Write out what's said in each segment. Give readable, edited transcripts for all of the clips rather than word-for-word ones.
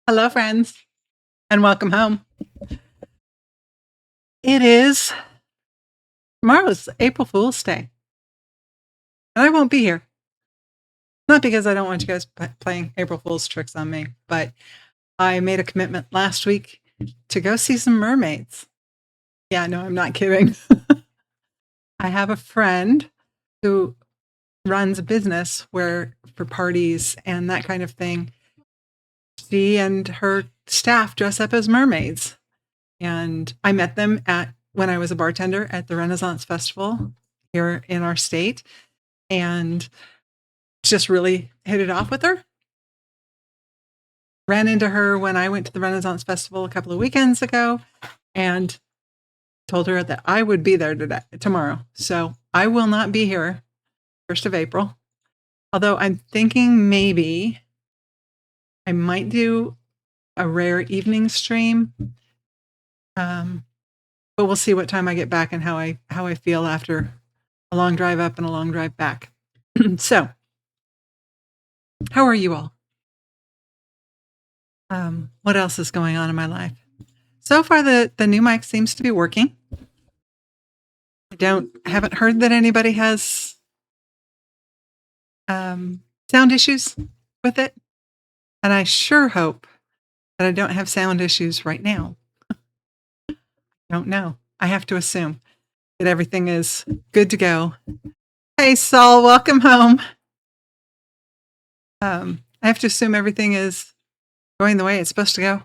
Hello, friends, and welcome home. It is tomorrow's April Fool's Day, and I won't be here. Not because I don't want you guys playing April Fool's tricks on me, but I made a commitment last week to go see some mermaids. Yeah, no, I'm not kidding. I have a friend who runs a business where for parties and that kind of thing, she and her staff dress up as mermaids. And I met them when I was a bartender at the Renaissance Festival here in our state, and just really hit it off with her. Ran into her when I went to the Renaissance Festival a couple of weekends ago, and told her that I would be there tomorrow. So I will not be here 1st of April, although I'm thinking maybe I might do a rare evening stream. But we'll see what time I get back and how I feel after a long drive up and a long drive back. So, how are you all? What else is going on in my life? So far, the new mic seems to be working. Haven't heard that anybody has sound issues with it, and I sure hope that I don't have sound issues right now. Don't know. I have to assume that everything is good to go. Hey, Saul, welcome home. I have to assume everything is going the way it's supposed to go.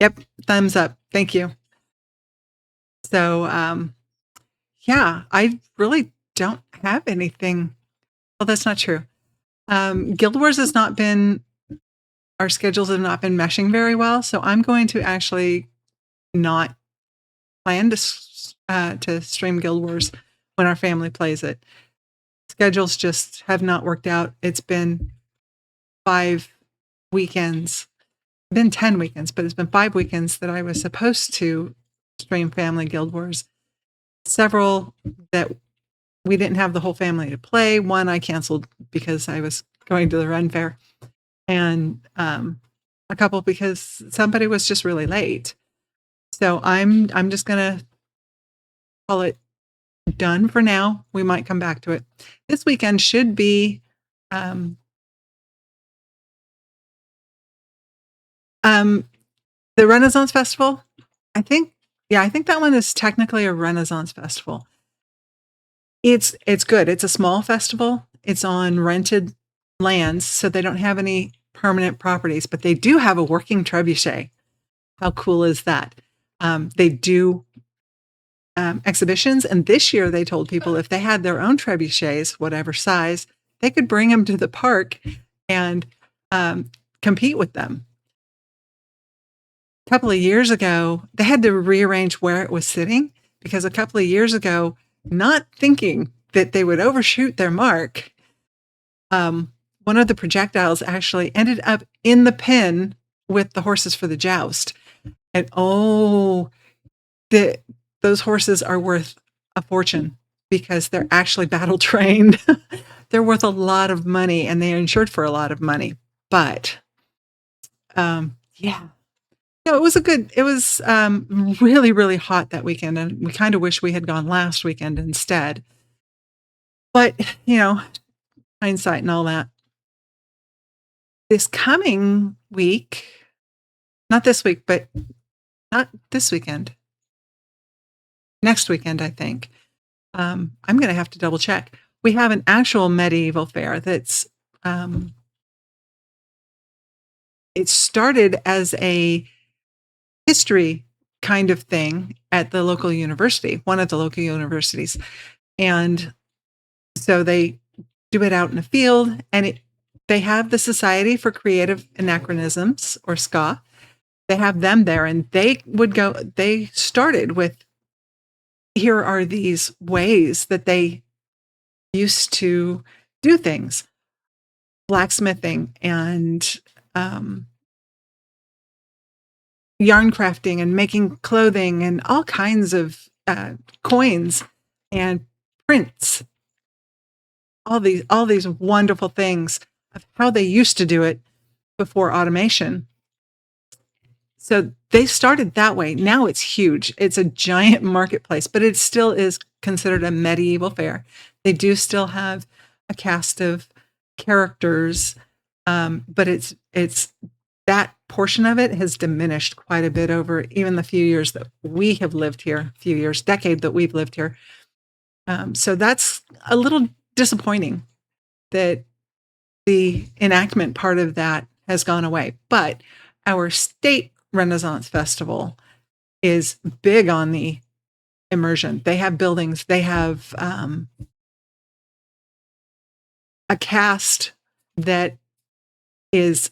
Yep, thumbs up. Thank you. So, yeah, I really don't have anything. Well, that's not true. Guild Wars has not been, our schedules have not been meshing very well. So I'm going to actually not plan to stream Guild Wars when our family plays it. Schedules just have not worked out. It's been 5 weekends, been 10 weekends, but it's been 5 weekends that I was supposed to stream Family Guild Wars. Several that we didn't have the whole family to play. One I canceled because I was going to the run fair, and a couple because somebody was just really late. So I'm just gonna call it done for now. We might come back to it. This weekend should be the Renaissance Festival. I think that one is technically a Renaissance Festival. It's good. It's a small festival. It's on rented lands, so they don't have any permanent properties, but they do have a working trebuchet. How cool is that? They do exhibitions, and this year they told people if they had their own trebuchets, whatever size, they could bring them to the park and compete with them. A couple of years ago, they had to rearrange where it was sitting because a couple of years ago, not thinking that they would overshoot their mark, one of the projectiles actually ended up in the pen with the horses for the joust. And those horses are worth a fortune because they're actually battle trained. They're worth a lot of money and they're insured for a lot of money. But yeah. No, it was really, really hot that weekend, and we kind of wish we had gone last weekend instead. But, hindsight and all that. This coming week, not this week, but not this weekend. Next weekend, I think. I'm going to have to double check. We have an actual medieval fair that's, it started as a history kind of thing at the local university, one of the local universities. And so they do it out in the field, and they have the Society for Creative Anachronisms, or SCA. They have them there, and they started with, here are these ways that they used to do things, blacksmithing and yarn crafting and making clothing and all kinds of coins and prints, all these wonderful things of how they used to do it before automation. So they started that way. Now it's huge. It's a giant marketplace, but it still is considered a medieval fair. They do still have a cast of characters, but it's that portion of it has diminished quite a bit over even the few years that we have lived here, decade that we've lived here. So that's a little disappointing that the enactment part of that has gone away. But our state Renaissance Festival is big on the immersion. They have buildings, they have a cast that is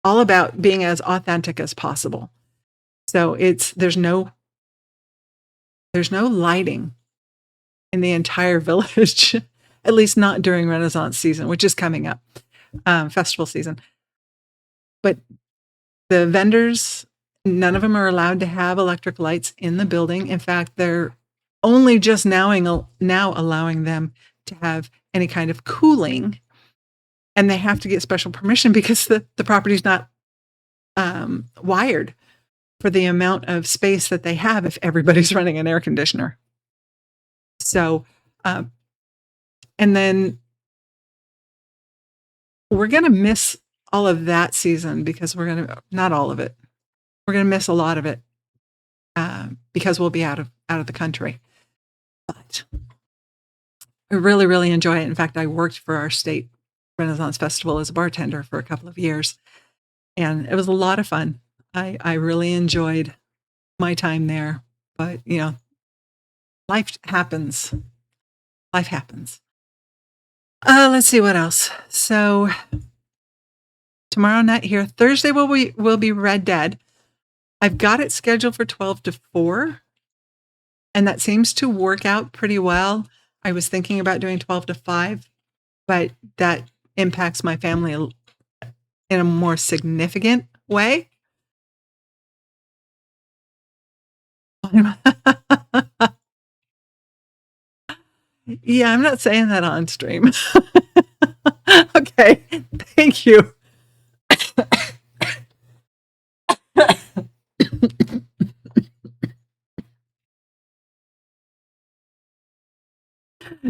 all about being as authentic as possible. So there's no lighting in the entire village, at least not during Renaissance season, which is coming up, festival season. But the vendors, none of them are allowed to have electric lights in the building. In fact, they're only just now allowing them to have any kind of cooling, and they have to get special permission because the property's not wired for the amount of space that they have if everybody's running an air conditioner. So, and then we're going to miss all of that season because not all of it. We're going to miss a lot of it because we'll be out of the country. But I really, really enjoy it. In fact, I worked for our state Renaissance Festival as a bartender for a couple of years, and it was a lot of fun. I really enjoyed my time there. But, life happens. Life happens. Let's see what else. So tomorrow night here, Thursday will be Red Dead. I've got it scheduled for 12 to 4, and that seems to work out pretty well. I was thinking about doing 12 to 5, but that impacts my family in a more significant way. Yeah, I'm not saying that on stream. Okay, thank you.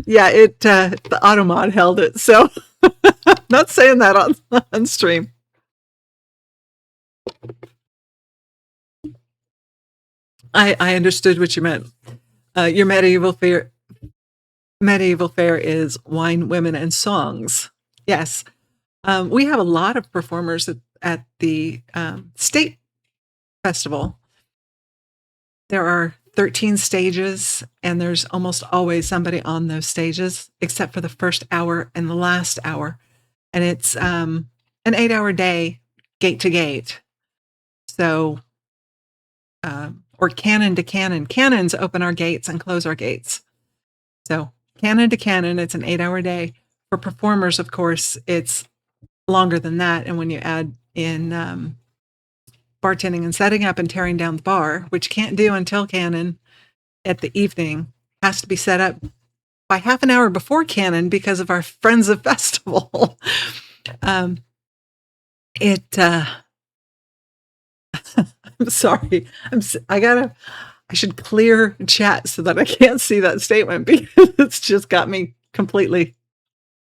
Yeah, the Automod held it, so not saying that on stream. I understood what you meant. Your medieval fair is wine, women, and songs. Yes, we have a lot of performers at the state festival. There are 13 stages, and there's almost always somebody on those stages, except for the first hour and the last hour. And it's an 8-hour day, gate to gate. So, or cannon to cannon. Cannons open our gates and close our gates. So cannon to cannon, it's an 8-hour day. For performers, of course, it's longer than that. And when you add in bartending and setting up and tearing down the bar, which can't do until cannon at the evening, has to be set up by half an hour before cannon because of our Friends of Festival. I'm sorry. I should clear chat so that I can't see that statement because it's just got me completely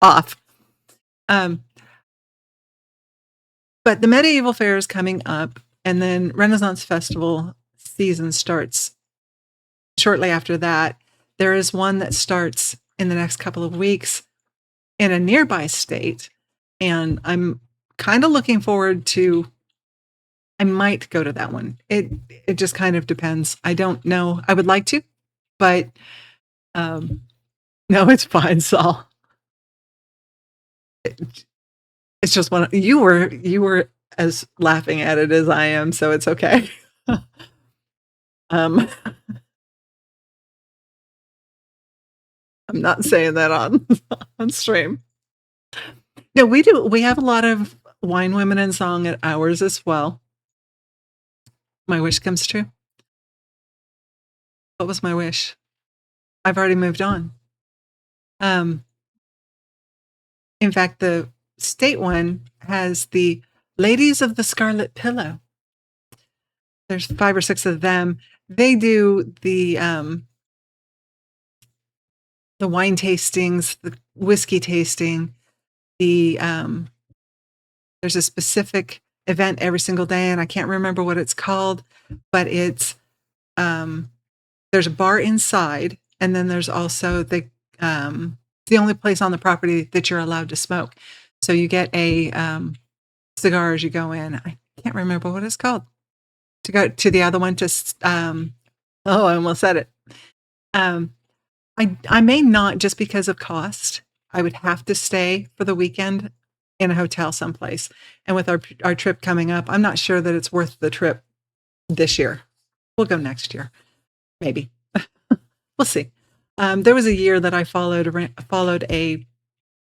off. But the medieval fair is coming up, and then Renaissance Festival season starts shortly after that. There is one that starts in the next couple of weeks in a nearby state, and I'm kind of looking forward to. I might go to that one. It just kind of depends. I don't know. I would like to, but no, it's fine, Saul. It's just one. You were as laughing at it as I am, so it's okay. I'm not saying that on stream. No, we do. We have a lot of wine, women, and song at ours as well. My wish comes true. What was my wish? I've already moved on. In fact, the state one has the Ladies of the Scarlet Pillow. there's 5 or 6 of them. They do the wine tastings, the whiskey tasting, there's a specific event every single day, and I can't remember what it's called, but it's there's a bar inside, and then there's also the only place on the property that you're allowed to smoke. So you get a cigar as you go in. I can't remember what it's called. To go to the other one, oh, I almost said it. I may not, just because of cost. I would have to stay for the weekend in a hotel someplace. And with our trip coming up, I'm not sure that it's worth the trip this year. We'll go next year, maybe. We'll see. There was a year that I followed a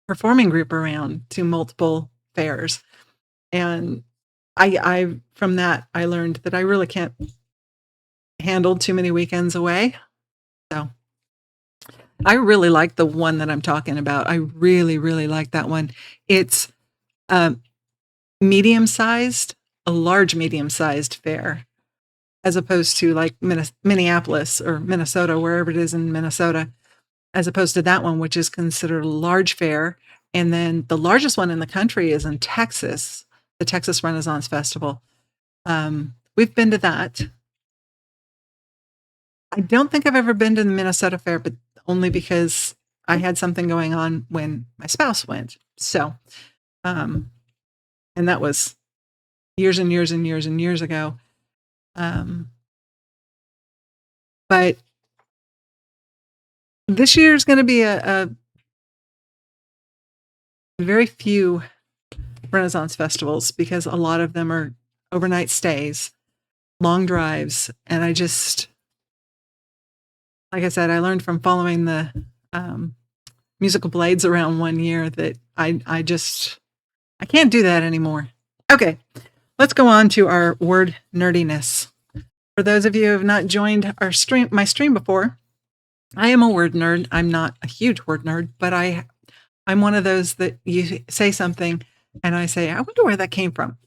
performing group around to multiple fairs, and I from that I learned that I really can't handle too many weekends away. So I really like the one that I'm talking about. I really, really like that one. It's medium-sized, a large medium-sized fair, as opposed to like Minneapolis or Minnesota, wherever it is in Minnesota, as opposed to that one, which is considered a large fair. And then the largest one in the country is in Texas, the Texas Renaissance Festival. We've been to that. I don't think I've ever been to the Minnesota Fair, but only because I had something going on when my spouse went. So, and that was years and years and years and years ago. But this year is going to be a very few Renaissance festivals, because a lot of them are overnight stays, long drives. And I just, like I said, I learned from following the musical blades around one year that I can't do that anymore. Okay, let's go on to our word nerdiness. For those of you who have not joined my stream before, I am a word nerd. I'm not a huge word nerd, but I'm one of those that you say something and I say, I wonder where that came from.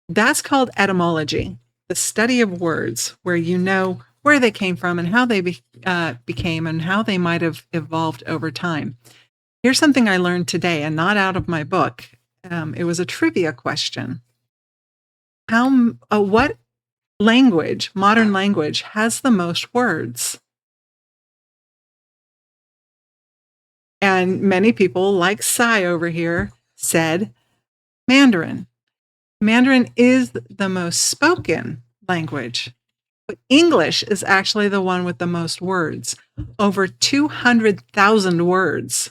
That's called etymology, the study of words, where you know where they came from and how they became and how they might have evolved over time. Here's something I learned today, and not out of my book. It was a trivia question. What language, modern language, has the most words? And many people, like Sai over here, said Mandarin. Mandarin is the most spoken language, but English is actually the one with the most words, over 200,000 words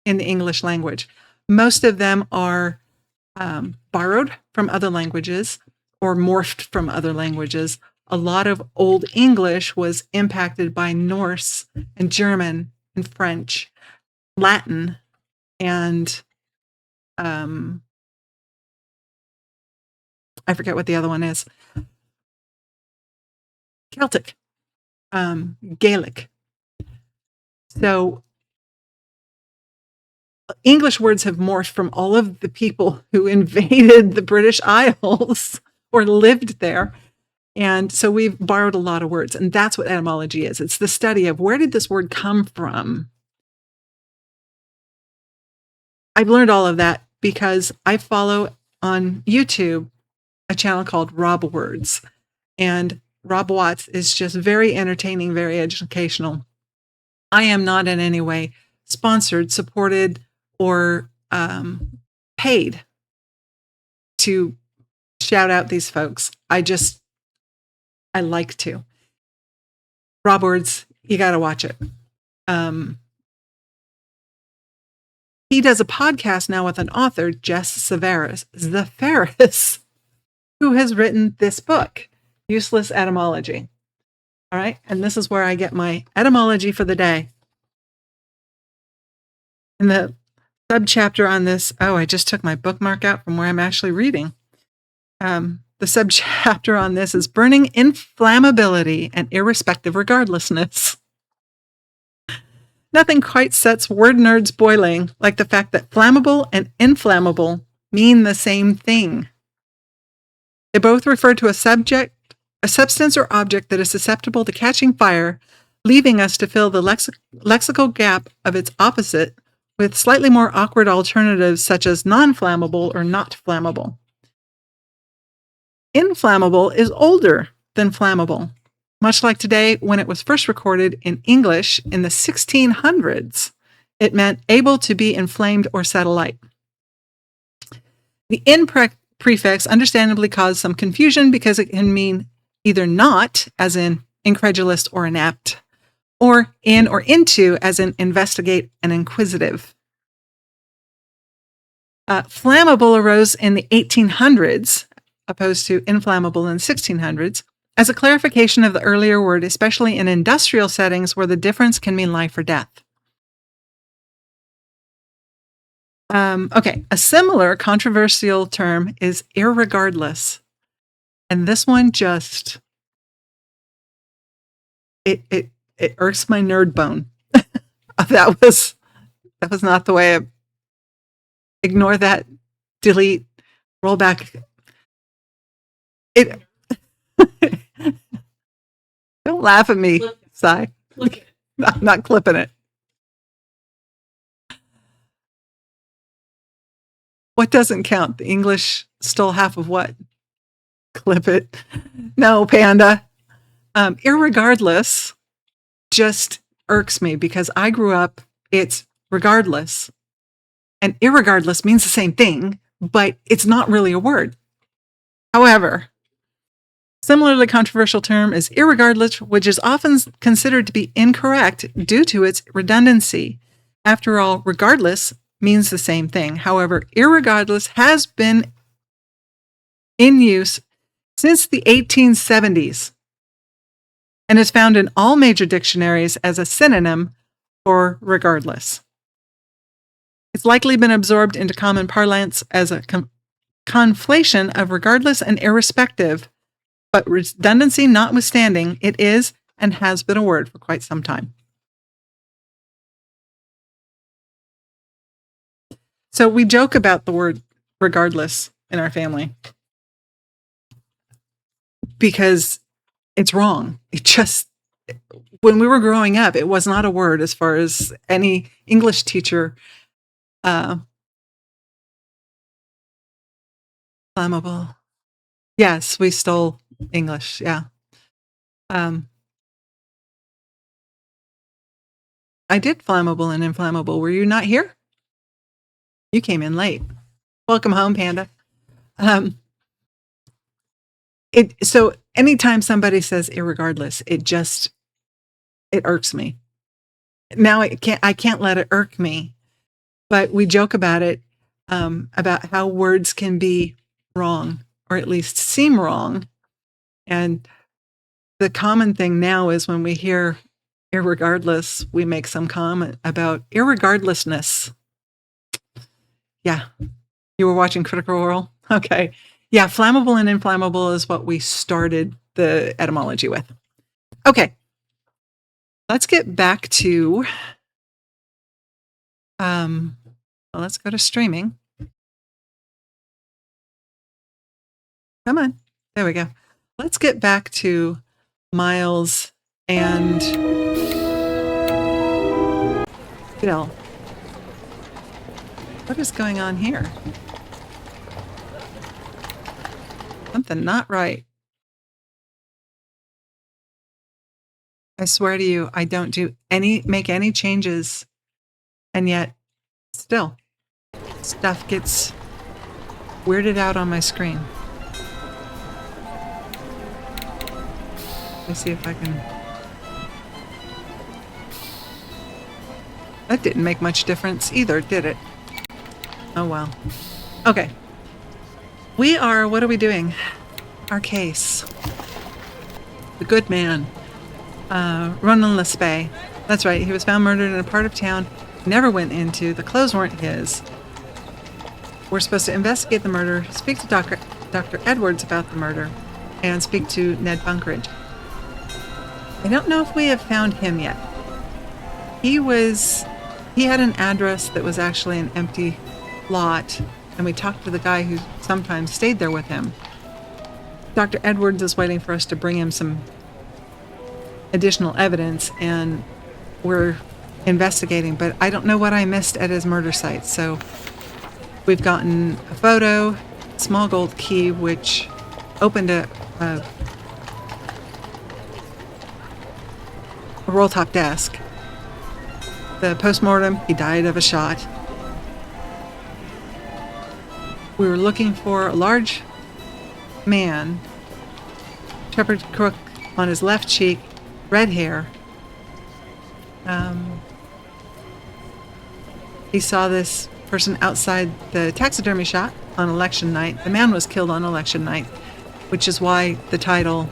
in the English language. Most of them are borrowed from other languages or morphed from other languages. A lot of Old English was impacted by Norse and German and French, Latin, and I forget what the other one is. Celtic, Gaelic. So English words have morphed from all of the people who invaded the British Isles or lived there. And so we've borrowed a lot of words, and that's what etymology is. It's the study of where did this word come from? I've learned all of that because I follow on YouTube a channel called Rob Words, and Rob Watts is just very entertaining, very educational. I am not in any way sponsored, supported, or paid to shout out these folks. I like to. Rob Words, you got to watch it. He does a podcast now with an author, Jess Zaferis, who has written this book, Useless Etymology. All right. And this is where I get my etymology for the day. And the subchapter on this, I just took my bookmark out from where I'm actually reading. The subchapter on this is burning inflammability and irrespective regardlessness. Nothing quite sets word nerds boiling like the fact that flammable and inflammable mean the same thing. They both refer to a substance or object that is susceptible to catching fire, leaving us to fill the lexical gap of its opposite with slightly more awkward alternatives such as non-flammable or not flammable. Inflammable is older than flammable, much like today when it was first recorded in English in the 1600s. It meant able to be inflamed or set alight. The in prefix understandably caused some confusion because it can mean either not, as in incredulous or inept, or in or into, as in investigate and inquisitive. Flammable arose in the 1800s, opposed to inflammable in the 1600s, as a clarification of the earlier word, especially in industrial settings where the difference can mean life or death. Okay, a similar controversial term is irregardless. And this one just, it irks my nerd bone. That was not the way. Ignore that, delete, roll back. Don't laugh at me, Sai. I'm not clipping it. What doesn't count? The English stole half of what? Clip it. No, Panda. Irregardless just irks me because I grew up, it's regardless. And irregardless means the same thing, but it's not really a word. However, similarly controversial term is irregardless, which is often considered to be incorrect due to its redundancy. After all, regardless means the same thing. However, irregardless has been in use since the 1870s and is found in all major dictionaries as a synonym for regardless. It's likely been absorbed into common parlance as a conflation of regardless and irrespective, but redundancy notwithstanding, it is and has been a word for quite some time. So we joke about the word regardless in our family because it's wrong. It just, when we were growing up, it was not a word as far as any English teacher. Flammable. Yes, we stole English. Yeah. I did flammable and inflammable. Were you not here? You came in late. Welcome home, Panda. So anytime somebody says irregardless, it irks me. Now I can't let it irk me, but we joke about it, about how words can be wrong, or at least seem wrong. And the common thing now is when we hear irregardless, we make some comment about irregardlessness. Yeah. You were watching Critical Role? Okay. Yeah, flammable and inflammable is what we started the etymology with. Okay. Let's get back to, let's go to streaming. Come on. There we go. Let's get back to Miles and Bill. What is going on here? Something not right. I swear to you, I don't make any changes, and yet still stuff gets weirded out on my screen. Let me see if I can. That didn't make much difference either, did it? Oh well. Okay. What are we doing? Our case. The good man. Ronan Lespay. That's right, he was found murdered in a part of town he never went into. The clothes weren't his. We're supposed to investigate the murder, speak to Dr. Edwards about the murder, and speak to Ned Bunkridge. I don't know if we have found him yet. He had an address that was actually an empty lot, and we talked to the guy who sometimes stayed there with him. Dr. Edwards is waiting for us to bring him some additional evidence, and we're investigating, but I don't know what I missed at his murder site. So we've gotten a photo, small gold key, which opened a roll-top desk. The postmortem, he died of a shot. We were looking for a large man, shepherd crook on his left cheek, red hair. He saw this person outside the taxidermy shop on election night. The man was killed on election night, which is why the title,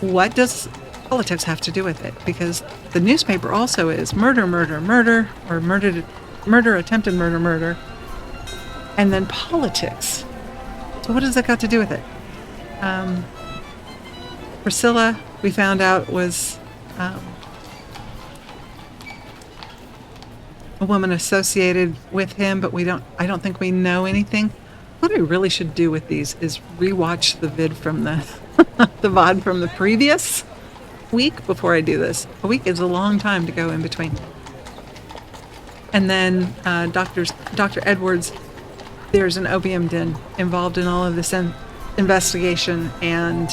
what does politics have to do with it? Because the newspaper also is murder, murder, murder, or murder, attempted murder, murder, and then politics. So what does that got to do with it? Priscilla, we found out, was a woman associated with him, but I don't think we know anything. What we really should do with these is rewatch the vid from the the VOD from the previous week before I do this. A week is a long time to go in between. And then Dr. Edwards, there's an opium den involved in all of this investigation, and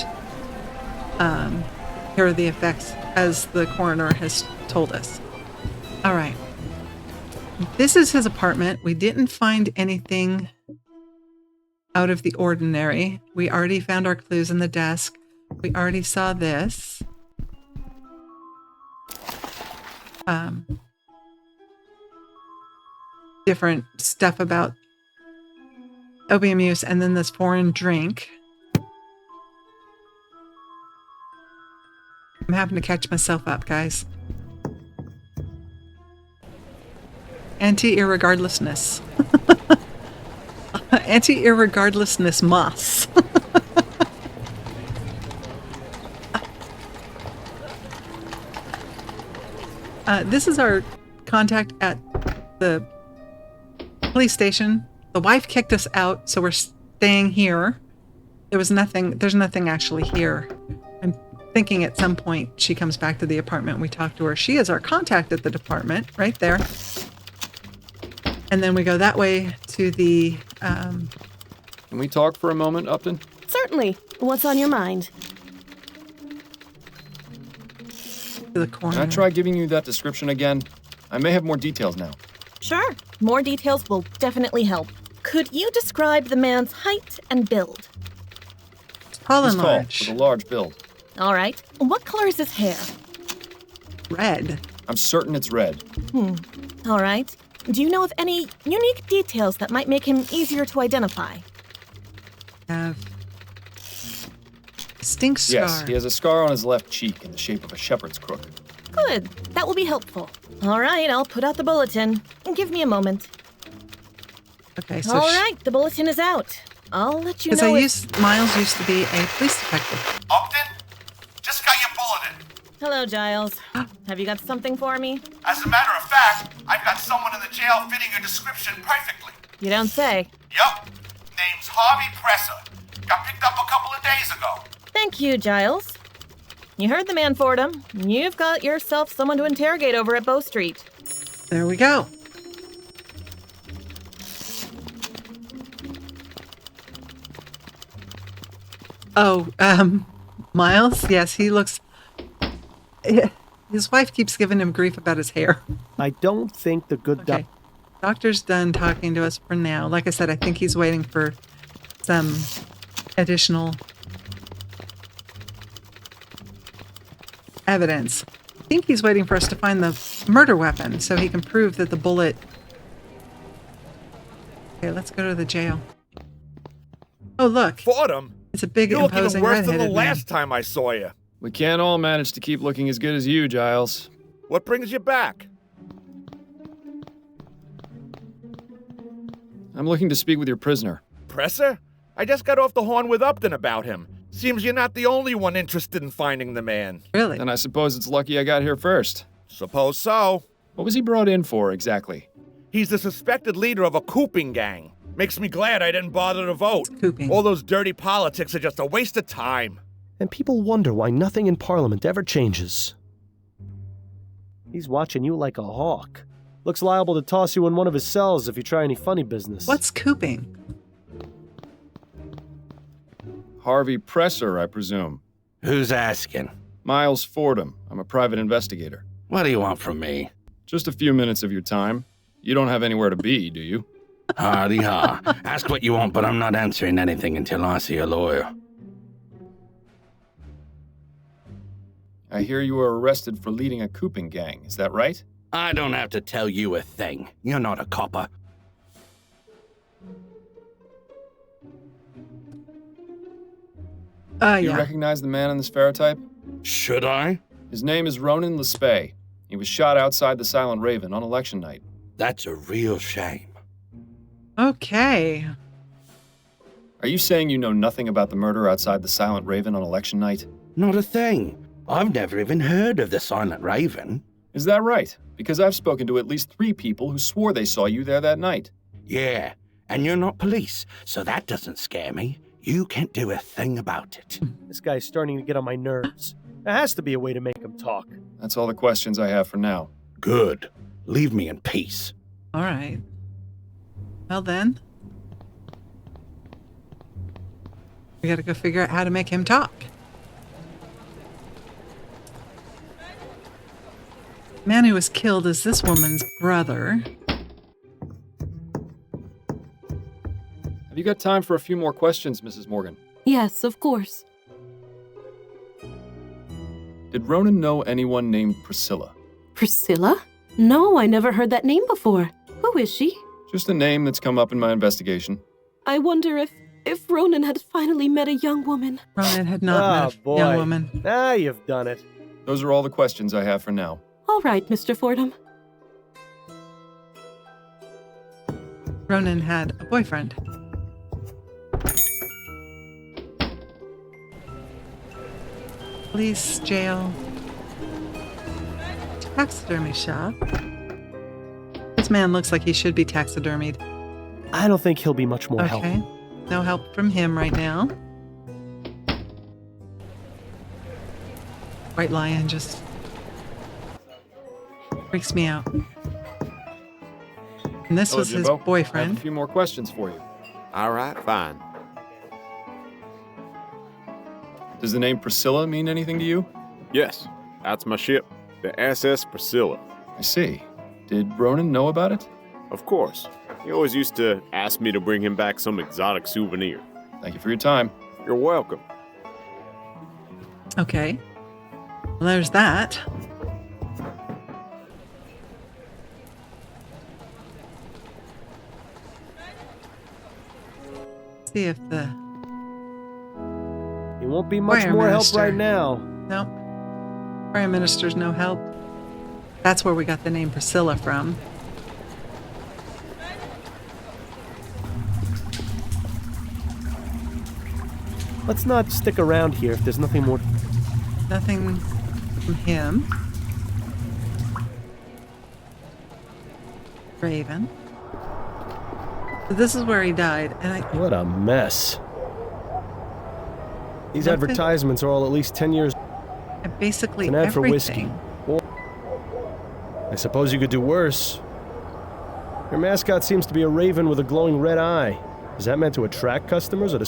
here are the effects as the coroner has told us. All right. This is his apartment. We didn't find anything out of the ordinary. We already found our clues in the desk. We already saw this. Different stuff about opium use, and then this foreign drink. I'm having to catch myself up, guys. Anti-irregardlessness. Anti-irregardlessness moss. This is our contact at the police station. The wife kicked us out, so we're staying here. There's nothing actually here. I'm thinking at some point she comes back to the apartment and we talk to her. She is our contact at the department, right there. And then we go that way to the... Can we talk for a moment, Upton? Certainly. What's on your mind? To the corner. Can I try giving you that description again? I may have more details now. Sure. More details will definitely help. Could you describe the man's height and build? Tall He's and tall, large. with a large build. All right. What color is his hair? Red. I'm certain it's red. All right. Do you know of any unique details that might make him easier to identify? Distinct scar. Yes, he has a scar on his left cheek in the shape of a shepherd's crook. Good. That will be helpful. All right, I'll put out the bulletin. Give me a moment. Okay, so All right, the bulletin is out. I'll let you know Miles used to be a police detective. Upton, just got your bulletin. Hello, Giles. Have you got something for me? As a matter of fact, I've got someone in the jail fitting your description perfectly. You don't say. Yup. Name's Harvey Presser. Got picked up a couple of days ago. Thank you, Giles. You heard the man, Fordham. You've got yourself someone to interrogate over at Bow Street. There we go. Oh, Miles? Yes, he looks... His wife keeps giving him grief about his hair. I don't think the good Okay. Doctor's done talking to us for now. Like I said, I think he's waiting for some additional evidence. I think he's waiting for us to find the murder weapon so he can prove that the bullet... Okay, let's go to the jail. Oh, look. Fordham, It's a big, you're looking imposing worse than the redheaded man. last time I saw you. We can't all manage to keep looking as good as you, Giles. What brings you back? I'm looking to speak with your prisoner. Presser? I just got off the horn with Upton about him. Seems you're not the only one interested in finding the man. Really? Then I suppose it's lucky I got here first. Suppose so. What was he brought in for, exactly? He's the suspected leader of a cooping gang. Makes me glad I didn't bother to vote. Cooping. All those dirty politics are just a waste of time. And people wonder why nothing in Parliament ever changes. He's watching you like a hawk. Looks liable to toss you in one of his cells if you try any funny business. What's cooping? Harvey Presser, I presume. Who's asking? Miles Fordham. I'm a private investigator. What do you want from me? Just a few minutes of your time. You don't have anywhere to be, do you? Hardy ha. Ask what you want, but I'm not answering anything until I see a lawyer. I hear you were arrested for leading a cooping gang. Is that right? I don't have to tell you a thing. You're not a copper. You Yeah. recognize the man in this ferrotype? Should I? His name is Ronan Lespay. He was shot outside the Silent Raven on election night. That's a real shame. Okay. Are you saying you know nothing about the murder outside the Silent Raven on election night? Not a thing. I've never even heard of the Silent Raven. Is that right? Because I've spoken to at least 3 people who swore they saw you there that night. Yeah, and you're not police, so that doesn't scare me. You can't do a thing about it. This guy's starting to get on my nerves. There has to be a way to make him talk. That's all the questions I have for now. Good. Leave me in peace. All right. Well then, we gotta go figure out how to make him talk. The man who was killed is this woman's brother. Have you got time for a few more questions, Mrs. Morgan? Yes, of course. Did Ronan know anyone named Priscilla? Priscilla? No, I never heard that name before. Who is she? Just a name that's come up in my investigation. I wonder if Ronan had finally met a young woman. Ronan had not met a young woman. Now you've done it. Those are all the questions I have for now. All right, Mr. Fordham. Ronan had a boyfriend. Police, jail, taxidermy shop. This man looks like he should be taxidermied. I don't think he'll be much more help. Okay, no help from him right now. White Lion just freaks me out. And this Hello, was his Jimbo. I have boyfriend. a few more questions for you. All right, fine. Does the name Priscilla mean anything to you? Yes, that's my ship, the SS Priscilla. I see. Did Ronan know about it? Of course. He always used to ask me to bring him back some exotic souvenir. Thank you for your time. You're welcome. Okay. Well, there's that. See if the He won't be much Prime more Minister. help right now. nope. Prime Minister's no help. That's where we got the name Priscilla from. Let's not stick around here if there's nothing more. Nothing from him. Raven. So this is where he died, and I What a mess. These Nothing. advertisements are all at least 10 years. basically An ad for whiskey. everything. I suppose you could do worse. Your mascot seems to be a raven with a glowing red eye. Is that meant to attract customers or to...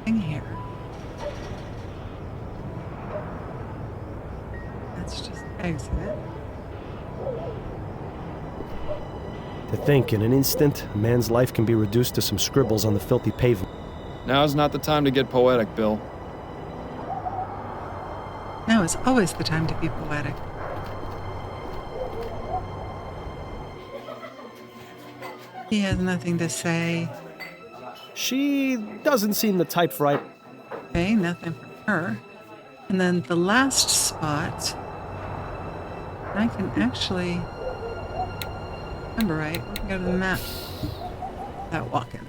Thing here. That's just exit. To think, in an instant, a man's life can be reduced to some scribbles on the filthy pavement. Now's not the time to get poetic, Bill. Now is always the time to be poetic. He has nothing to say. She doesn't seem the type for it. Okay, nothing from her. And then the last spot, I can actually remember right. We can go to the map without walking.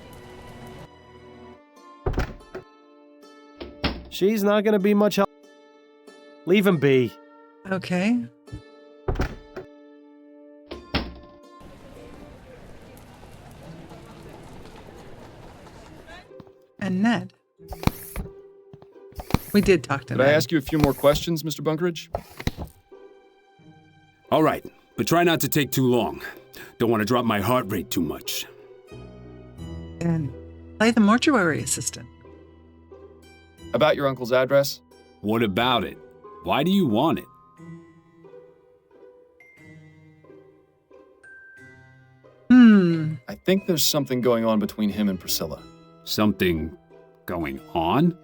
She's not going to be much help. Leave him be. Okay. and Ned. We did talk to Could Ned. I ask you a few more questions, Mr. Bunkeridge? All right, but try not to take too long. Don't want to drop my heart rate too much. And play the mortuary assistant. About your uncle's address? What about it? Why do you want it? I think there's something going on between him and Priscilla. Something going on?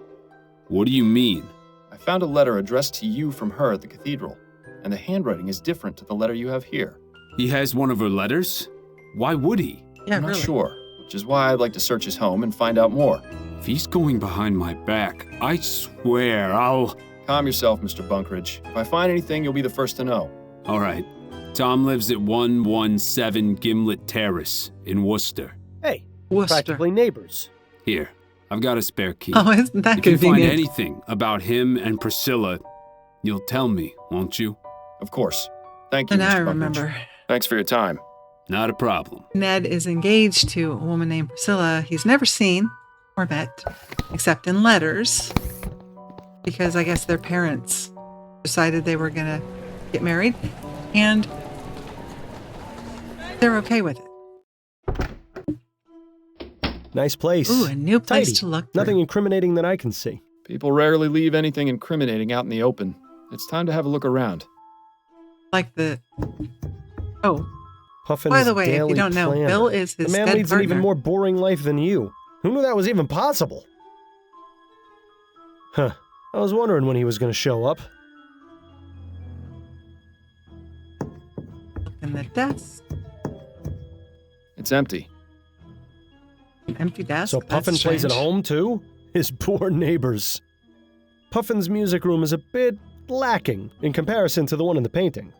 What do you mean? I found a letter addressed to you from her at the cathedral, and the handwriting is different to the letter you have here. He has one of her letters? Why would he? Yeah, I'm not really. sure, which is why I'd like to search his home and find out more. If he's going behind my back, I swear I'll... Calm yourself, Mr. Bunkeridge. If I find anything, you'll be the first to know. All right. Tom lives at 117 Gimlet Terrace in Worcester. Hey, Worcester. practically neighbors. Here, I've got a spare key. Oh, isn't that If you find convenient? anything about him and Priscilla, you'll tell me, won't you? Of course. Thank you, And Mr. I Bunkeridge. remember. Thanks for your time. Not a problem. Ned is engaged to a woman named Priscilla he's never seen or met, except in letters, because I guess their parents decided they were going to get married, and they're okay with it. Nice place. Ooh, a new place Tidy. to look through. Nothing incriminating that I can see. People rarely leave anything incriminating out in the open. It's time to have a look around. Like the... Oh, Puffin's by the way, if you daily don't know, planner. Bill is his The man dead leads an even partner. more boring life than you. Who knew that was even possible? Huh. I was wondering when he was going to show up. Look in the desk. It's empty. An empty desk. So That's Puffin plays at strange. home, too? His poor neighbors. Puffin's music room is a bit lacking in comparison to the one in the painting.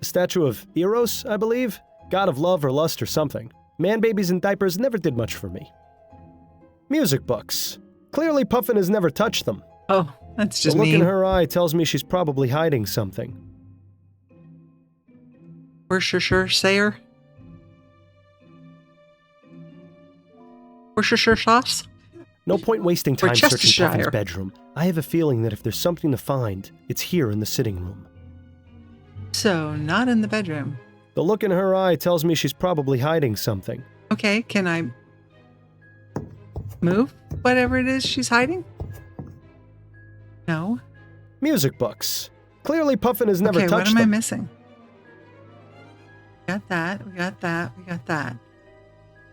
A statue of Eros, I believe? God of love or lust or something. Man babies in diapers never did much for me. Music books. Clearly Puffin has never touched them. Oh, that's The just look in mean. her eye tells me she's probably hiding something. Worcestershire? Worcestershire sauce? No point wasting time searching Worcestershire. Puffin's bedroom. I have a feeling that if there's something to find, it's here in the sitting room. So, not in the bedroom. The look in her eye tells me she's probably hiding something. Okay, can I move whatever it is she's hiding? No. Music books. Clearly Puffin has never Okay, what touched am I them. missing? We got that, we got that.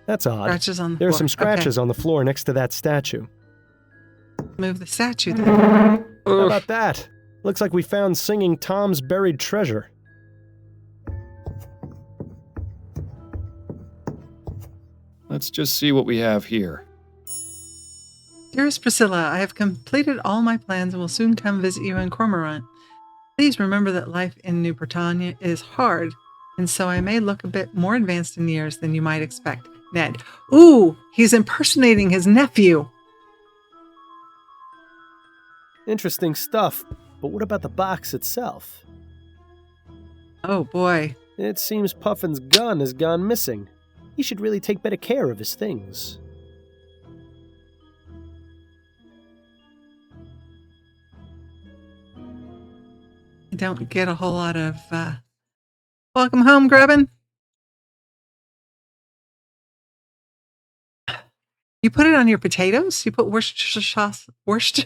That's odd. Scratches on the There are floor. some scratches on the floor next to that statue. Okay, move the statue then. How about that? Looks like we found Singing Tom's buried treasure. Let's just see what we have here. Dearest Priscilla, I have completed all my plans and will soon come visit you in Cormorant. Please remember that life in New Britannia is hard, and so I may look a bit more advanced in years than you might expect. Ned. Ooh, he's impersonating his nephew. Interesting stuff. But what about the box itself? Oh boy. It seems Puffin's gun has gone missing. He should really take better care of his things. I don't get a whole lot of welcome home, Grubbin. You put it on your potatoes? You put Worcestershire sauce? Worcester?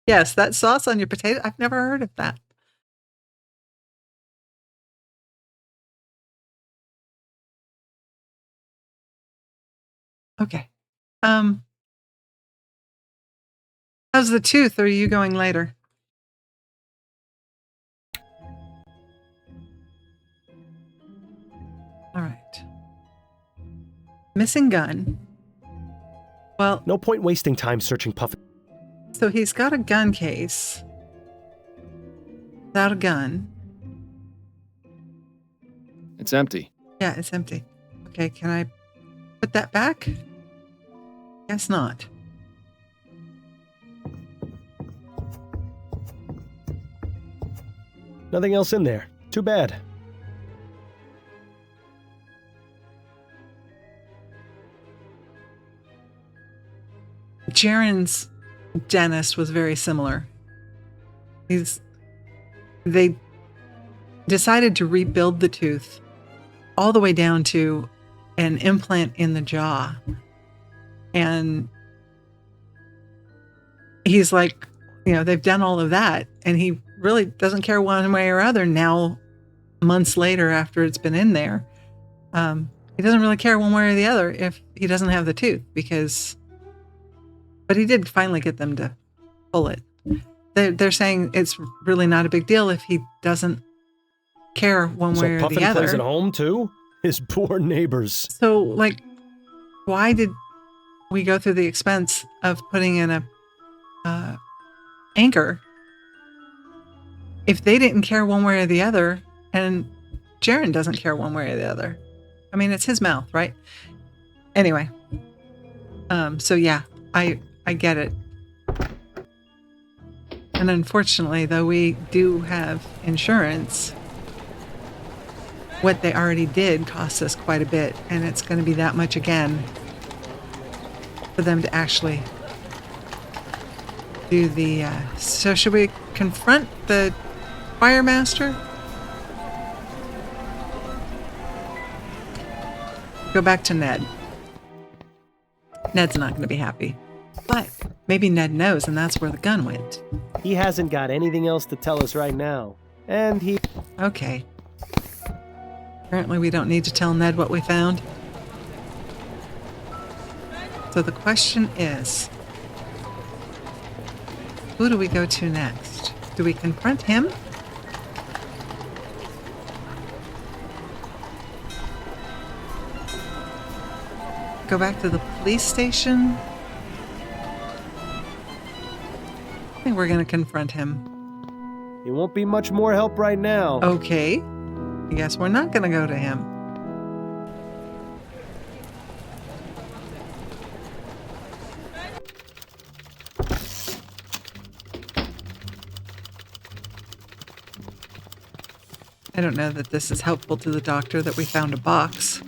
Yes, that sauce on your potato. I've never heard of that. Okay. How's the tooth? Or are you going later? All right. Missing gun. Well, No point wasting time searching Puffin. so he's got a gun case. Without a gun. It's empty. Yeah, it's empty. Okay, can I put that back? Guess not. Nothing else in there. Too bad. Jaren's dentist was very similar. They decided to rebuild the tooth all the way down to an implant in the jaw. And he's like, they've done all of that, and he really doesn't care one way or other now, months later after it's been in there. He doesn't really care one way or the other if he doesn't have the tooth, but he did finally get them to pull it. They're saying it's really not a big deal if he doesn't care one way or Puffin the other. plays at home too? His poor neighbors. So, why did we go through the expense of putting in a anchor if they didn't care one way or the other, and Jaren doesn't care one way or the other? I mean, it's his mouth, right? Anyway, so yeah, I get it. And unfortunately, though we do have insurance, what they already did cost us quite a bit, and it's going to be that much again for them to actually do the... So should we confront the fire master? Go back to Ned. Ned's not going to be happy. But maybe Ned knows, and that's where the gun went. He hasn't got anything else to tell us right now. And he... Okay. Apparently we don't need to tell Ned what we found. So the question is, who do we go to next? Do we confront him? Go back to the police station? I think we're going to confront him. He won't be much more help right now. Okay. I guess we're not going to go to him. I don't know that this is helpful to the doctor that we found a box.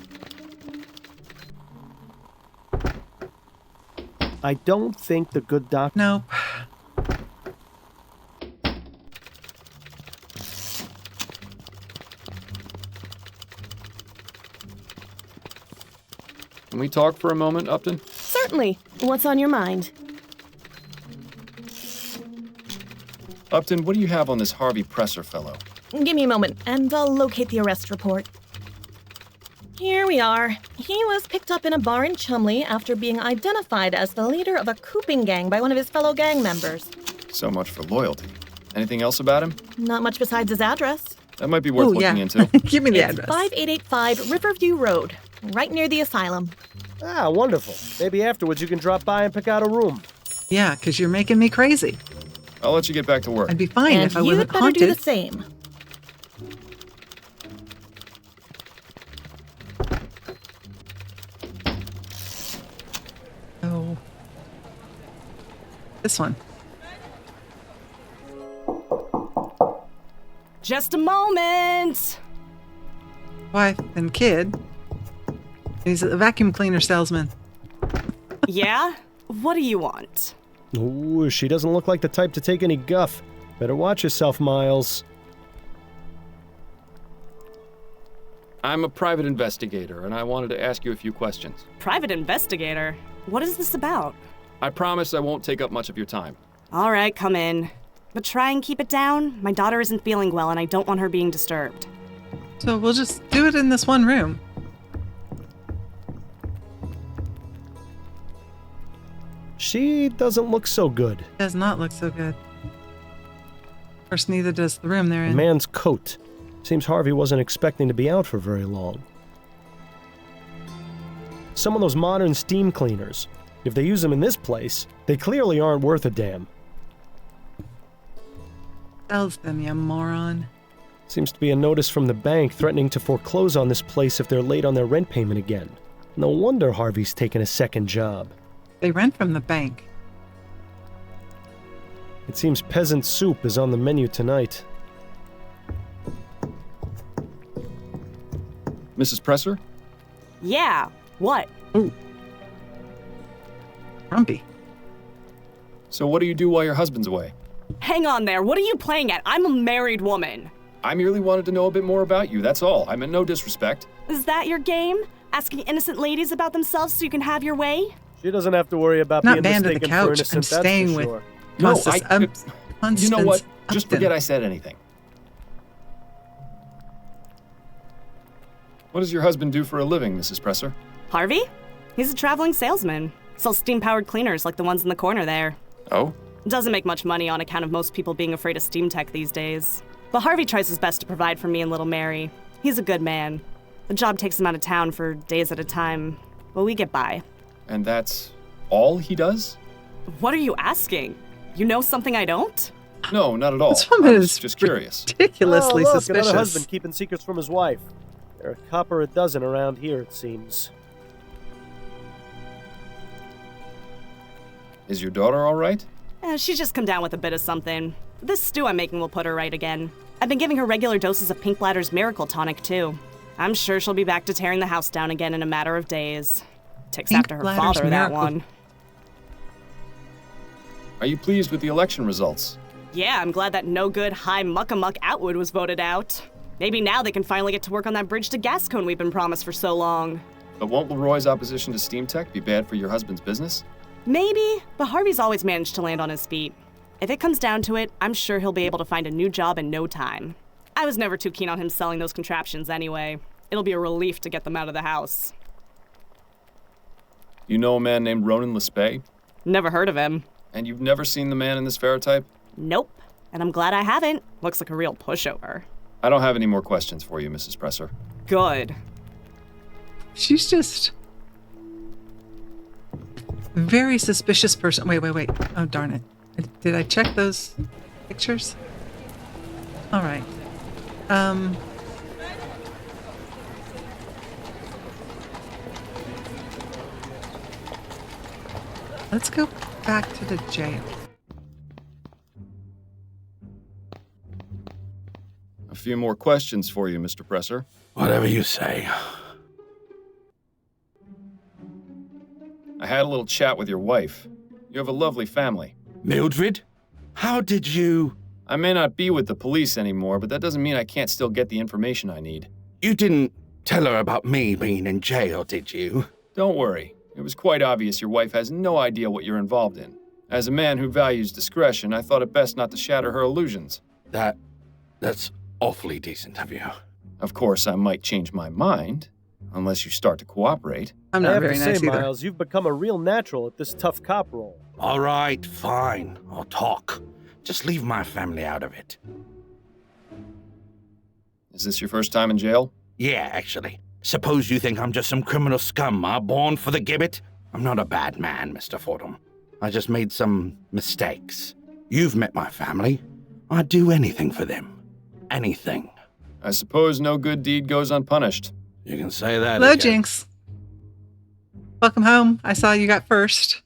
I don't think the good doctor... Nope. Can we talk for a moment, Upton? Certainly. What's on your mind? Upton, what do you have on this Harvey Presser fellow? Give me a moment, and I'll locate the arrest report. Here we are. He was picked up in a bar in Chumley after being identified as the leader of a cooping gang by one of his fellow gang members. So much for loyalty. Anything else about him? Not much besides his address. That might be worth looking into. Give me the It's address. 5885 Riverview Road, right near the asylum. Ah, wonderful. Maybe afterwards you can drop by and pick out a room. Yeah, because you're making me crazy. I'll let you get back to work. I'd be fine And if I you'd wasn't better haunted. do the same. Oh. This one. Just a moment. Wife and kid. He's a vacuum cleaner salesman. Yeah? What do you want? Ooh, she doesn't look like the type to take any guff. Better watch yourself, Miles. I'm a private investigator, and I wanted to ask you a few questions. Private investigator? What is this about? I promise I won't take up much of your time. All right, come in. But try and keep it down. My daughter isn't feeling well, and I don't want her being disturbed. So we'll just do it in this one room. She doesn't look so good. Does not look so good. Of course, neither does the room they're The in. man's coat. Seems Harvey wasn't expecting to be out for very long. Some of those modern steam cleaners. If they use them in this place, they clearly aren't worth a damn. Sells them, you moron. Seems to be a notice from the bank threatening to foreclose on this place if they're late on their rent payment again. No wonder Harvey's taking a second job. They rent from the bank. It seems peasant soup is on the menu tonight. Mrs. Presser? Yeah, what? Ooh. Grumpy. So what do you do while your husband's away? Hang on there, what are you playing at? I'm a married woman. I merely wanted to know a bit more about you, that's all. I meant no disrespect. Is that your game? Asking innocent ladies about themselves so you can have your way? She doesn't have to worry about Not being banned to the mistaken for couch. innocent, I'm that's for staying with sure. No, Constance you know what? Just Upton. forget I said anything. What does your husband do for a living, Mrs. Presser? Harvey? He's a traveling salesman. Sells steam-powered cleaners like the ones in the corner there. Oh? Doesn't make much money on account of most people being afraid of steam tech these days. But Harvey tries his best to provide for me and little Mary. He's a good man. The job takes him out of town for days at a time, but we get by. And that's all he does? What are you asking? You know something I don't? No, not at all. This woman I was is just curious. ridiculously look, suspicious. Another husband keeping secrets from his wife. There are a copper a dozen around here, it seems. Is your daughter all right? She's just come down with a bit of something. This stew I'm making will put her right again. I've been giving her regular doses of Pink Bladder's Miracle Tonic, too. I'm sure she'll be back to tearing the house down again in a matter of days. Takes Pink after her Bladder's father, that Miracle. one. Are you pleased with the election results? Yeah, I'm glad that no-good high muckamuck Atwood was voted out. Maybe now they can finally get to work on that bridge to Gascone we've been promised for so long. But won't Leroy's opposition to steam tech be bad for your husband's business? Maybe, but Harvey's always managed to land on his feet. If it comes down to it, I'm sure he'll be able to find a new job in no time. I was never too keen on him selling those contraptions anyway. It'll be a relief to get them out of the house. You know a man named Ronan Lespay? Never heard of him. And you've never seen the man in this ferrotype? Nope. And I'm glad I haven't. Looks like a real pushover. I don't have any more questions for you, Mrs. Presser. Good. She's just a very suspicious person. Wait. Oh, darn it. Did I check those pictures? All right. Let's go back to the jail. A few more questions for you, Mr. Presser. Whatever you say. I had a little chat with your wife. You have a lovely family. Mildred? How did you... I may not be with the police anymore, but that doesn't mean I can't still get the information I need. You didn't tell her about me being in jail, did you? Don't worry. It was quite obvious your wife has no idea what you're involved in. As a man who values discretion, I thought it best not to shatter her illusions. That's awfully decent of you. Of course, I might change my mind, unless you start to cooperate. I'm I not have very to nice say, either. Miles, you've become a real natural at this tough cop role. All right, fine. I'll talk. Just leave my family out of it. Is this your first time in jail? Yeah, actually. Suppose you think I'm just some criminal scum, born for the gibbet? I'm not a bad man, Mr. Fordham. I just made some mistakes. You've met my family. I'd do anything for them. Anything. I suppose no good deed goes unpunished. You can say that Hello, again. Jinx. Welcome home. I saw you got first.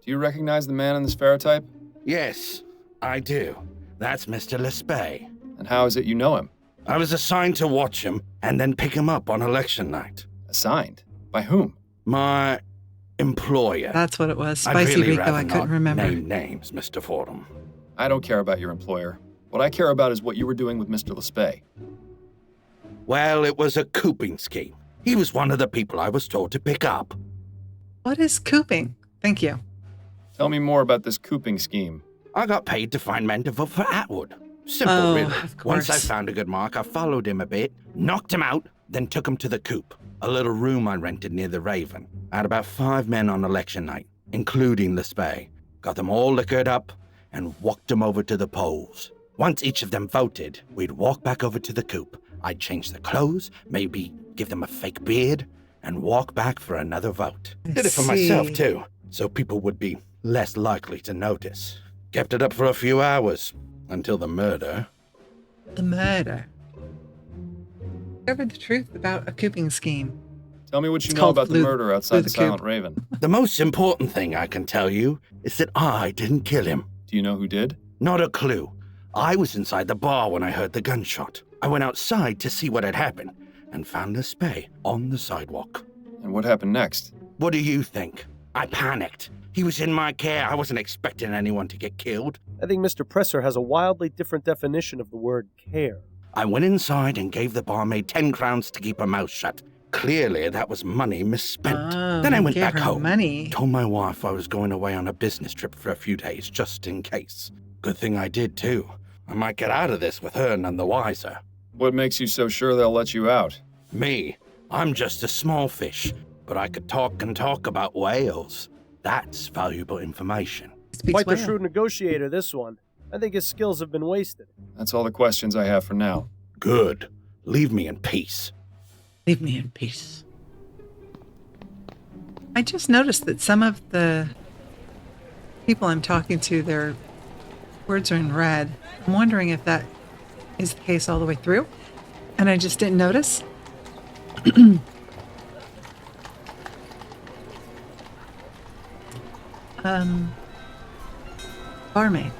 Do you recognize the man in this ferrotype? Yes, I do. That's Mr. Lespay. And how is it you know him? I was assigned to watch him and then pick him up on election night. Assigned? By whom? My employer. That's what it was. I'd Spicy really Rico. rather I couldn't not remember. name names, Mr. Fordham. I don't care about your employer. What I care about is what you were doing with Mr. Lespay. Well, it was a cooping scheme. He was one of the people I was told to pick up. What is cooping? Thank you. Tell me more about this cooping scheme. I got paid to find men to vote for Atwood. Simple, really. Of Once I course. found a good mark, I followed him a bit, knocked him out, then took him to the coop, a little room I rented near the Raven. I had about 5 men on election night, including Lespay. Got them all liquored up and walked them over to the polls. Once each of them voted, we'd walk back over to the coop. I'd change their clothes, maybe give them a fake beard, and walk back for another vote. I Did it for myself, see. too, so people would be less likely to notice. Kept it up for a few hours, until the murder. The murder. Discovered the truth about a cooping scheme. Tell me what you It's know called about the Lou- murder Lou outside the the Silent Coop. Raven. The most important thing I can tell you is that I didn't kill him. Do you know who did? Not a clue. I was inside the bar when I heard the gunshot. I went outside to see what had happened and found Lespay on the sidewalk. And what happened next? What do you think? I panicked. He was in my care. I wasn't expecting anyone to get killed. I think Mr. Presser has a wildly different definition of the word care. I went inside and gave the barmaid 10 crowns to keep her mouth shut. Clearly, that was money misspent. Oh, Then I you went gave back her home. money. Told my wife I was going away on a business trip for a few days, just in case. Good thing I did, too. I might get out of this with her none the wiser. What makes you so sure they'll let you out? Me, I'm just a small fish, but I could talk and talk about whales. That's valuable information. Speaks Quite the whale. shrewd negotiator, this one. I think his skills have been wasted. That's all the questions I have for now. Good. Leave me in peace. Leave me in peace. I just noticed that some of the people I'm talking to, their words are in red. I'm wondering if that is the case all the way through, and I just didn't notice. Barmaid.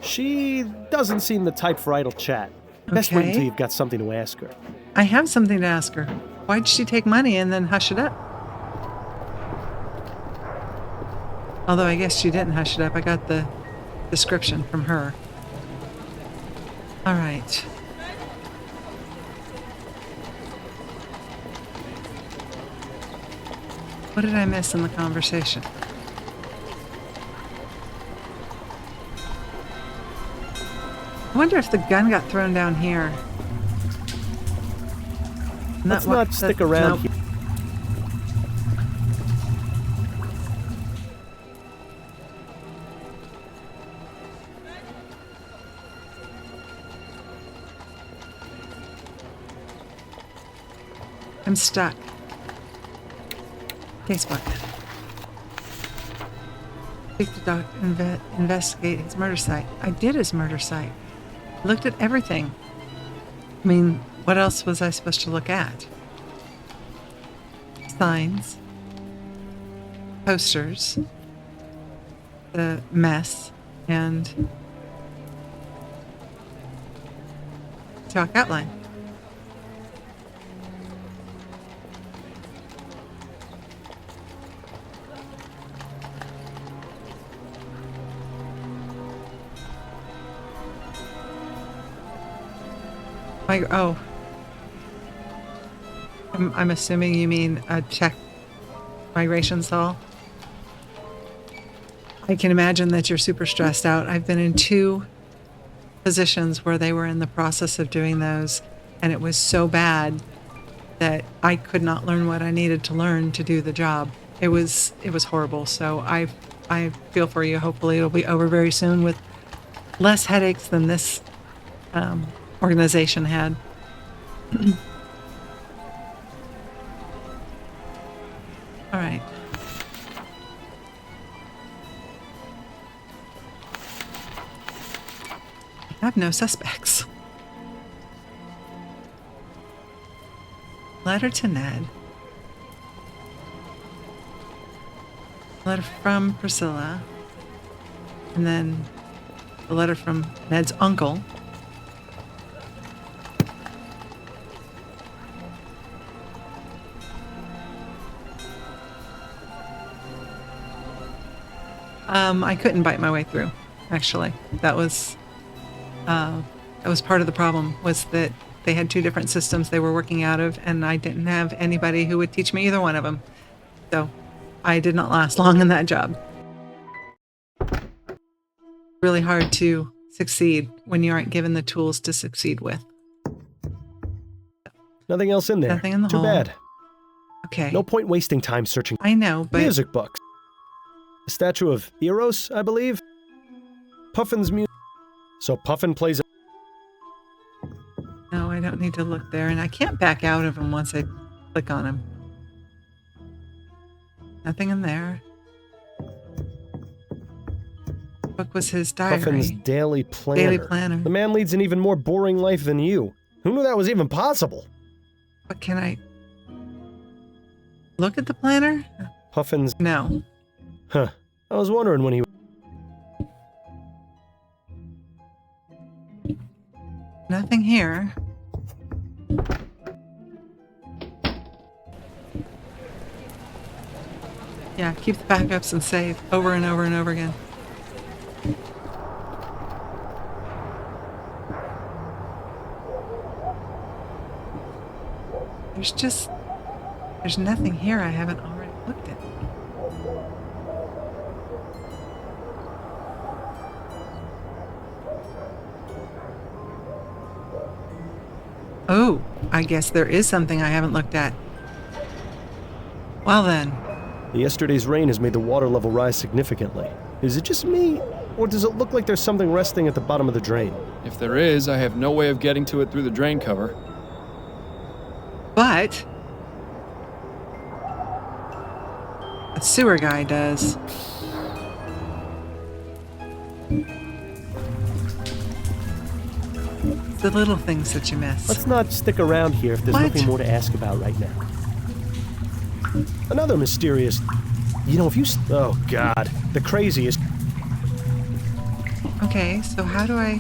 She doesn't seem the type for idle chat. Best wait Okay. until you've got something to ask her. I have something to ask her. Why'd she take money and then hush it up? Although I guess she didn't hush it up. I got the description from her. All right. What did I miss in the conversation? I wonder if the gun got thrown down here. Let's not stick around nope. here. I'm stuck. Casebook. Speak to Doc. Investigate his murder site. I did his murder site. Looked at everything. I mean, what else was I supposed to look at? Signs. Posters. The mess. And talk outline. I'm assuming you mean a check migration saw. I can imagine that you're super stressed out. I've been in 2 positions where they were in the process of doing those, and it was so bad that I could not learn what I needed to learn to do the job. It was horrible. So I feel for you. Hopefully it'll be over very soon with less headaches than this organization had. All right. I have no suspects. Letter to Ned. Letter from Priscilla. And then the letter from Ned's uncle. I couldn't bite my way through, actually. That was part of the problem, was that they had 2 different systems they were working out of, and I didn't have anybody who would teach me either one of them. So I did not last long in that job. Really hard to succeed when you aren't given the tools to succeed with. Nothing else in there. Nothing in the Too hole. bad. Okay. No point wasting time searching I know, but music books. A statue of Eros, I believe. Puffin's music. So Puffin plays. no, I don't need to look there, and I can't back out of him once I click on him. Nothing in there. Book was his diary. Puffin's daily planner. Daily planner. The man leads an even more boring life than you. Who knew that was even possible? But can I look at the planner? Puffin's. No. Huh. I was wondering when he... Nothing here. Yeah, keep the backups and save over and over and over again. There's nothing here I haven't already looked at. Oh, I guess there is something I haven't looked at. Well then. Yesterday's rain has made the water level rise significantly. Is it just me, or does it look like there's something resting at the bottom of the drain? If there is, I have no way of getting to it through the drain cover. But the sewer guy does. It's the little things that you miss. Let's not stick around here if there's What? nothing more to ask about right now. Another mysterious... You know, if you... Oh, God. The craziest... Okay, so how do I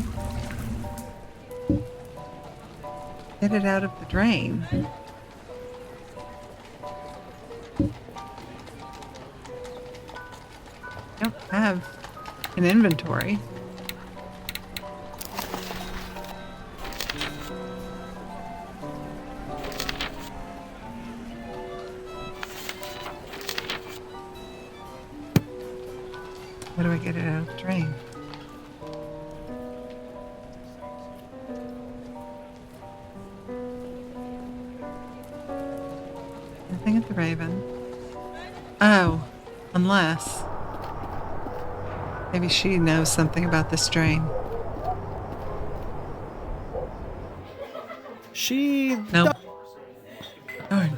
get it out of the drain? I don't have an inventory. How do I get it out of the drain? Nothing at the Raven. Oh, unless maybe she knows something about this drain. She... Nope. Darn.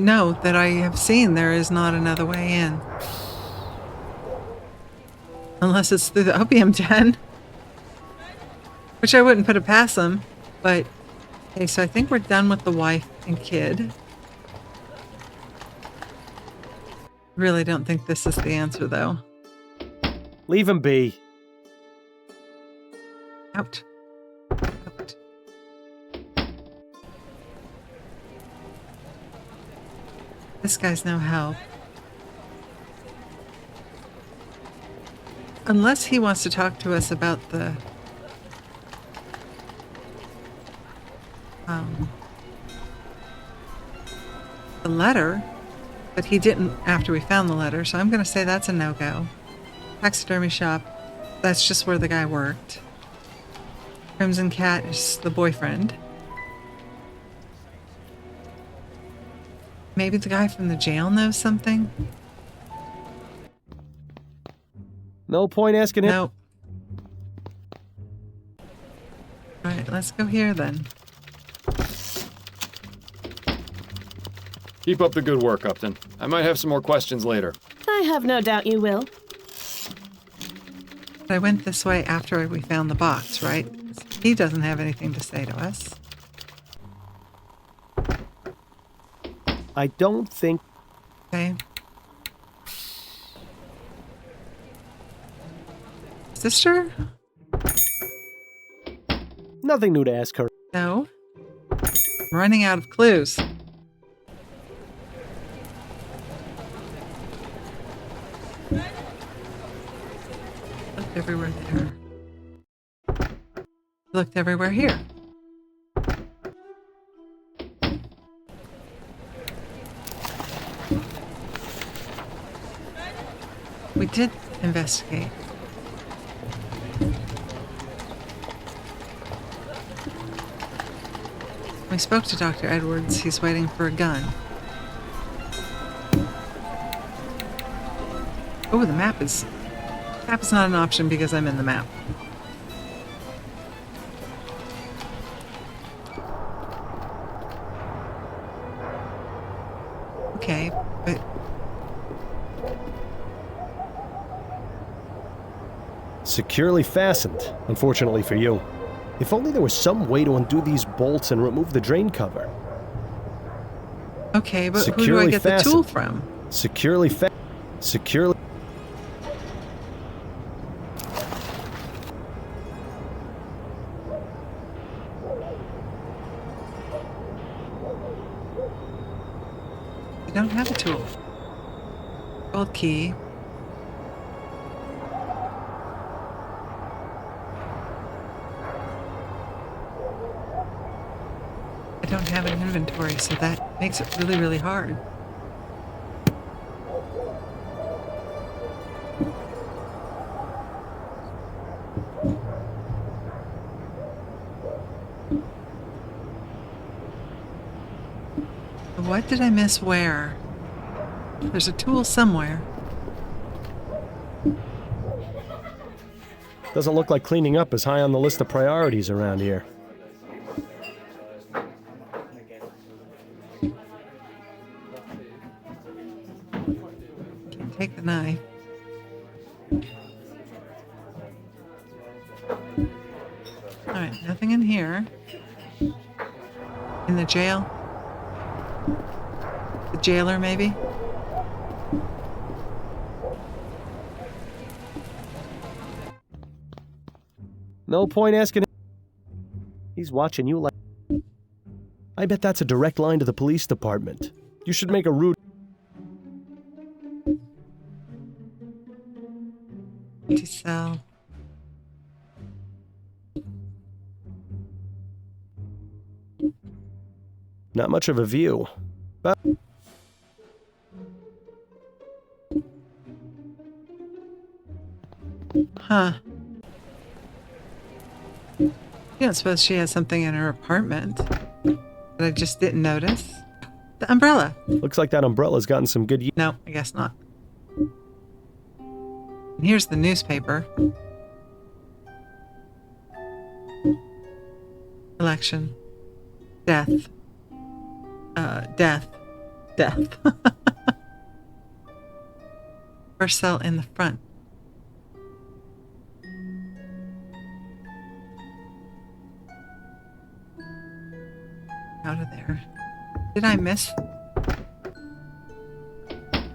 No, that I have seen there is not another way in. Unless it's through the opium den. Which I wouldn't put it past them. But, okay, so I think we're done with the wife and kid. Really don't think this is the answer, though. Leave him be. Out. Out. This guy's no help. Unless he wants to talk to us about the letter, but he didn't after we found the letter, so I'm going to say that's a no-go. Taxidermy shop, that's just where the guy worked. Crimson Cat is the boyfriend. Maybe the guy from the jail knows something? No point asking him. Nope. Alright, let's go here then. Keep up the good work, Upton. I might have some more questions later. I have no doubt you will. But I went this way after we found the box, right? He doesn't have anything to say to us. I don't think... Okay. Sister? Nothing new to ask her. No. I'm running out of clues. Looked everywhere there. Looked everywhere here. We did investigate. We spoke to Dr. Edwards. He's waiting for a gun. Oh, the map is not an option because I'm in the map. Okay, but Securely fastened, unfortunately for you. If only there was some way to undo these bolts and remove the drain cover. okay, but who do I get the tool from? Securely don't have a tool. Gold key. I don't have an inventory, so that makes it really, really hard. What did I miss where? There's a tool somewhere. Doesn't look like cleaning up is high on the list of priorities around here. Take the knife. Alright, nothing in here. In the jail? The jailer, maybe? No point asking him. He's watching you like... I bet that's a direct line to the police department. You should make a rude... Empty cell. Not much of a view. But... Huh. You don't suppose she has something in her apartment that I just didn't notice? The umbrella. Looks like that umbrella's gotten some good use. No, I guess not. And here's the newspaper. Election. Death. Death. Death. First cell in the front. Out of there. Did I miss?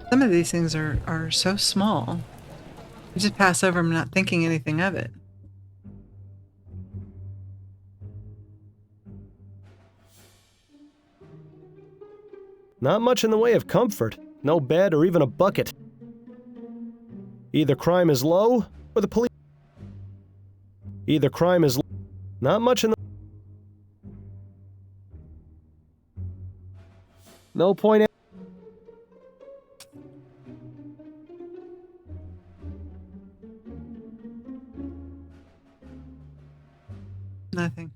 Some of these things are so small. You just pass over them not thinking anything of it. Not much in the way of comfort. No bed or even a bucket. Either crime is low, or the police... Either crime is... Not much in the... No point... Nothing.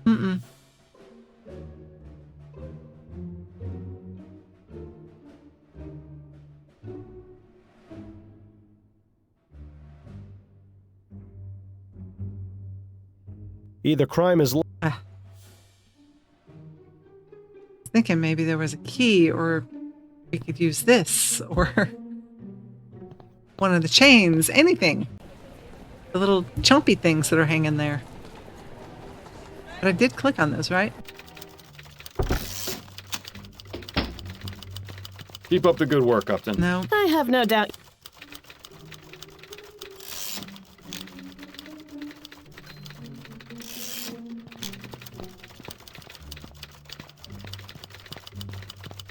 Mm-mm. Either crime is... Thinking maybe there was a key, or we could use this, or one of the chains, anything. The little chumpy things that are hanging there. But I did click on those, right? Keep up the good work, Upton. No. I have no doubt.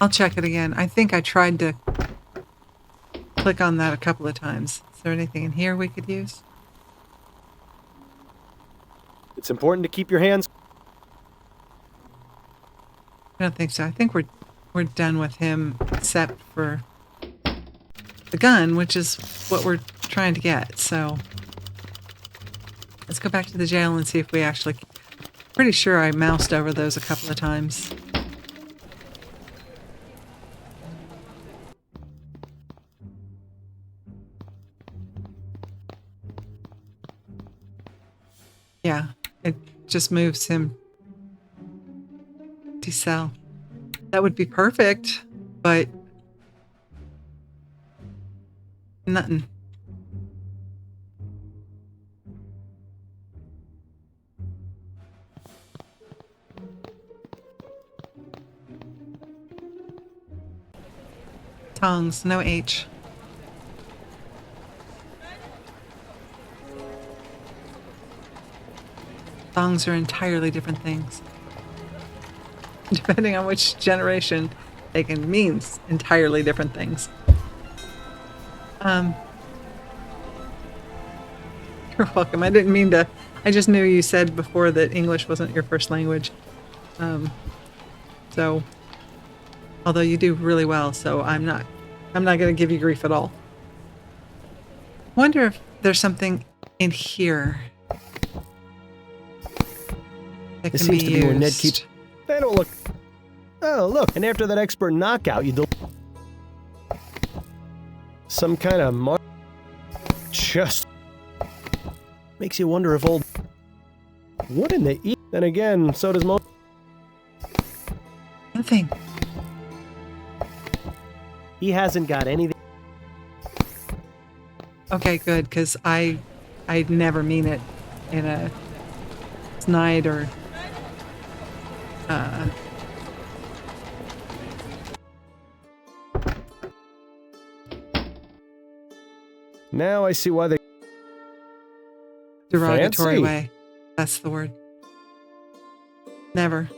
I'll check it again. I think I tried to click on that a couple of times. Is there anything in here we could use? It's important to keep your hands... I don't think so. I think we're done with him except for the gun, which is what we're trying to get. So let's go back to the jail and see if we actually... Pretty sure I moused over those a couple of times. Yeah, it just moves him to cell. That would be perfect, but nothing. Tongs, no H. Songs are entirely different things. Depending on which generation, they can mean entirely different things. You're welcome. I didn't mean to. I just knew you said before that English wasn't your first language. So, although you do really well, so I'm not going to give you grief at all. Wonder if there's something in here that This can be seems to be where Ned used. keeps. They don't look. Oh, look! And after that expert knockout, you some kind of just makes you wonder if old. What in the eat? Then again, so does most. Nothing. He hasn't got anything. Okay, good, because I'd never mean it in a snide or Now I see why they. derogatory Fancy. way. That's the word. Never.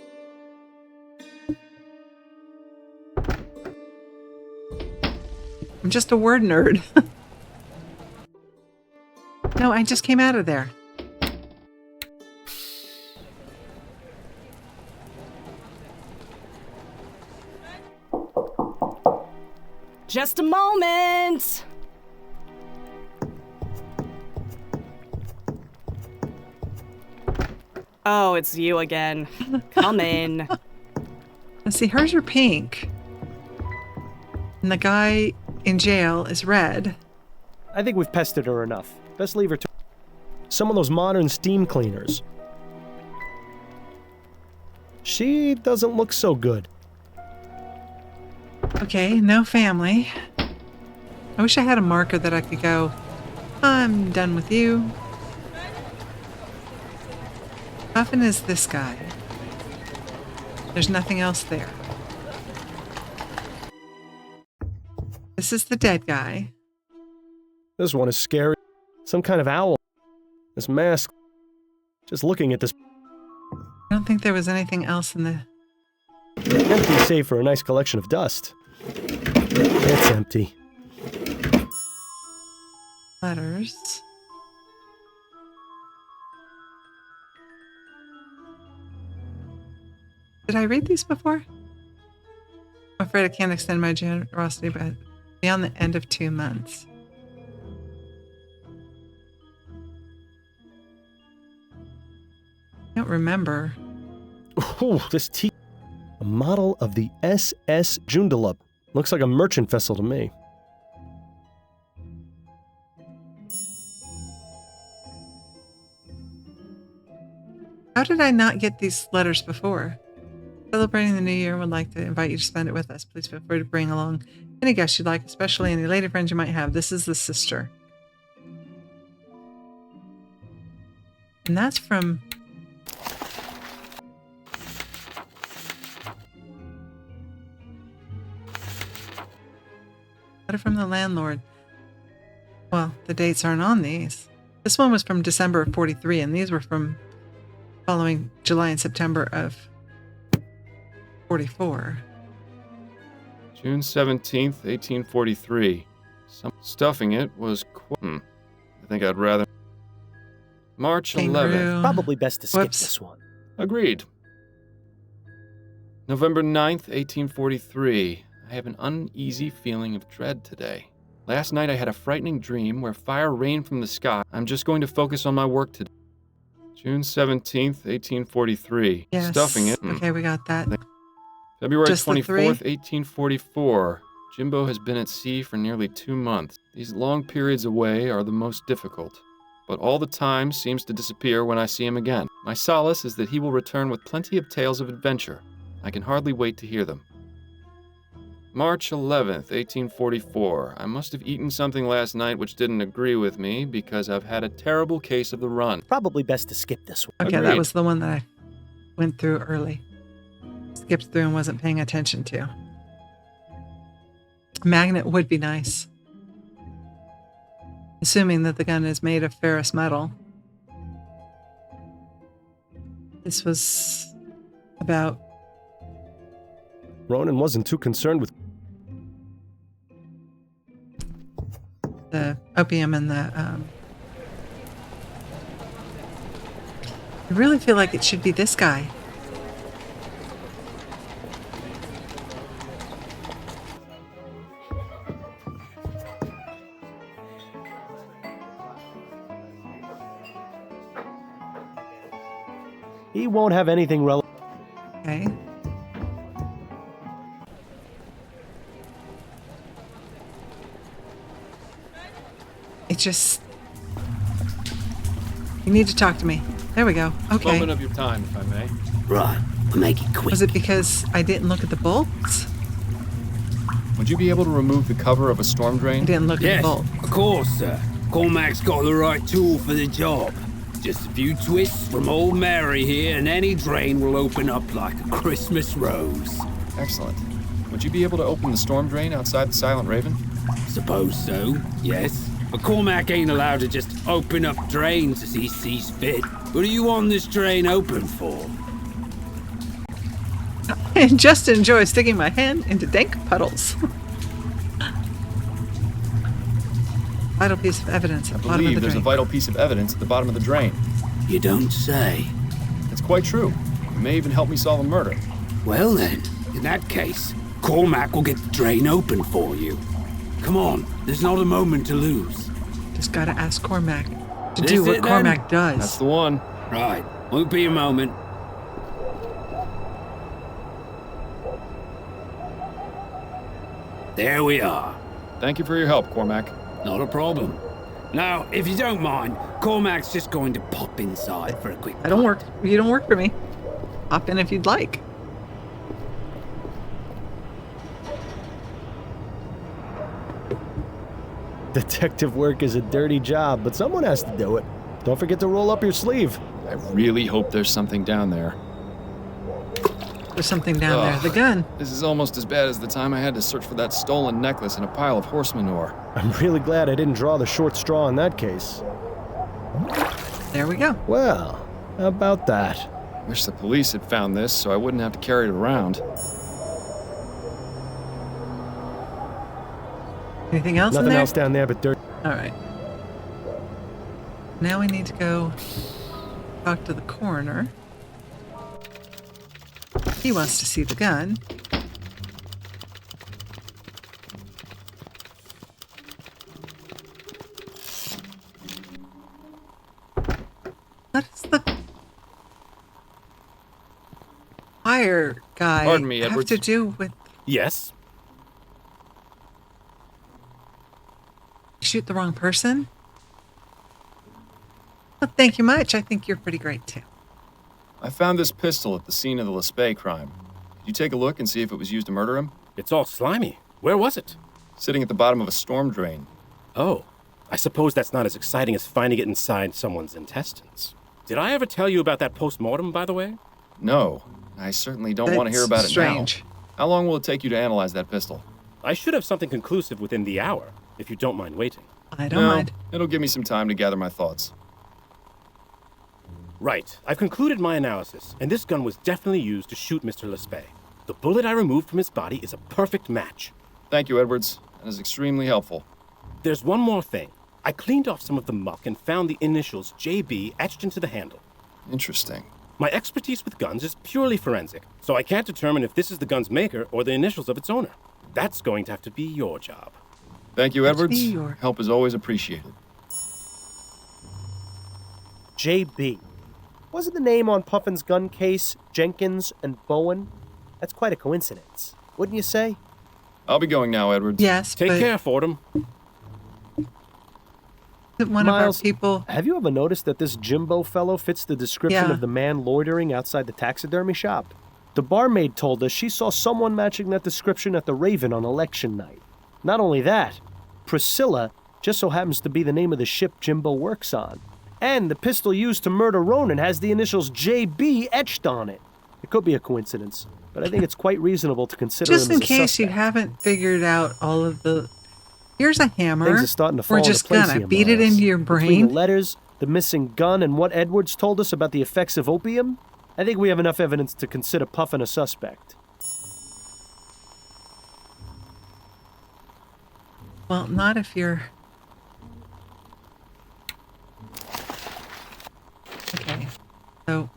I'm just a word nerd. No, I just came out of there. Just a moment! Oh, it's you again. Come in. Let's see, hers are pink. And the guy in jail is red. I think we've pestered her enough. Best leave her to some of those modern steam cleaners. She doesn't look so good. Okay, no family. I wish I had a marker that I could go, I'm done with you. How often is this guy? There's nothing else there. This is the dead guy. This one is scary. Some kind of owl. This mask. Just looking at this I don't think there was anything else in the... empty save for a nice collection of dust. It's empty. letters. Did I read these before? I'm afraid I can't extend my generosity but beyond the end of 2 months. I don't remember. Ooh, this tea. A model of the SS Joondalup. Looks like a merchant vessel to me. How did I not get these letters before? Celebrating the new year, would like to invite you to spend it with us. Please feel free to bring along any guests you'd like, especially any lady friends you might have. This is the sister. And that's from... letter from the landlord. Well, the dates aren't on these. This one was from December of 43, and these were from following July and September of 44. June 17th, 1843. Stuffing it was I think I'd rather... March Kangaroo. 11th. Probably best to skip Whoops. this one. Agreed. November 9th, 1843. I have an uneasy feeling of dread today. Last night I had a frightening dream where fire rained from the sky. I'm just going to focus on my work today. June 17th, 1843. Yes. Stuffing it. Okay, we got that. February Just the 24th, three? 1844. Jimbo has been at sea for nearly 2 months. These long periods away are the most difficult. But all the time seems to disappear when I see him again. My solace is that he will return with plenty of tales of adventure. I can hardly wait to hear them. March 11th, 1844. I must have eaten something last night which didn't agree with me because I've had a terrible case of the run. Probably best to skip this one. Okay, Agreed. that was the one that I went through early. Skipped through and wasn't paying attention to. Magnet would be nice. Assuming that the gun is made of ferrous metal. this was about. Ronan wasn't too concerned with The opium and the. I really feel like it should be this guy. He won't have anything relevant. Okay. It just. You need to talk to me. There we go. Okay. Moment of your time, if I may. Right, we'll make it quick. Was it because I didn't look at the bolts? Would you be able to remove the cover of a storm I drain? didn't look at Yes, the bolt. of course, sir. Cormac's got the right tool for the job. Just a few twists from old Mary here, and any drain will open up like a Christmas rose. Excellent. Would you be able to open the storm drain outside the Silent Raven? Suppose so, yes. But Cormac ain't allowed to just open up drains as he sees fit. What do you want this drain open for? I just enjoy sticking my hand into dank puddles. Vital piece of evidence at I the bottom of believe the there's a drain. vital piece of evidence at the bottom of the drain. You don't say. It's quite true. It may even help me solve a murder. Well then, in that case, Cormac will get the drain open for you. Come on, there's not a moment to lose. Just gotta ask Cormac to This do what it, then? Cormac does. That's the one. Right, won't be a moment. There we are. Thank you for your help, Cormac. Not a problem. Now, if you don't mind, Cormac's just going to pop inside for a quick I don't punt. work. You don't work for me. Hop in if you'd like. Detective work is a dirty job, but someone has to do it. Don't forget to roll up your sleeve. I really hope there's something down there. There's something down there. The gun. This is almost as bad as the time I had to search for that stolen necklace in a pile of horse manure. I'm really glad I didn't draw the short straw in that case. There we go. Well, how about that? Wish the police had found this so I wouldn't have to carry it around. Anything else in Nothing there? else down there but dirt. All right. Now we need to go talk to the coroner. He wants to see the gun. What is the fire guy Pardon me, have Edwards. to do with Yes? shoot the wrong person? Well, thank you much. I think you're pretty great too. I found this pistol at the scene of the Lespay crime. Could you take a look and see if it was used to murder him? It's all slimy. Where was it? Sitting at the bottom of a storm drain. Oh, I suppose that's not as exciting as finding it inside someone's intestines. Did I ever tell you about that post-mortem, by the way? No, I certainly don't want to hear That's about strange. it now. How long will it take you to analyze that pistol? I should have something conclusive within the hour, if you don't mind waiting. I don't No, mind. it'll give me some time to gather my thoughts. Right. I've concluded my analysis, and this gun was definitely used to shoot Mr. Lespay. The bullet I removed from his body is a perfect match. Thank you, Edwards. That is extremely helpful. There's one more thing. I cleaned off some of the muck and found the initials JB etched into the handle. Interesting. My expertise with guns is purely forensic, so I can't determine if this is the gun's maker or the initials of its owner. That's going to have to be your job. Thank you, Edwards. be your- Help is always appreciated. JB. Wasn't the name on Puffin's gun case Jenkins and Bowen? That's quite a coincidence, wouldn't you say? I'll be going now, Edwards. Yes, Take but care, Fordham. isn't one Miles, of our people. Have you ever noticed that this Jimbo fellow fits the description Yeah. of the man loitering outside the taxidermy shop? The barmaid told us she saw someone matching that description at the Raven on election night. Not only that, Priscilla just so happens to be the name of the ship Jimbo works on. And the pistol used to murder Ronan has the initials JB etched on it. It could be a coincidence, but I think it's quite reasonable to consider Just him in as a case you suspect. haven't figured out all of the. Here's a hammer. Things are starting to fall We're into just place gonna here, beat it Miles. into your Between brain. the letters, the missing gun, and what Edwards told us about the effects of opium, I think we have enough evidence to consider Puffin a suspect. Well, not if you're... Okay, so...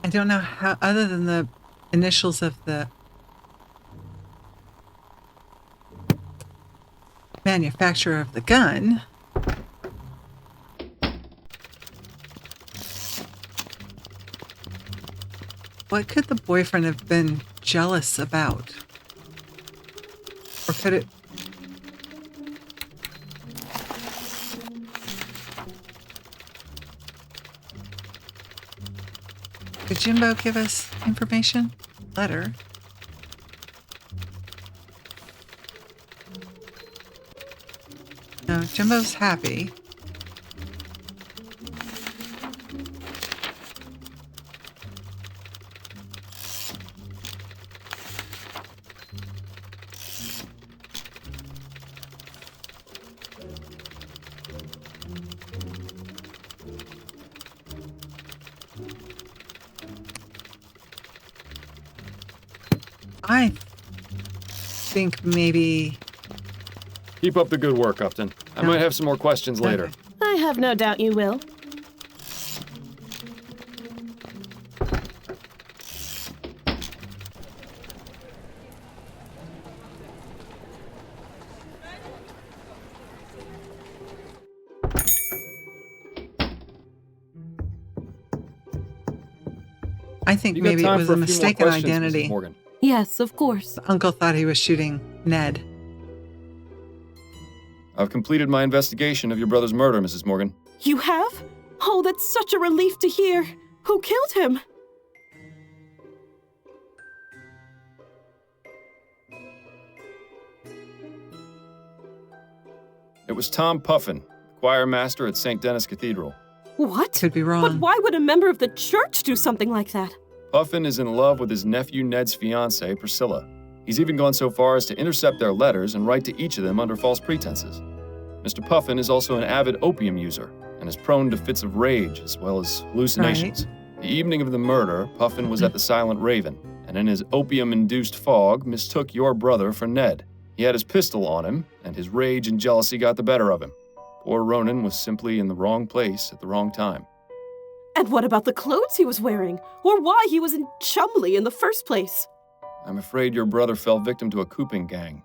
I don't know how, other than the initials of the manufacturer of the gun, what could the boyfriend have been jealous about? Or could it... Did Jimbo give us information? Letter. No, Jimbo's happy. I think maybe... Keep up the good work, Upton. I might have some more questions later. I have no doubt you will. I think You got maybe it time was for a few more mistaken questions, Mrs. identity. Morgan? Yes, of course. Uncle thought he was shooting Ned. I've completed my investigation of your brother's murder, Mrs. Morgan. You have? Oh, that's such a relief to hear. Who killed him? It was Tom Puffin, choir master at St. Denis Cathedral. What? Could be wrong. But why would a member of the church do something like that? Puffin is in love with his nephew Ned's fiancée, Priscilla. He's even gone so far as to intercept their letters and write to each of them under false pretenses. Mr. Puffin is also an avid opium user and is prone to fits of rage as well as hallucinations. The evening of the murder, Puffin was at the Silent Raven, and in his opium-induced fog mistook your brother for Ned. He had his pistol on him, and his rage and jealousy got the better of him. Poor Ronan was simply in the wrong place at the wrong time. And what about the clothes he was wearing? Or why he was in Chumley in the first place? I'm afraid your brother fell victim to a cooping gang.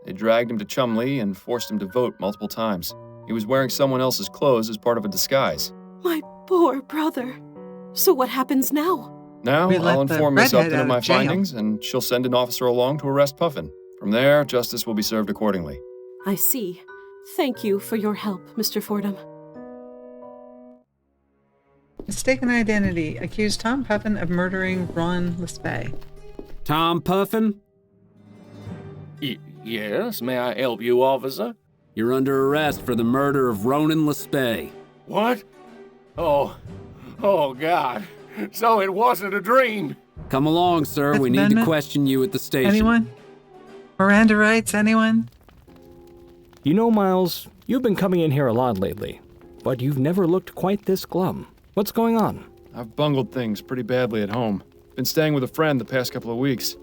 They dragged him to Chumley and forced him to vote multiple times. He was wearing someone else's clothes as part of a disguise. My poor brother. So what happens now? Now, We let I'll the inform Miss redhead Upton out of of my jail. findings, and she'll send an officer along to arrest Puffin. From there, justice will be served accordingly. I see. Thank you for your help, Mr. Fordham. Mistaken identity. Accused Tom Puffin of murdering Ron Lespay. Tom Puffin? Yes, may I help you, officer? You're under arrest for the murder of Ronan Lespay. What? Oh, God. So it wasn't a dream. Come along, sir. Fifth We need to Amendment? question you at the station. Anyone? Miranda rights, anyone? You know, Miles, you've been coming in here a lot lately, but you've never looked quite this glum. What's going on? I've bungled things pretty badly at home. Been staying with a friend the past couple of weeks.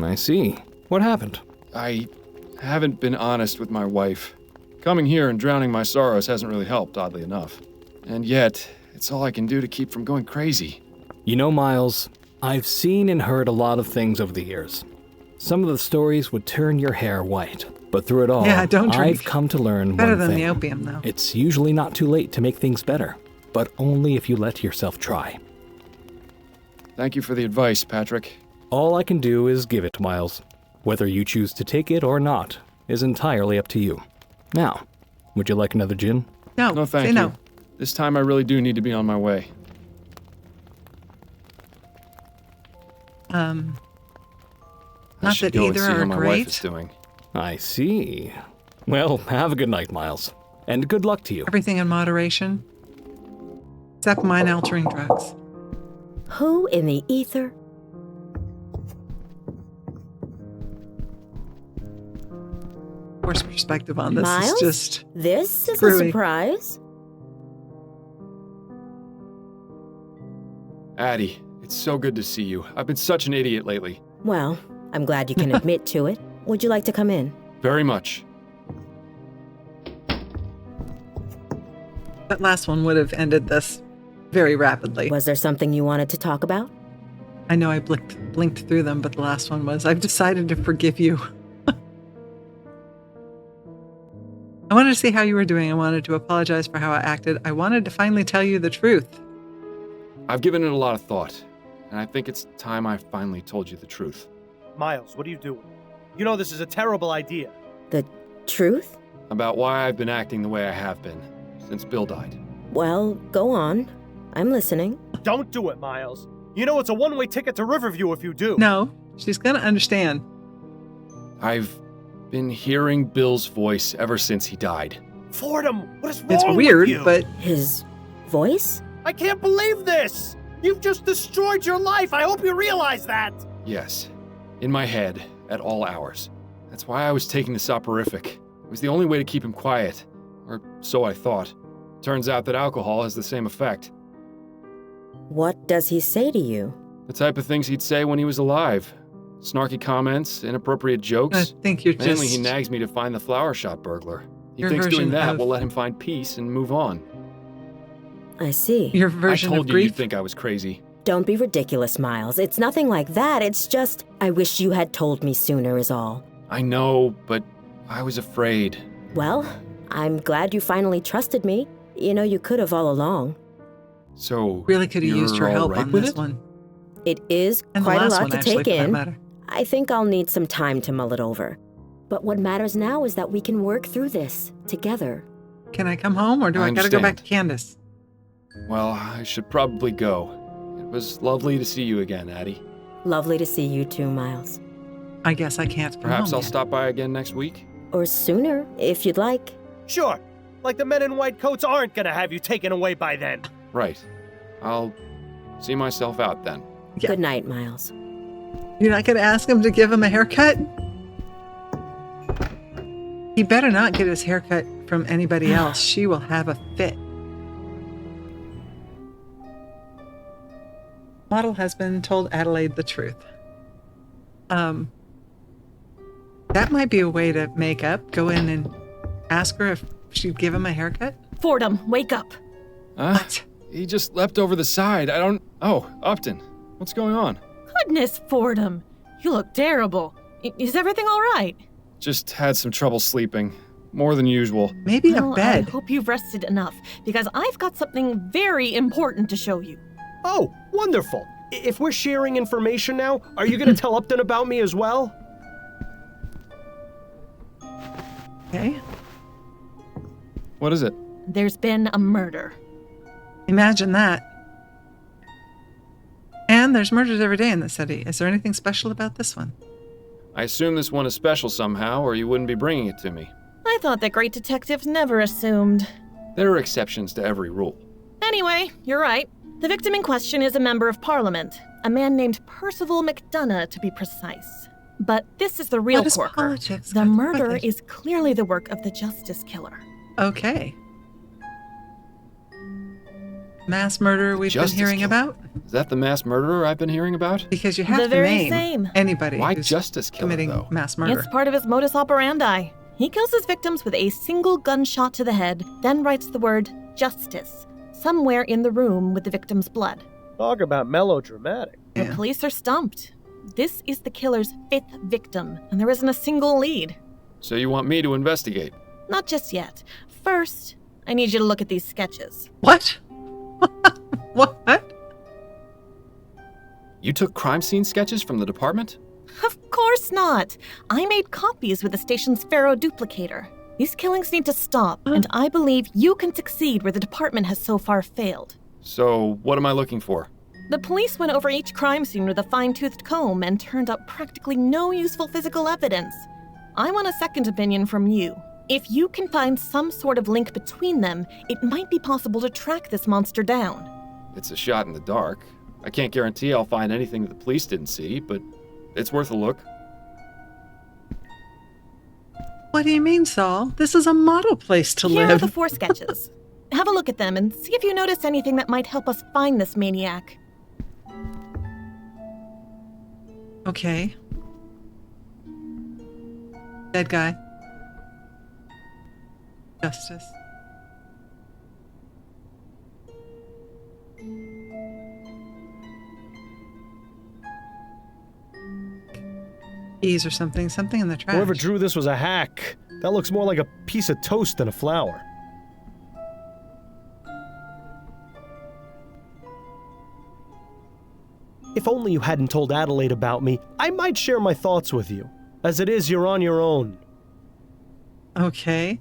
I see. What happened? I haven't been honest with my wife. Coming here and drowning my sorrows hasn't really helped, oddly enough. And yet, it's all I can do to keep from going crazy. You know, Miles, I've seen and heard a lot of things over the years. Some of the stories would turn your hair white. But through it all, Yeah, don't drink. I've come to learn Better one than thing. the opium, though. It's usually not too late to make things better, but only if you let yourself try. Thank you for the advice, Patrick. All I can do is give it, Miles. Whether you choose to take it or not is entirely up to you. Now, would you like another gin? No, No, thank say you. no. This time I really do need to be on my way. I Not should that go and either see how are my great. wife is doing. I see. Well, have a good night, Miles. And good luck to you. Everything in moderation. Except mind-altering drugs. Who in the ether? Of course, perspective on this Miles? is just This is screwy. a surprise. Addie, it's so good to see you. I've been such an idiot lately. Well, I'm glad you can admit to it. Would you like to come in? Very much. That last one would have ended this very rapidly. Was there something you wanted to talk about? I know I blinked through them, but the last one was, I've decided to forgive you. I wanted to see how you were doing. I wanted to apologize for how I acted. I wanted to finally tell you the truth. I've given it a lot of thought, and I think it's time I finally told you the truth. Miles, what are you doing? You know this is a terrible idea. The truth? About why I've been acting the way I have been since Bill died. Well, go on. I'm listening. Don't do it, Miles. You know it's a one-way ticket to Riverview if you do. No, she's going to understand. I've been hearing Bill's voice ever since he died. Fordham, what is wrong It's with weird, you? but... His voice? I can't believe this! You've just destroyed your life! I hope you realize that! Yes, in my head, at all hours. That's why I was taking the soporific. It was the only way to keep him quiet. Or so I thought. Turns out that alcohol has the same effect. What does he say to you? The type of things he'd say when he was alive. Snarky comments, inappropriate jokes. I think you're Mainly just... he nags me to find the flower shop burglar. He Your thinks doing version that of- will let him find peace and move on. I see. Your version I of told you grief? you'd think I was crazy. Don't be ridiculous, Miles. It's nothing like that. It's just, I wish you had told me sooner is all. I know, but I was afraid. Well, I'm glad you finally trusted me. You know, you could have all along. So, Really could have used your you're all help right on with this it? one. It is And the quite a last lot one, to actually, take for that in. matter. I think I'll need some time to mull it over. But what matters now is that we can work through this together. Can I come home, or do I I gotta go back to understand. Candace? Well, I should probably go. It was lovely to see you again, Addie. Lovely to see you too, Miles. I guess I can't come Perhaps home I'll yet. stop by again next week? Or sooner, if you'd like. Sure. Like the men in white coats aren't gonna have you taken away by then. Right. I'll see myself out then. Yeah. Good night, Miles. You're not gonna ask him to give him a haircut? He better not get his haircut from anybody else. She will have a fit. Model husband told Adelaide the truth. That might be a way to make up. Go in and ask her if she'd give him a haircut. Fordham, wake up. What? He just leapt over the side. I don't... Oh, Upton. What's going on? Goodness, Fordham. You look terrible. Is everything all right? Just had some trouble sleeping. More than usual. Maybe a Well, bed. I hope you've rested enough, because I've got something very important to show you. Oh, wonderful. If we're sharing information now, are you going to tell Upton about me as well? Okay. What is it? There's been a murder. Imagine that. And there's murders every day in the city. Is there anything special about this one? I assume this one is special somehow, or you wouldn't be bringing it to me. I thought that great detectives never assumed. There are exceptions to every rule. Anyway, you're right. The victim in question is a member of Parliament, a man named Percival McDonough, to be precise. But this is the real What does corker. politics The got to do with murder it? is clearly the work of the justice killer. Okay. Mass murder we've been Justice hearing killer. about? Is that the mass murderer I've been hearing about? Because you have The to very name same. anybody Why who's justice killer, committing though? mass murder. It's part of his modus operandi. He kills his victims with a single gunshot to the head, then writes the word justice somewhere in the room with the victim's blood. Talk about melodramatic. The Yeah. police are stumped. This is the killer's 5th victim, and there isn't a single lead. So you want me to investigate? Not just yet. First, I need you to look at these sketches. What? What? You took crime scene sketches from the department? Of course not. I made copies with the station's Pharaoh duplicator. These killings need to stop, and I believe you can succeed where the department has so far failed. So, what am I looking for? The police went over each crime scene with a fine-toothed comb and turned up practically no useful physical evidence. I want a second opinion from you. If you can find some sort of link between them, it might be possible to track this monster down. It's a shot in the dark. I can't guarantee I'll find anything that the police didn't see, but it's worth a look. What do you mean, Saul? This is a model place to Here are live. the 4 sketches. Have a look at them and see if you notice anything that might help us find this maniac. Okay. Dead guy. Justice. Keys or something. Something in the trash. Whoever drew this was a hack. That looks more like a piece of toast than a flower. If only you hadn't told Adelaide about me, I might share my thoughts with you. As it is, you're on your own. Okay.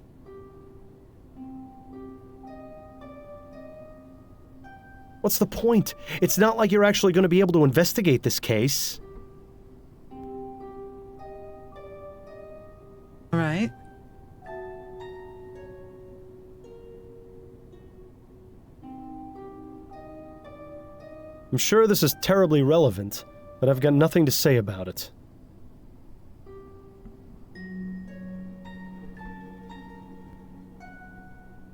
What's the point? It's not like you're actually going to be able to investigate this case. All right. I'm sure this is terribly relevant, but I've got nothing to say about it.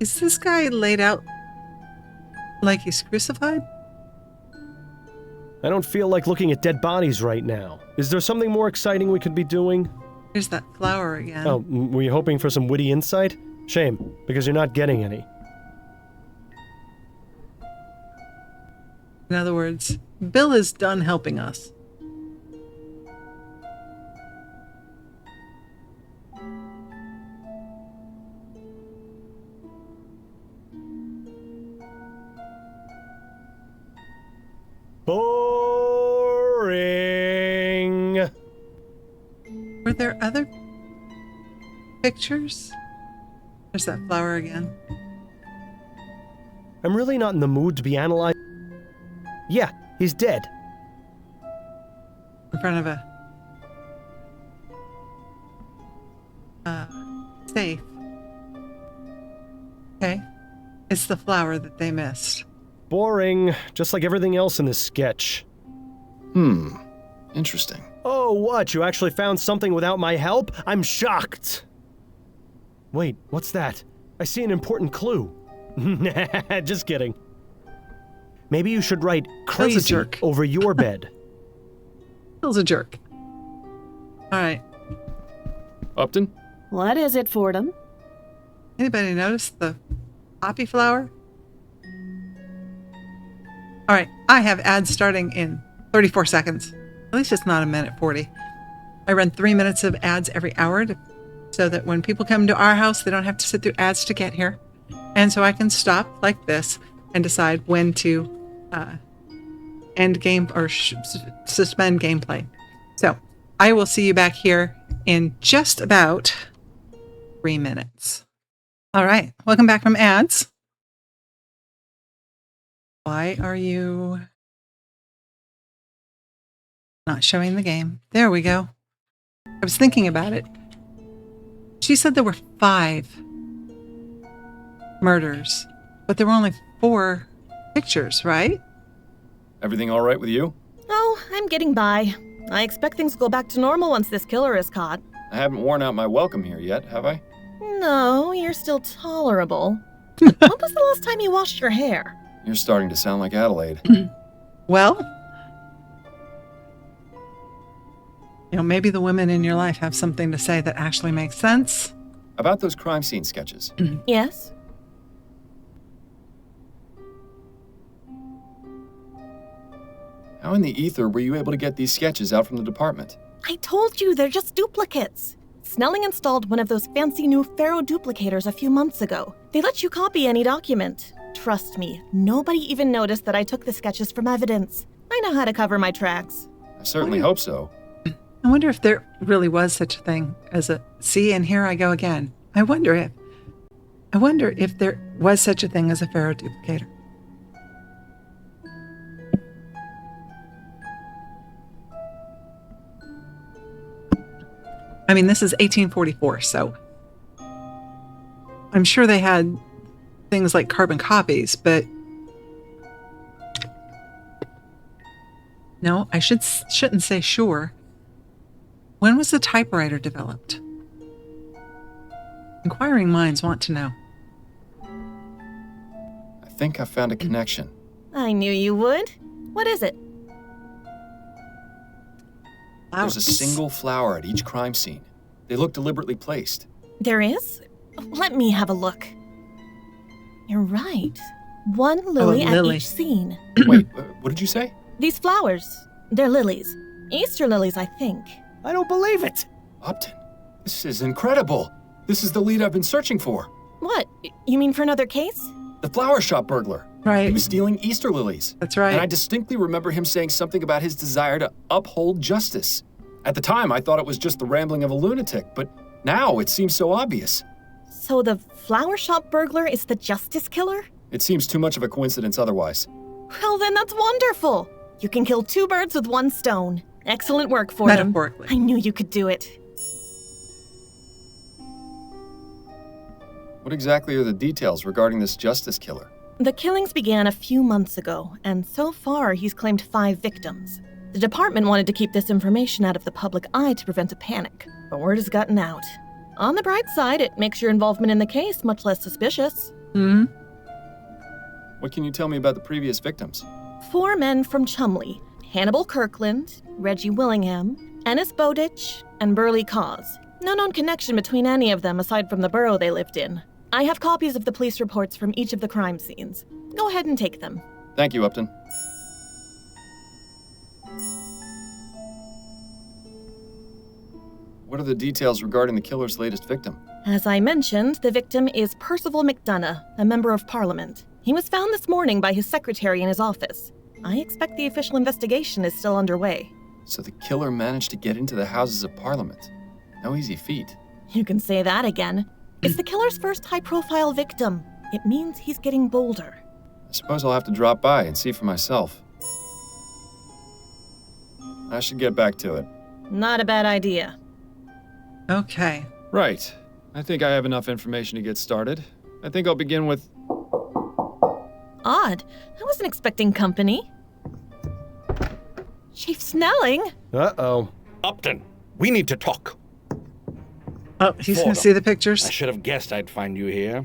Is this guy laid out like he's crucified? I don't feel like looking at dead bodies right now. Is there something more exciting we could be doing? Here's that flower again. Oh, were you hoping for some witty insight? Shame, because you're not getting any. In other words, Bill is done helping us. Boring. Were there other pictures? There's that flower again. I'm really not in the mood to be analyzed. Yeah, he's dead. In front of a safe. Okay. It's the flower that they missed. Boring, just like everything else in this sketch. Interesting. Oh, what? You actually found something without my help? I'm shocked. Wait, what's that? I see an important clue. Just kidding. Maybe you should write crazy jerk. over your bed. Bill's a jerk. All right. Upton? What is it, Fordham? Anybody notice the poppy flower? All right. I have ads starting in 34 seconds. At least it's not a minute 40. I run 3 minutes of ads every hour so that when people come to our house, they don't have to sit through ads to get here. And so I can stop like this and decide when to end game or suspend gameplay. So I will see you back here in just about 3 minutes. All right. Welcome back from ads. Why are you not showing the game? There we go. I was thinking about it. She said there were 5 murders, but there were only 4 pictures, right? Everything all right with you? Oh, I'm getting by. I expect things to go back to normal once this killer is caught. I haven't worn out my welcome here yet, have I? No, you're still tolerable. When was the last time you washed your hair? You're starting to sound like Adelaide. Well, maybe the women in your life have something to say that actually makes sense. About those crime scene sketches. Yes? How in the ether were you able to get these sketches out from the department? I told you, they're just duplicates. Snelling installed one of those fancy new Pharaoh duplicators a few months ago. They let you copy any document. Trust me, nobody even noticed that I took the sketches from evidence. I know how to cover my tracks. I certainly hope so. I wonder if there really was such a thing as a... See, and here I go again. I wonder if there was such a thing as a Pharaoh duplicator. I mean, this is 1844, so I'm sure they had things like carbon copies, but no, I shouldn't say sure. When was the typewriter developed? Inquiring minds want to know. I think I found a connection. I knew you would. What is it? There's a single flower at each crime scene. They look deliberately placed. There is? Let me have a look. You're right. One lily at each scene. Wait, what did you say? These flowers, they're lilies. Easter lilies, I think. I don't believe it. Upton, this is incredible. This is the lead I've been searching for. What? You mean for another case? The flower shop burglar. Right. He was stealing Easter lilies. That's right. And I distinctly remember him saying something about his desire to uphold justice. At the time, I thought it was just the rambling of a lunatic, but now it seems so obvious. So the flower shop burglar is the justice killer? It seems too much of a coincidence otherwise. Well, then that's wonderful. You can kill 2 birds with 1 stone. Excellent work, Fordham. Metaphorically. I knew you could do it. What exactly are the details regarding this justice killer? The killings began a few months ago, and so far he's claimed 5 victims. The department wanted to keep this information out of the public eye to prevent a panic, but word has gotten out. On the bright side, it makes your involvement in the case much less suspicious. What can you tell me about the previous victims? 4 men from Chumley: Hannibal Kirkland, Reggie Willingham, Ennis Bowditch, and Burley Cause. No known connection between any of them aside from the borough they lived in. I have copies of the police reports from each of the crime scenes. Go ahead and take them. Thank you, Upton. What are the details regarding the killer's latest victim? As I mentioned, the victim is Percival McDonough, a member of Parliament. He was found this morning by his secretary in his office. I expect the official investigation is still underway. So the killer managed to get into the Houses of Parliament. No easy feat. You can say that again. It's the killer's first high-profile victim. It means he's getting bolder. I suppose I'll have to drop by and see for myself. I should get back to it. Not a bad idea. Okay. Right. I think I have enough information to get started. I think I'll begin with... Odd. I wasn't expecting company. Chief Snelling? Uh-oh. Upton, we need to talk. Oh, he's going to see the pictures. I should have guessed I'd find you here.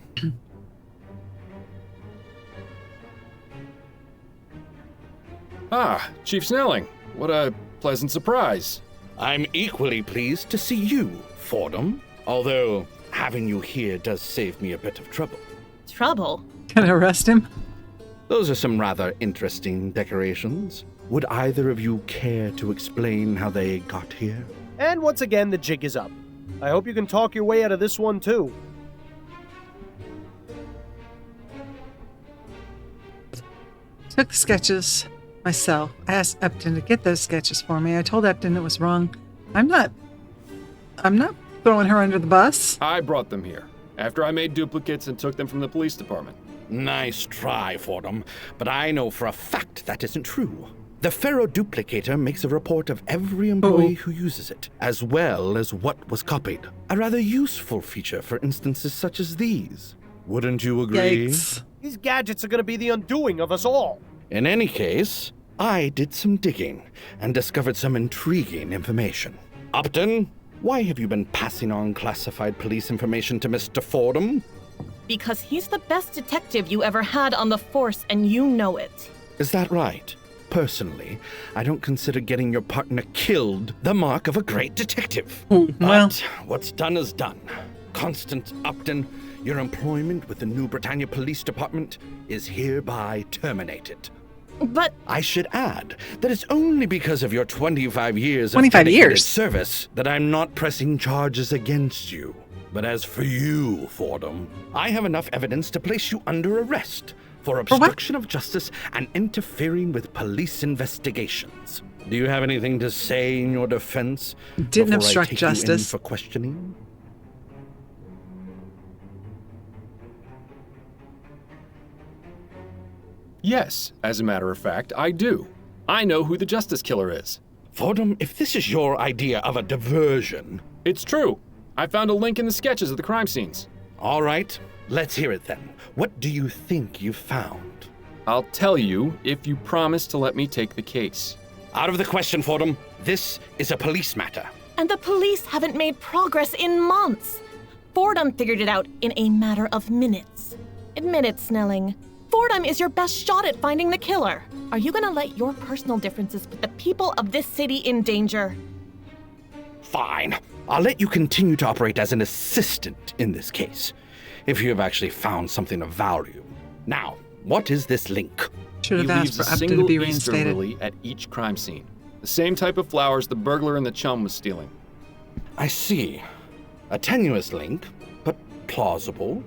Ah, Chief Snelling. What a pleasant surprise. I'm equally pleased to see you, Fordham. Although, having you here does save me a bit of trouble. Trouble? Gonna arrest him? Those are some rather interesting decorations. Would either of you care to explain how they got here? And once again, the jig is up. I hope you can talk your way out of this one, too. Took the sketches myself. I asked Upton to get those sketches for me. I told Upton it was wrong. I'm not throwing her under the bus. I brought them here, after I made duplicates and took them from the police department. Nice try, Fordham, but I know for a fact that isn't true. The ferroduplicator makes a report of every employee who uses it, as well as what was copied. A rather useful feature for instances such as these. Wouldn't you agree? Yikes. These gadgets are going to be the undoing of us all. In any case, I did some digging and discovered some intriguing information. Upton, why have you been passing on classified police information to Mr. Fordham? Because he's the best detective you ever had on the force, and you know it. Is that right? Personally, I don't consider getting your partner killed the mark of a great detective. But what's done is done. Constance Upton, your employment with the New Britannia Police Department is hereby terminated. But I should add that it's only because of your 25 years of 25 dedicated years service that I'm not pressing charges against you. But as for you, Fordham, I have enough evidence to place you under arrest for obstruction of justice and interfering with police investigations. Do you have anything to say in your defense? Didn't before obstruct I take justice. You in for questioning? Yes, as a matter of fact, I do. I know who the justice killer is. Fordham, if this is your idea of a diversion... It's true. I found a link in the sketches of the crime scenes. All right, let's hear it then. What do you think you found? I'll tell you if you promise to let me take the case. Out of the question, Fordham. This is a police matter. And the police haven't made progress in months. Fordham figured it out in a matter of minutes. Admit it, Snelling. Fordham is your best shot at finding the killer. Are you gonna let your personal differences put the people of this city in danger? Fine. I'll let you continue to operate as an assistant in this case, if you have actually found something of value. Now, what is this link? Should have He asked leaves for a Upton to single be Easter reinstated. lily at each crime scene. The same type of flowers the burglar and the chum was stealing. I see. A tenuous link, but plausible.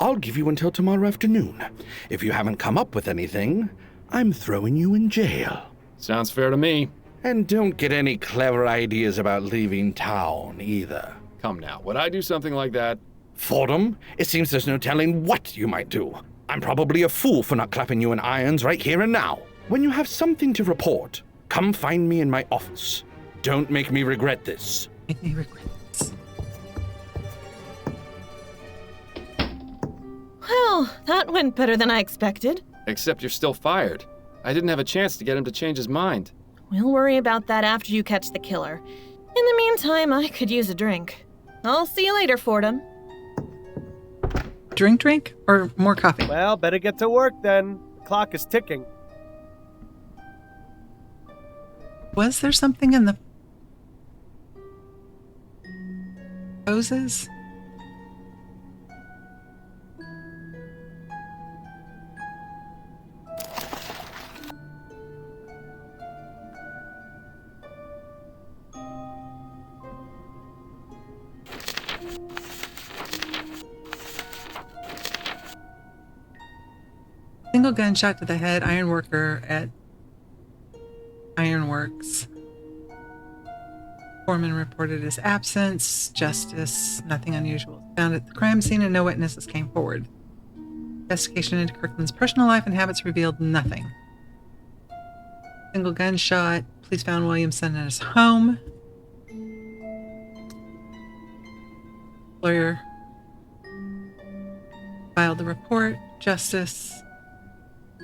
I'll give you until tomorrow afternoon. If you haven't come up with anything, I'm throwing you in jail. Sounds fair to me. And don't get any clever ideas about leaving town, either. Come now, would I do something like that? Fordham, it seems there's no telling what you might do. I'm probably a fool for not clapping you in irons right here and now. When you have something to report, come find me in my office. Don't make me regret this. Make me regret this. Well, that went better than I expected. Except you're still fired. I didn't have a chance to get him to change his mind. We'll worry about that after you catch the killer. In the meantime, I could use a drink. I'll see you later, Fordham. Drink, or more coffee? Well, better get to work then. The clock is ticking. Was there something in the hoses? Single gunshot to the head ironworker at Ironworks. Foreman reported his absence. Justice, nothing unusual found at the crime scene and no witnesses came forward. Investigation into Kirkland's personal life and habits revealed nothing. Single gunshot. Police found Williamson at his home. Lawyer filed the report. Justice.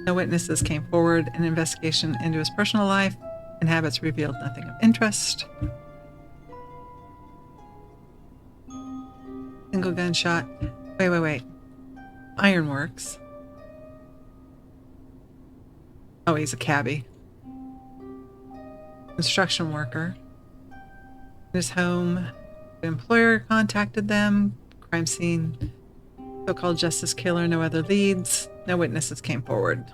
No witnesses came forward. An investigation into his personal life and habits revealed nothing of interest. Single gunshot. Wait. Ironworks. Oh, he's a cabbie. Construction worker. In his home. The employer contacted them. Crime scene. So-called justice killer. No other leads. No witnesses came forward.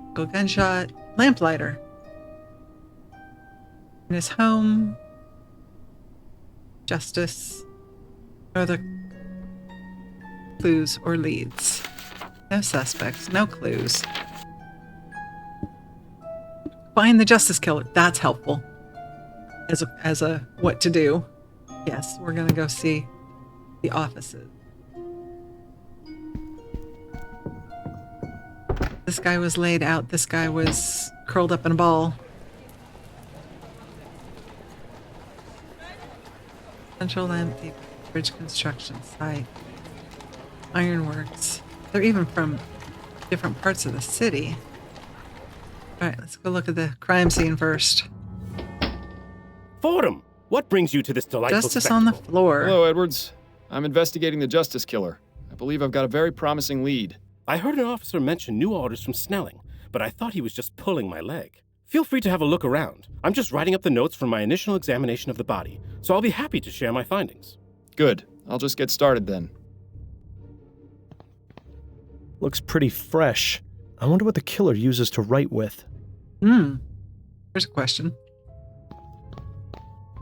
Single gunshot. Lamplighter. In his home. Justice. No other clues or leads. No suspects. No clues. Find the justice killer. That's helpful. As a what to do. Yes, we're gonna go see the offices. This guy was laid out. This guy was curled up in a ball. Central Empty Bridge construction site. Ironworks. They're even from different parts of the city. All right, let's go look at the crime scene first. Fordham, what brings you to this delightful Justice on the spectacle? floor. Hello, Edwards. I'm investigating the justice killer. I believe I've got a very promising lead. I heard an officer mention new orders from Snelling, but I thought he was just pulling my leg. Feel free to have a look around. I'm just writing up the notes from my initial examination of the body, so I'll be happy to share my findings. Good. I'll just get started then. Looks pretty fresh. I wonder what the killer uses to write with. There's a question.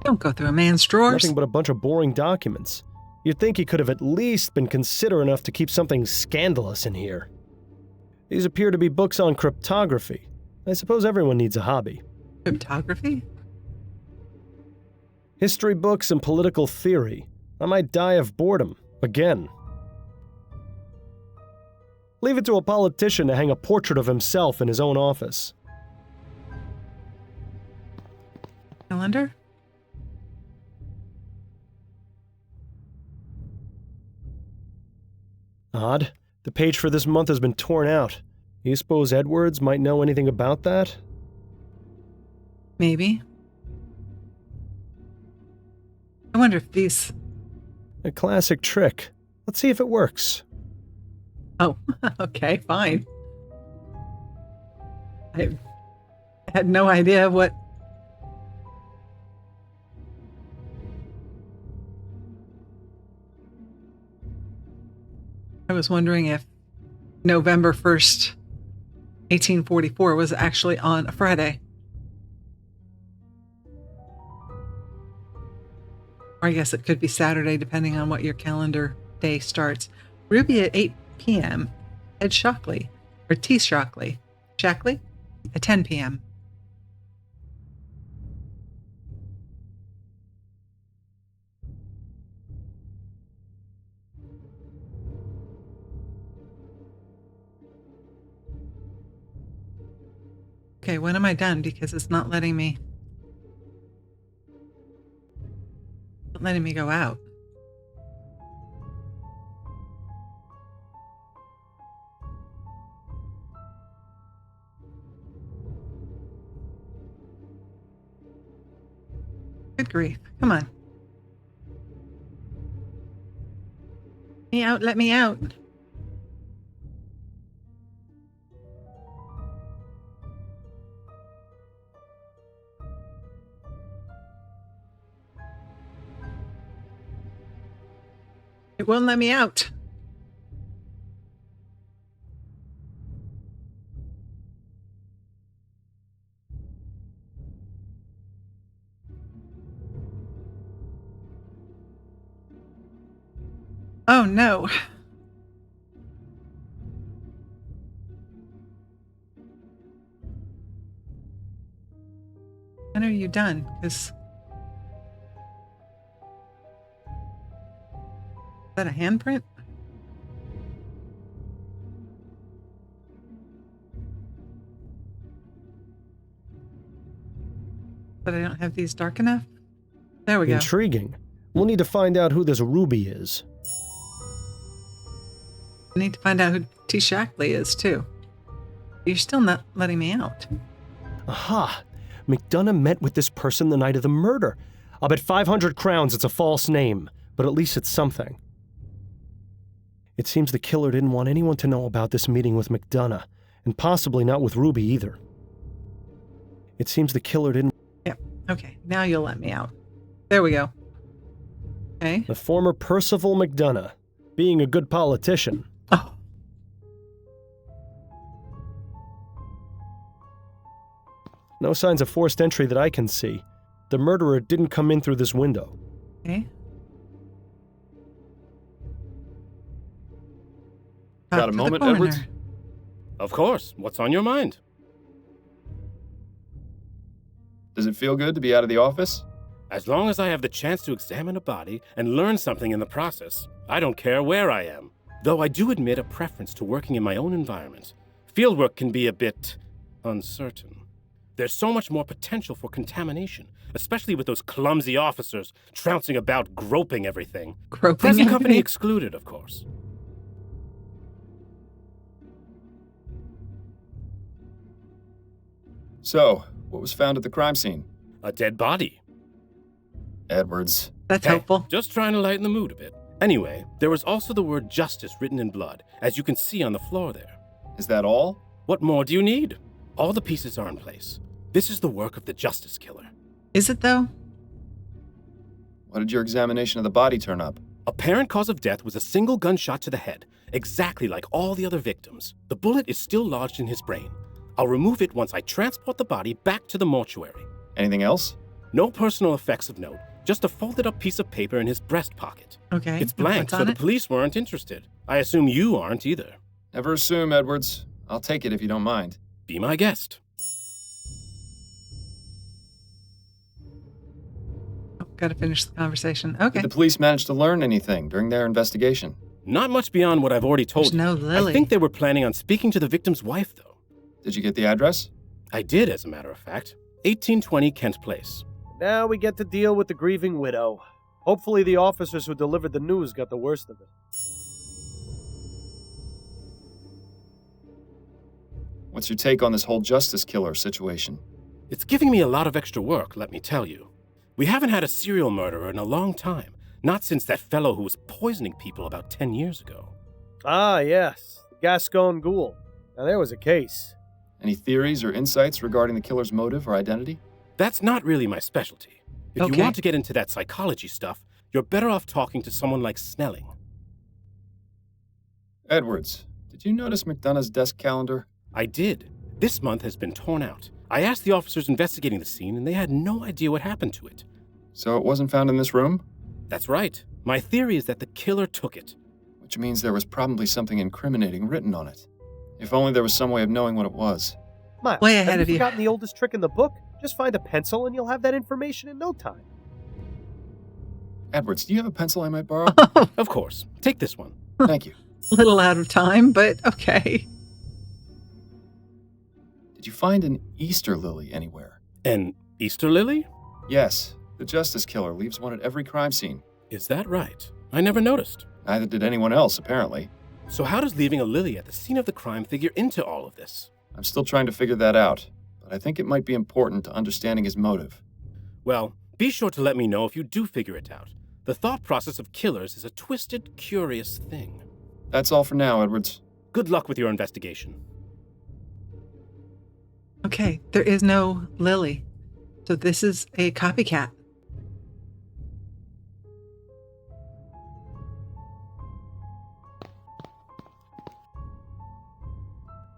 Don't go through a man's drawers. Nothing but a bunch of boring documents. You'd think he could have at least been considerate enough to keep something scandalous in here. These appear to be books on cryptography. I suppose everyone needs a hobby. Cryptography? History books and political theory. I might die of boredom. Again. Leave it to a politician to hang a portrait of himself in his own office. Calendar? Odd. The page for this month has been torn out. You suppose Edwards might know anything about that? Maybe. I wonder if these... A classic trick. Let's see if it works. Oh, okay, fine. I had no idea what. I was wondering if November 1st, 1844 was actually on a Friday. Or I guess it could be Saturday, depending on what your calendar day starts. Ruby at 8 p.m. Ed Shockley, or T. Shockley. Shackley? At 10 p.m. Okay, when am I done? Because it's not letting me go out. Good grief. Come on. Let me out, let me out. It won't let me out. Oh no. When are you done? Is that a handprint? But I don't have these dark enough? There we go. Intriguing. We'll need to find out who this Ruby is. I need to find out who T. Shackley is, too. You're still not letting me out. Aha! McDonough met with this person the night of the murder. I'll bet 500 crowns it's a false name, but at least it's something. It seems the killer didn't want anyone to know about this meeting with McDonough, and possibly not with Ruby either. It seems the killer didn't... Yep. Okay, now you'll let me out. There we go. Okay. The former Percival McDonough, being a good politician. Oh. No signs of forced entry that I can see. The murderer didn't come in through this window. Okay. Got a moment, Edwards? Of course. What's on your mind? Does it feel good to be out of the office? As long as I have the chance to examine a body and learn something in the process, I don't care where I am. Though I do admit a preference to working in my own environment. Fieldwork can be a bit uncertain. There's so much more potential for contamination, especially with those clumsy officers trouncing about groping everything. Present company excluded, of course. So, what was found at the crime scene? A dead body. Edwards. That's helpful. Just trying to lighten the mood a bit. Anyway, there was also the word justice written in blood, as you can see on the floor there. Is that all? What more do you need? All the pieces are in place. This is the work of the justice killer. Is it, though? What did your examination of the body turn up? Apparent cause of death was a single gunshot to the head, exactly like all the other victims. The bullet is still lodged in his brain. I'll remove it once I transport the body back to the mortuary. Anything else? No personal effects of note, just a folded-up piece of paper in his breast pocket. Okay. It's blank, so the police weren't interested. I assume you aren't either. Never assume, Edwards. I'll take it if you don't mind. Be my guest. Got to finish the conversation. Okay. Did the police manage to learn anything during their investigation? Not much beyond what I've already told you. No Lily. I think they were planning on speaking to the victim's wife, though. Did you get the address? I did, as a matter of fact. 1820 Kent Place. Now we get to deal with the grieving widow. Hopefully the officers who delivered the news got the worst of it. What's your take on this whole justice killer situation? It's giving me a lot of extra work, let me tell you. We haven't had a serial murderer in a long time. Not since that fellow who was poisoning people about 10 years ago. Ah, yes. The Gascon Ghoul. Now there was a case. Any theories or insights regarding the killer's motive or identity? That's not really my specialty. If Okay. you want to get into that psychology stuff, you're better off talking to someone like Snelling. Edwards, did you notice McDonough's desk calendar? I did. This month has been torn out. I asked the officers investigating the scene, and they had no idea what happened to it. So it wasn't found in this room? That's right. My theory is that the killer took it. Which means there was probably something incriminating written on it. If only there was some way of knowing what it was. Miles, Way ahead have of you you. forgotten the oldest trick in the book? Just find a pencil and you'll have that information in no time. Edwards, do you have a pencil I might borrow? Of course. Take this one. Thank you. A little out of time, but okay. Did you find an Easter lily anywhere? An Easter lily? Yes. The Justice Killer leaves one at every crime scene. Is that right? I never noticed. Neither did anyone else, apparently. So how does leaving a lily at the scene of the crime figure into all of this? I'm still trying to figure that out, but I think it might be important to understanding his motive. Well, be sure to let me know if you do figure it out. The thought process of killers is a twisted, curious thing. That's all for now, Edwards. Good luck with your investigation. Okay, there is no Lily. So this is a copycat.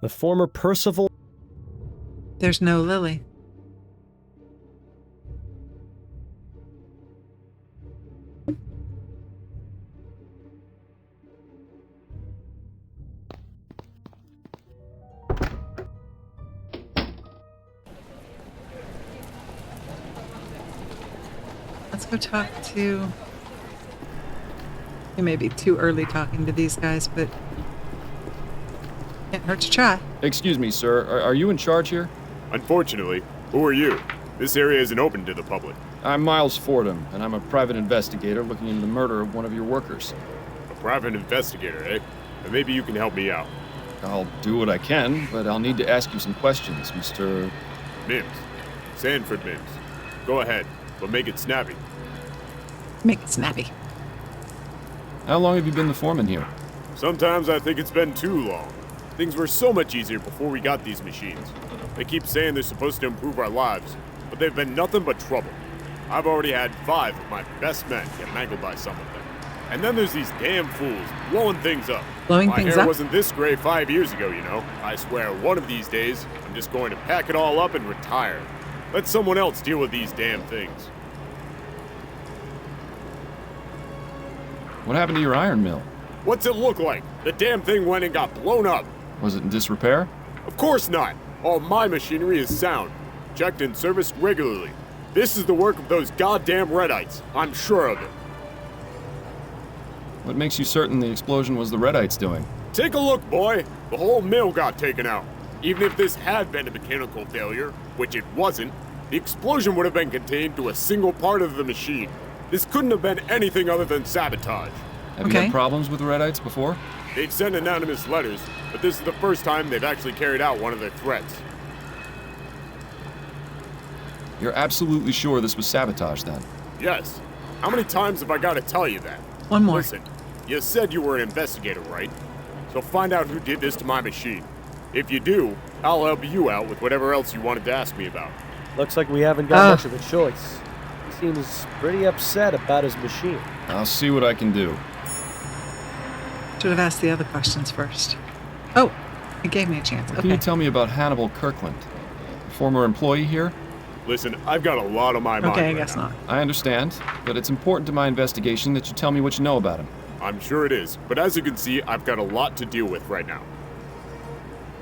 The former Percival. There's no Lily. Let's go talk to... It may be too early talking to these guys, but can't hurt to try. Excuse me, sir. Are you in charge here? Unfortunately. Who are you? This area isn't open to the public. I'm Miles Fordham, and I'm a private investigator looking into the murder of one of your workers. A private investigator, eh? Then maybe you can help me out. I'll do what I can, but I'll need to ask you some questions, Mr. Mims. Sanford Mims. Go ahead, but make it snappy. Make it snappy. How long have you been the foreman here? Sometimes I think it's been too long. Things were so much easier before we got these machines. They keep saying they're supposed to improve our lives, but they've been nothing but trouble. I've already had 5 of my best men get mangled by some of them. And then there's these damn fools blowing things up. Blowing my things hair up? wasn't this gray 5 years ago, you know. I swear, one of these days, I'm just going to pack it all up and retire. Let someone else deal with these damn things. What happened to your iron mill? What's it look like? The damn thing went and got blown up. Was it in disrepair? Of course not. All my machinery is sound, checked and serviced regularly. This is the work of those goddamn Redites. I'm sure of it. What makes you certain the explosion was the Redites doing? Take a look, boy. The whole mill got taken out. Even if this had been a mechanical failure, which it wasn't, the explosion would have been contained to a single part of the machine. This couldn't have been anything other than sabotage. Have you had problems with the Redites before? They've sent anonymous letters, but this is the first time they've actually carried out one of their threats. You're absolutely sure this was sabotage, then? Yes. How many times have I got to tell you that? One more. Listen, you said you were an investigator, right? So find out who did this to my machine. If you do, I'll help you out with whatever else you wanted to ask me about. Looks like we haven't got much of a choice. He seems pretty upset about his machine. I'll see what I can do. Should have asked the other questions first. Oh, it gave me a chance. What can you Okay. tell me about Hannibal Kirkland? A former employee here? Listen, I've got a lot on my mind Okay, I right guess now. not. I understand, but it's important to my investigation that you tell me what you know about him. I'm sure it is, but as you can see, I've got a lot to deal with right now.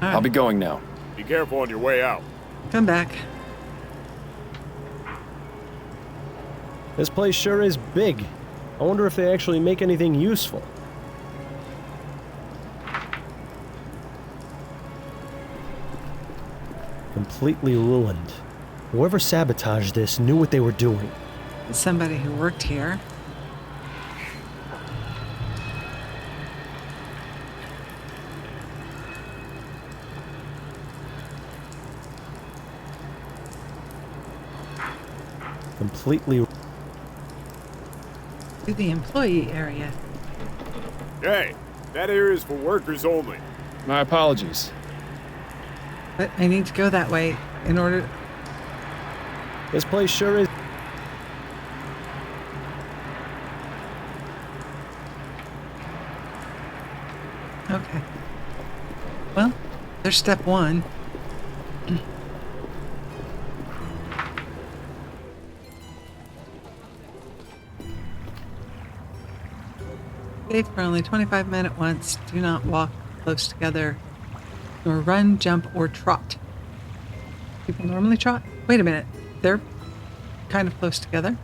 I'll be going now. Be careful on your way out. Come back. This place sure is big. I wonder if they actually make anything useful. Completely ruined. Whoever sabotaged this knew what they were doing. Somebody who worked here. Completely. To the employee area. Hey, that area is for workers only. My apologies. But I need to go that way in order... This place sure is. Okay. Well, there's step one. Safe for only 25 minutes at once. Do not walk close together, nor run, jump, or trot. People normally trot? Wait a minute. They're kind of close together.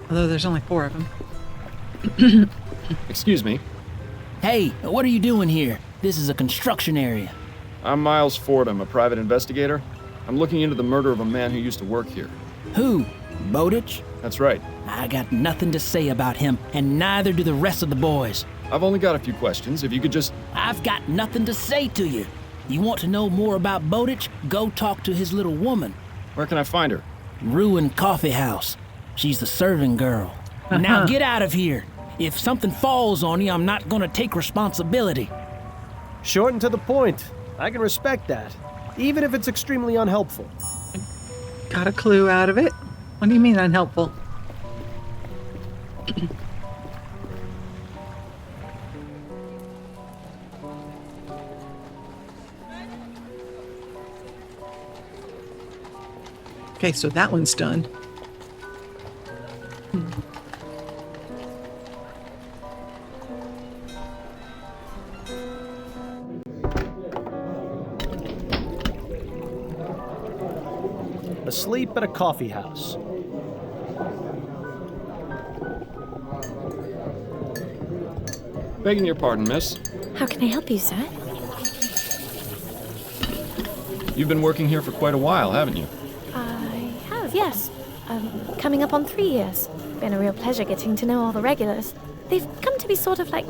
Although there's only 4 of them. Excuse me. Hey, what are you doing here? This is a construction area. I'm Miles Fordham, a private investigator. I'm looking into the murder of a man who used to work here. Who? Bowditch? That's right. I got nothing to say about him, and neither do the rest of the boys. I've only got a few questions. If you could just... I've got nothing to say to you. You want to know more about Bowditch? Go talk to his little woman. Where can I find her? Ruin Coffee House. She's the serving girl. Now get out of here. If something falls on you, I'm not gonna take responsibility. Short and to the point. I can respect that, even if it's extremely unhelpful. Got a clue out of it? What do you mean unhelpful? Okay, so that one's done. Asleep at a coffee house. Begging your pardon, miss. How can I help you, sir? You've been working here for quite a while, haven't you? I have, yes. Coming up on 3 years. Been a real pleasure getting to know all the regulars. They've come to be sort of like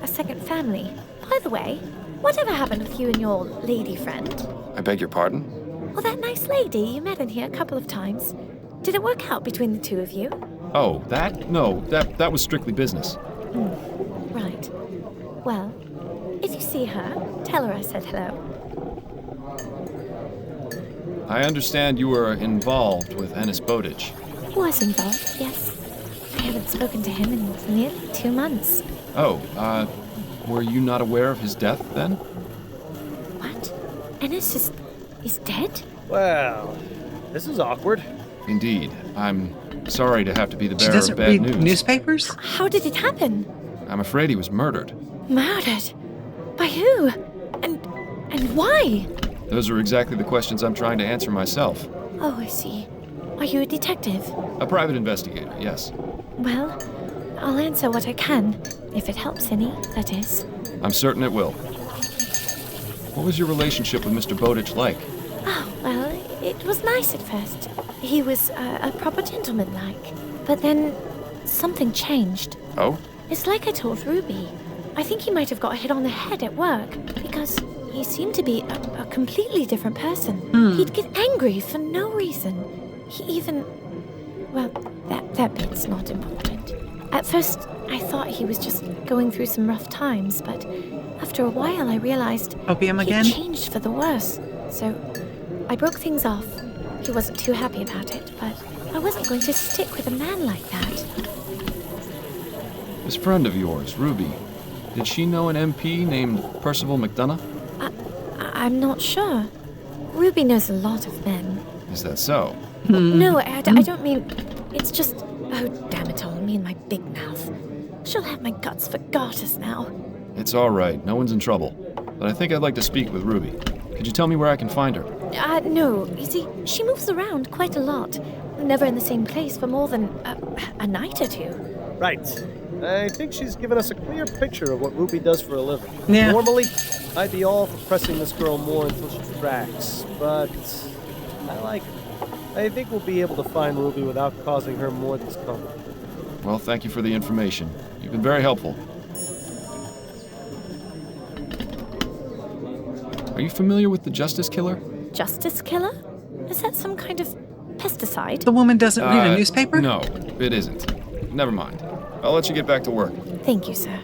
a second family. By the way, whatever happened with you and your lady friend? I beg your pardon? Well, that nice lady you met in here a couple of times. Did it work out between the two of you? Oh, that? No, that was strictly business. Right. Well, if you see her, tell her I said hello. I understand you were involved with Ennis Bowditch. Was involved, yes. I haven't spoken to him in nearly 2 months. Oh, were you not aware of his death then? What? Ennis is dead? Well, this is awkward. Indeed. I'm sorry to have to be the She bearer doesn't of bad read news. newspapers? How did it happen? I'm afraid he was murdered. Murdered? By who? And why? Those are exactly the questions I'm trying to answer myself. Oh, I see. Are you a detective? A private investigator, yes. Well, I'll answer what I can. If it helps any, that is. I'm certain it will. What was your relationship with Mr. Bowditch like? Oh, well, it was nice at first. He was a proper gentleman-like. But then something changed. Oh? It's like I told Ruby. I think he might have got hit on the head at work because he seemed to be a completely different person. He'd get angry for no reason. He even... Well, that bit's not important. At first, I thought he was just going through some rough times, but after a while I realized Opium again? he changed for the worse. So I broke things off. He wasn't too happy about it, but I wasn't going to stick with a man like that. This friend of yours, Ruby, did she know an MP named Percival McDonough? I'm not sure. Ruby knows a lot of men. Is that so? No, I don't mean... It's just... Oh, damn it all, me and my big mouth. She'll have my guts for garters now. It's all right. No one's in trouble. But I think I'd like to speak with Ruby. Could you tell me where I can find her? No. You see, she moves around quite a lot. Never in the same place for more than a night or two. Right. I think she's given us a clear picture of what Ruby does for a living. Yeah. Normally, I'd be all for pressing this girl more until she cracks, but I like her. I think we'll be able to find Ruby without causing her more discomfort. Well, thank you for the information. You've been very helpful. Are you familiar with the Justice Killer? Justice Killer? Is that some kind of pesticide? The woman doesn't read a newspaper? No, it isn't. Never mind. I'll let you get back to work. Thank you, sir.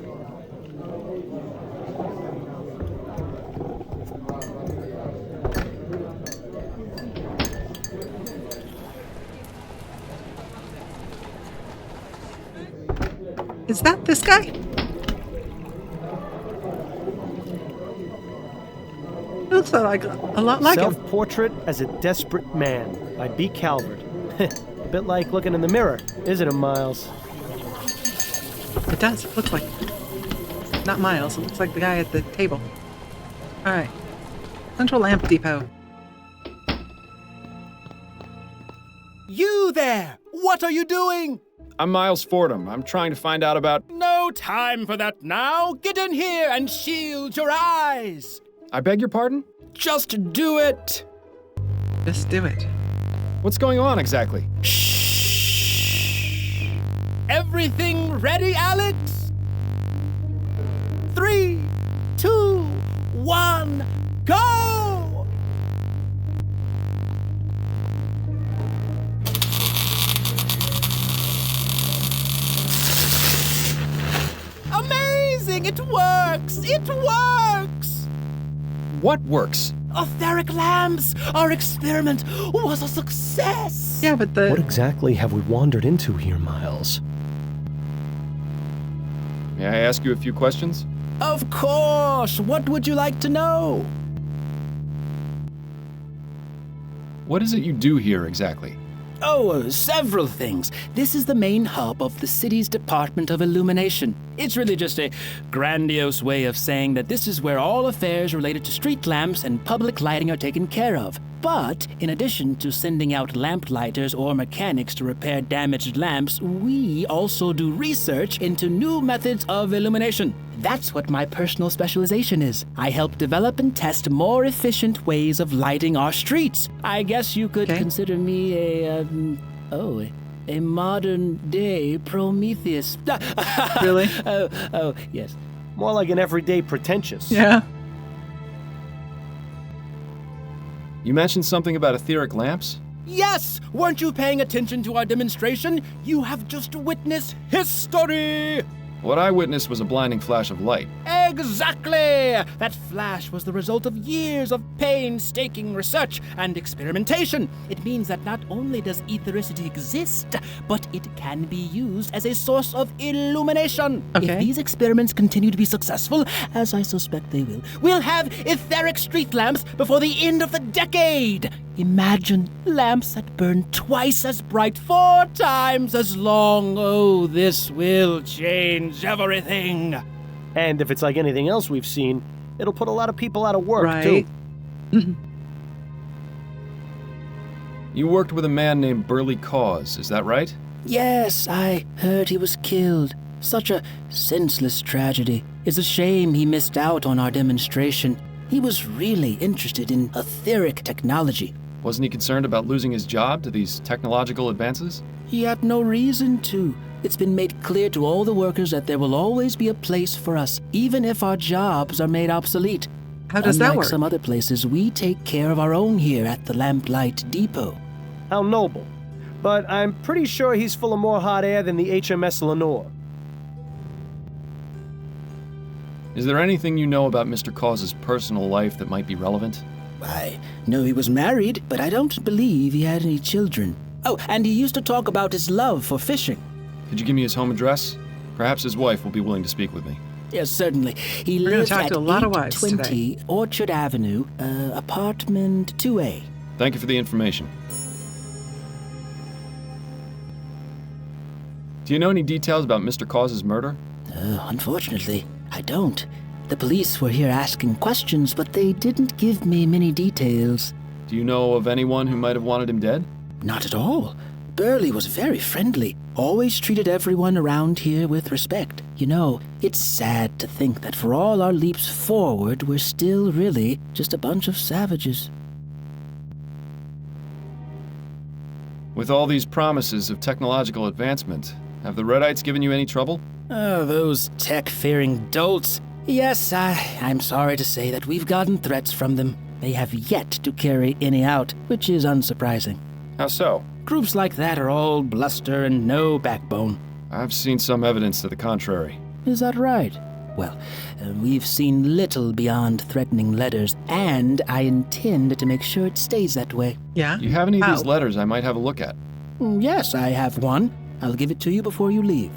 Is that this guy? Looks like a lot like him. Self-Portrait as a Desperate Man by B. Calvert. A bit like looking in the mirror, isn't it, Miles? It does look like not Miles. It looks like the guy at the table. All right. Central Lamp Depot. You there! What are you doing? I'm Miles Fordham. I'm trying to find out about... No time for that now! Get in here and shield your eyes! I beg your pardon? Just do it! Just do it. What's going on exactly? Shh! Everything ready, Alex? 3, 2, 1, go! Amazing! It works! It works! What works? Etheric lamps! Our experiment was a success! Yeah, but What exactly have we wandered into here, Miles? May I ask you a few questions? Of course! What would you like to know? What is it you do here exactly? Oh, several things. This is the main hub of the city's Department of Illumination. It's really just a grandiose way of saying that this is where all affairs related to street lamps and public lighting are taken care of. But, in addition to sending out lamplighters or mechanics to repair damaged lamps, we also do research into new methods of illumination. That's what my personal specialization is. I help develop and test more efficient ways of lighting our streets. I guess you could consider me a modern-day Prometheus. Really? Oh, yes. More like an everyday pretentious. Yeah. You mentioned something about etheric lamps? Yes! Weren't you paying attention to our demonstration? You have just witnessed history! What I witnessed was a blinding flash of light. Exactly! That flash was the result of years of painstaking research and experimentation. It means that not only does ethericity exist, but it can be used as a source of illumination. Okay. If these experiments continue to be successful, as I suspect they will, we'll have etheric street lamps before the end of the decade. Imagine lamps that burn twice as bright, 4 times as long. Oh, this will change everything. And if it's like anything else we've seen, it'll put a lot of people out of work, Right. too. You worked with a man named Burley Cause, is that right? Yes, I heard he was killed. Such a senseless tragedy. It's a shame he missed out on our demonstration. He was really interested in etheric technology. Wasn't he concerned about losing his job to these technological advances? He had no reason to. It's been made clear to all the workers that there will always be a place for us, even if our jobs are made obsolete. How does that Unlike work? some other places, we take care of our own here at the Lamplight Depot. How noble. But I'm pretty sure he's full of more hot air than the HMS Lenore. Is there anything you know about Mr. Cause's personal life that might be relevant? I know he was married, but I don't believe he had any children. Oh, and he used to talk about his love for fishing. Could you give me his home address? Perhaps his wife will be willing to speak with me. Yes, certainly. He We're gonna lives talk at to a lot of wives 820 Orchard Avenue, apartment 2A. Thank you for the information. Do you know any details about Mr. Cause's murder? Unfortunately, I don't. The police were here asking questions, but they didn't give me many details. Do you know of anyone who might have wanted him dead? Not at all. Burley was very friendly, always treated everyone around here with respect. You know, it's sad to think that for all our leaps forward, we're still really just a bunch of savages. With all these promises of technological advancement, have the Redites given you any trouble? Oh, those tech-fearing dolts. Yes, I'm sorry to say that we've gotten threats from them. They have yet to carry any out, which is unsurprising. How so? Groups like that are all bluster and no backbone. I've seen some evidence to the contrary. Is that right? Well, we've seen little beyond threatening letters, and I intend to make sure it stays that way. Yeah? Do you have any of these letters I might have a look at? Yes, I have one. I'll give it to you before you leave.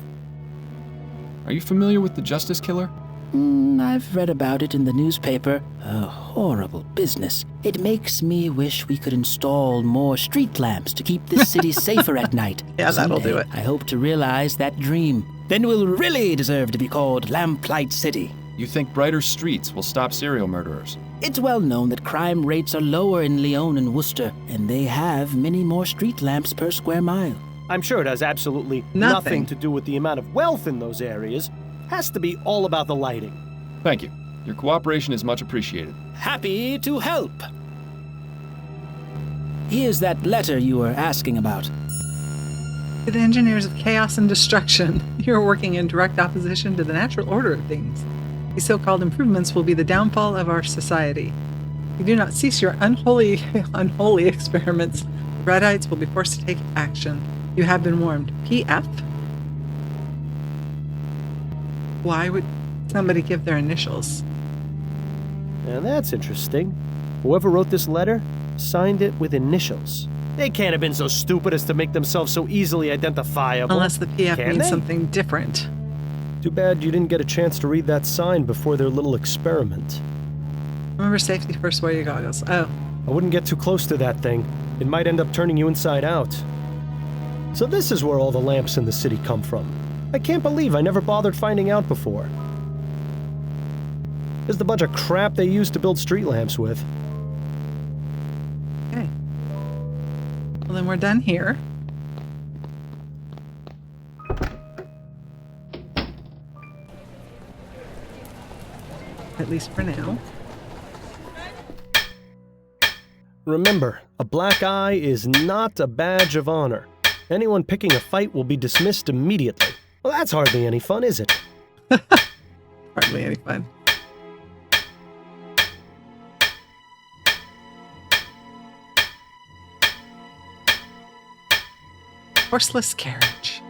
Are you familiar with the Justice Killer? I've read about it in the newspaper. A horrible business. It makes me wish we could install more street lamps to keep this city safer at night. Yeah, that'll do it. I hope to realize that dream. Then we'll really deserve to be called Lamplight City. You think brighter streets will stop serial murderers? It's well known that crime rates are lower in Lyon and Worcester, and they have many more street lamps per square mile. I'm sure it has absolutely nothing to do with the amount of wealth in those areas. Has to be all about the lighting. Thank you. Your cooperation is much appreciated. Happy to help. Here's that letter you were asking about. To the engineers of chaos and destruction, you are working in direct opposition to the natural order of things. These so-called improvements will be the downfall of our society. If you do not cease your unholy experiments, the Redites will be forced to take action. You have been warned. PF? Why would somebody give their initials? Now that's interesting. Whoever wrote this letter signed it with initials. They can't have been so stupid as to make themselves so easily identifiable. Unless the PF Can means they? something different. Too bad you didn't get a chance to read that sign before their little experiment. Remember safety first, wear your goggles. Oh. I wouldn't get too close to that thing. It might end up turning you inside out. So this is where all the lamps in the city come from. I can't believe I never bothered finding out before. Just a bunch of crap they used to build street lamps with. Okay. Well, then we're done here. At least for now. Remember, a black eye is not a badge of honor. Anyone picking a fight will be dismissed immediately. Well, that's hardly any fun, is it? Hardly any fun. Horseless carriage.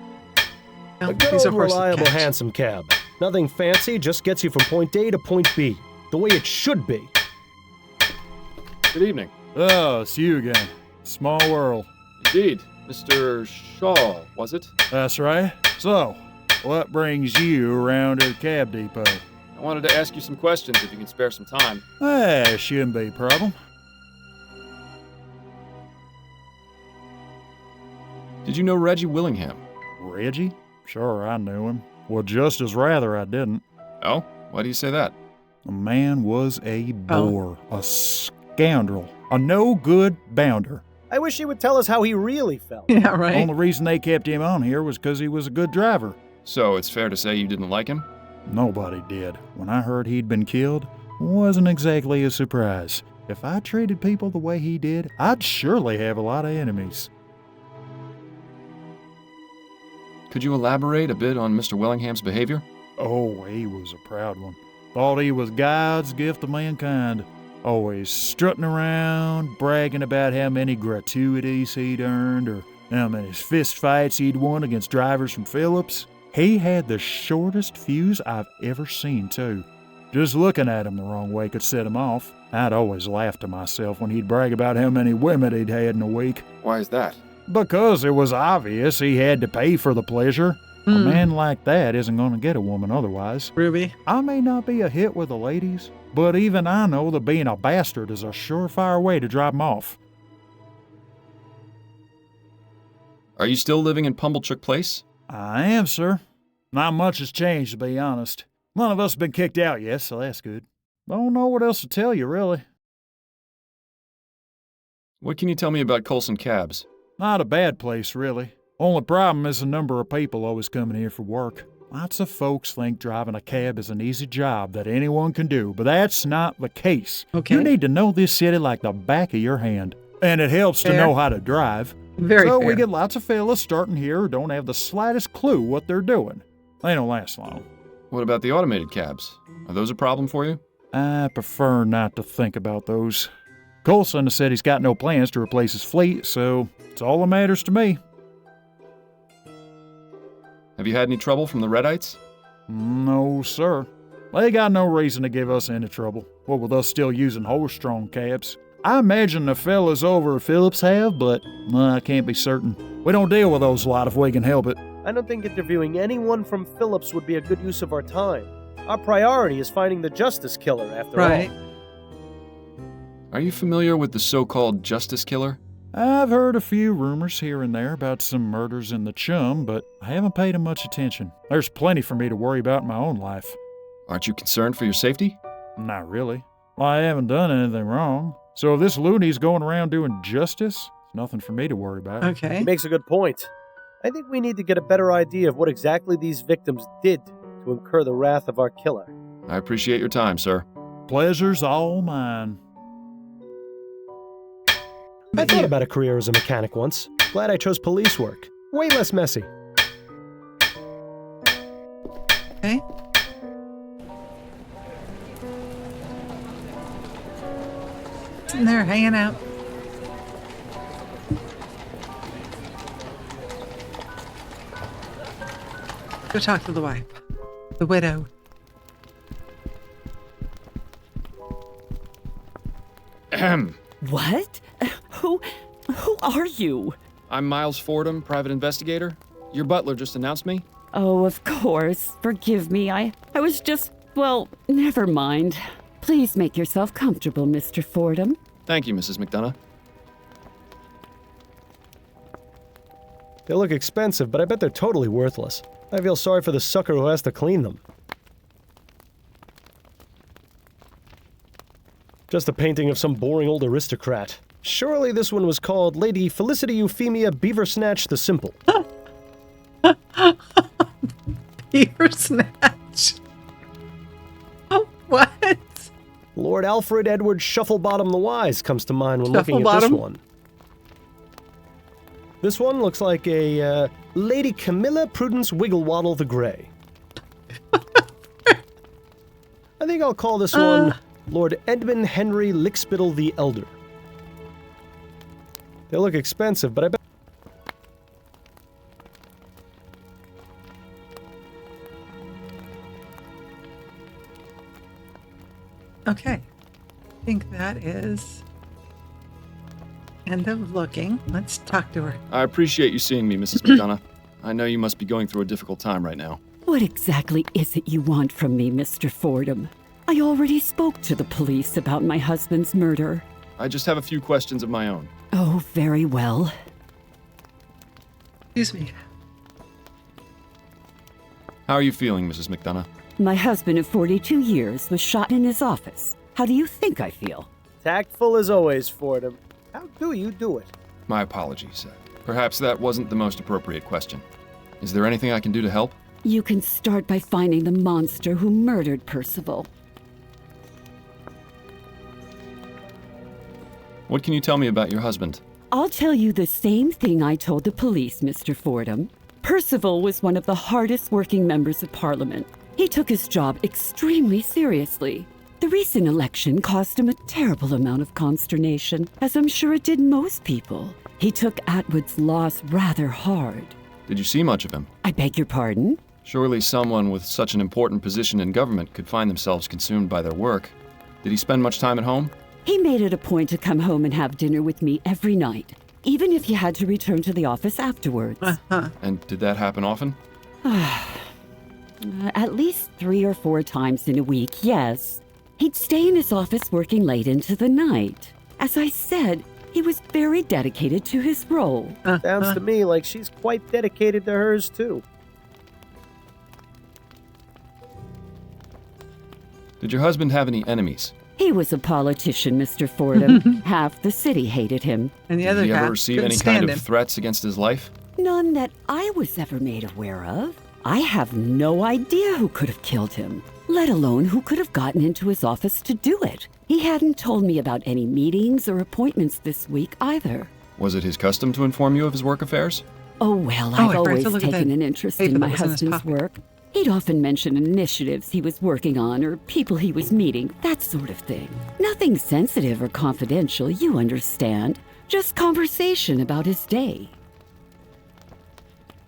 No, A good these are old, horseless reliable, carriage. handsome cab. Nothing fancy, just gets you from point A to point B. The way it should be. Good evening. Oh, it's you again. Small world. Indeed. Mr. Shaw, was it? That's right. So, what brings you around to the cab depot? I wanted to ask you some questions if you can spare some time. Shouldn't be a problem. Did you know Reggie Willingham? Reggie? Sure, I knew him. Well, just as rather I didn't. Oh? Why do you say that? The man was a bore, a scoundrel, a no-good bounder. I wish he would tell us how he really felt. Yeah, right. Only reason they kept him on here was because he was a good driver. So it's fair to say you didn't like him? Nobody did. When I heard he'd been killed, wasn't exactly a surprise. If I treated people the way he did, I'd surely have a lot of enemies. Could you elaborate a bit on Mr. Willingham's behavior? Oh, he was a proud one. Thought he was God's gift to mankind. Always strutting around, bragging about how many gratuities he'd earned or how many fist fights he'd won against drivers from Phillips. He had the shortest fuse I've ever seen, too. Just looking at him the wrong way could set him off. I'd always laugh to myself when he'd brag about how many women he'd had in a week. Why is that? Because it was obvious he had to pay for the pleasure. A man like that isn't going to get a woman otherwise. Ruby? I may not be a hit with the ladies, but even I know that being a bastard is a surefire way to drop 'em off. Are you still living in Pumblechook Place? I am, sir. Not much has changed, to be honest. None of us have been kicked out yet, so that's good. Don't know what else to tell you, really. What can you tell me about Colson Cabs? Not a bad place, really. Only problem is the number of people always coming here for work. Lots of folks think driving a cab is an easy job that anyone can do, but that's not the case. Okay. You need to know this city like the back of your hand. And it helps to know how to drive. Very so fair. we get lots of fellas starting here who don't have the slightest clue what they're doing. They don't last long. What about the automated cabs? Are those a problem for you? I prefer not to think about those. Colson said he's got no plans to replace his fleet, so it's all that matters to me. Have you had any trouble from the Redites? No, sir. They got no reason to give us any trouble. What with us still using horse-drawn cabs? I imagine the fellas over at Phillips have, but I can't be certain. We don't deal with those a lot if we can help it. I don't think interviewing anyone from Phillips would be a good use of our time. Our priority is finding the Justice Killer, after all. Are you familiar with the so-called Justice Killer? I've heard a few rumors here and there about some murders in the Chum, but I haven't paid them much attention. There's plenty for me to worry about in my own life. Aren't you concerned for your safety? Not really. Well, I haven't done anything wrong. So if this loony's going around doing justice, it's nothing for me to worry about. He makes a good point. I think we need to get a better idea of what exactly these victims did to incur the wrath of our killer. I appreciate your time, sir. Pleasure's all mine. I thought about a career as a mechanic once. Glad I chose police work. Way less messy. Okay. Sitting there hanging out. Go talk to the wife. The widow. Ahem. What? Who are you? I'm Miles Fordham, private investigator. Your butler just announced me. Oh, of course. Forgive me. I was just, well, never mind. Please make yourself comfortable, Mr. Fordham. Thank you, Mrs. McDonough. They look expensive, but I bet they're totally worthless. I feel sorry for the sucker who has to clean them. Just a painting of some boring old aristocrat. Surely this one was called Lady Felicity Euphemia Beaversnatch the Simple. Beaversnatch. Oh, what? Lord Alfred Edward Shufflebottom the Wise comes to mind when looking at this one. This one looks like a Lady Camilla Prudence Wigglewaddle the Grey. I think I'll call this one Lord Edmund Henry Lickspittle the Elder. They look expensive, but I bet... Okay. I think that is end of looking. Let's talk to her. I appreciate you seeing me, Mrs. McDonough. I know you must be going through a difficult time right now. What exactly is it you want from me, Mr. Fordham? I already spoke to the police about my husband's murder. I just have a few questions of my own. Oh, very well. Excuse me. How are you feeling, Mrs. McDonough? My husband of 42 years was shot in his office. How do you think I feel? Tactful as always, Fordham. How do you do it? My apologies. Perhaps that wasn't the most appropriate question. Is there anything I can do to help? You can start by finding the monster who murdered Percival. What can you tell me about your husband? I'll tell you the same thing I told the police, Mr. Fordham. Percival was one of the hardest working members of Parliament. He took his job extremely seriously. The recent election caused him a terrible amount of consternation, as I'm sure it did most people. He took Atwood's loss rather hard. Did you see much of him? I beg your pardon? Surely someone with such an important position in government could find themselves consumed by their work. Did he spend much time at home? He made it a point to come home and have dinner with me every night, even if he had to return to the office afterwards. And did that happen often? At least 3 or 4 times in a week, yes. He'd stay in his office working late into the night. As I said, he was very dedicated to his role. Sounds to me like she's quite dedicated to hers, too. Did your husband have any enemies? He was a politician, Mr. Fordham. Half the city hated him. And the other Did he half ever receive couldn't any stand kind him. of threats against his life? None that I was ever made aware of. I have no idea who could have killed him, let alone who could have gotten into his office to do it. He hadn't told me about any meetings or appointments this week either. Was it his custom to inform you of his work affairs? Oh, well, I I've forgot always to look at taken that an interest paper in my that was in his husband's pocket. work. He'd often mention initiatives he was working on or people he was meeting, that sort of thing. Nothing sensitive or confidential, you understand. Just conversation about his day.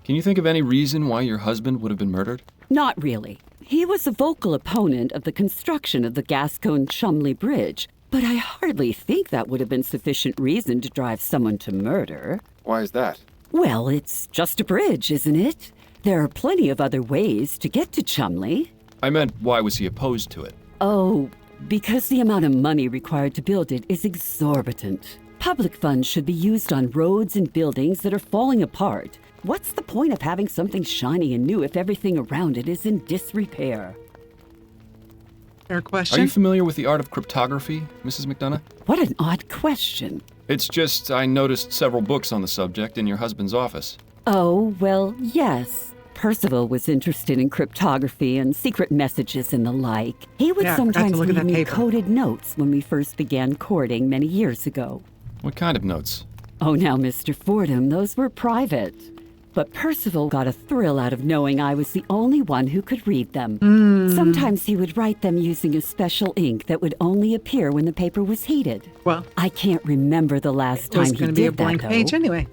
Can you think of any reason why your husband would have been murdered? Not really. He was a vocal opponent of the construction of the Gascogne-Chumley Bridge, but I hardly think that would have been sufficient reason to drive someone to murder. Why is that? Well, it's just a bridge, isn't it? There are plenty of other ways to get to Chumley. I meant, why was he opposed to it? Oh, because the amount of money required to build it is exorbitant. Public funds should be used on roads and buildings that are falling apart. What's the point of having something shiny and new if everything around it is in disrepair? Fair question. Are you familiar with the art of cryptography, Mrs. McDonough? What an odd question. It's just I noticed several books on the subject in your husband's office. Oh, well, yes. Percival was interested in cryptography and secret messages and the like. He would sometimes leave me coded notes when we first began courting many years ago. What kind of notes? Oh, now, Mr. Fordham, those were private. But Percival got a thrill out of knowing I was the only one who could read them. Sometimes he would write them using a special ink that would only appear when the paper was heated. Well, I can't remember the last time he did that, it was going to be a blank page anyway.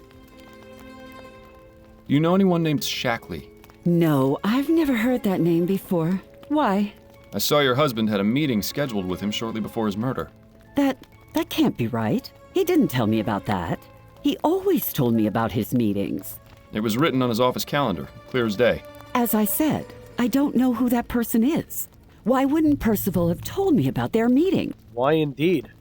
Do you know anyone named Shackley? No, I've never heard that name before. Why? I saw your husband had a meeting scheduled with him shortly before his murder. That can't be right. He didn't tell me about that. He always told me about his meetings. It was written on his office calendar, clear as day. As I said, I don't know who that person is. Why wouldn't Percival have told me about their meeting? Why indeed?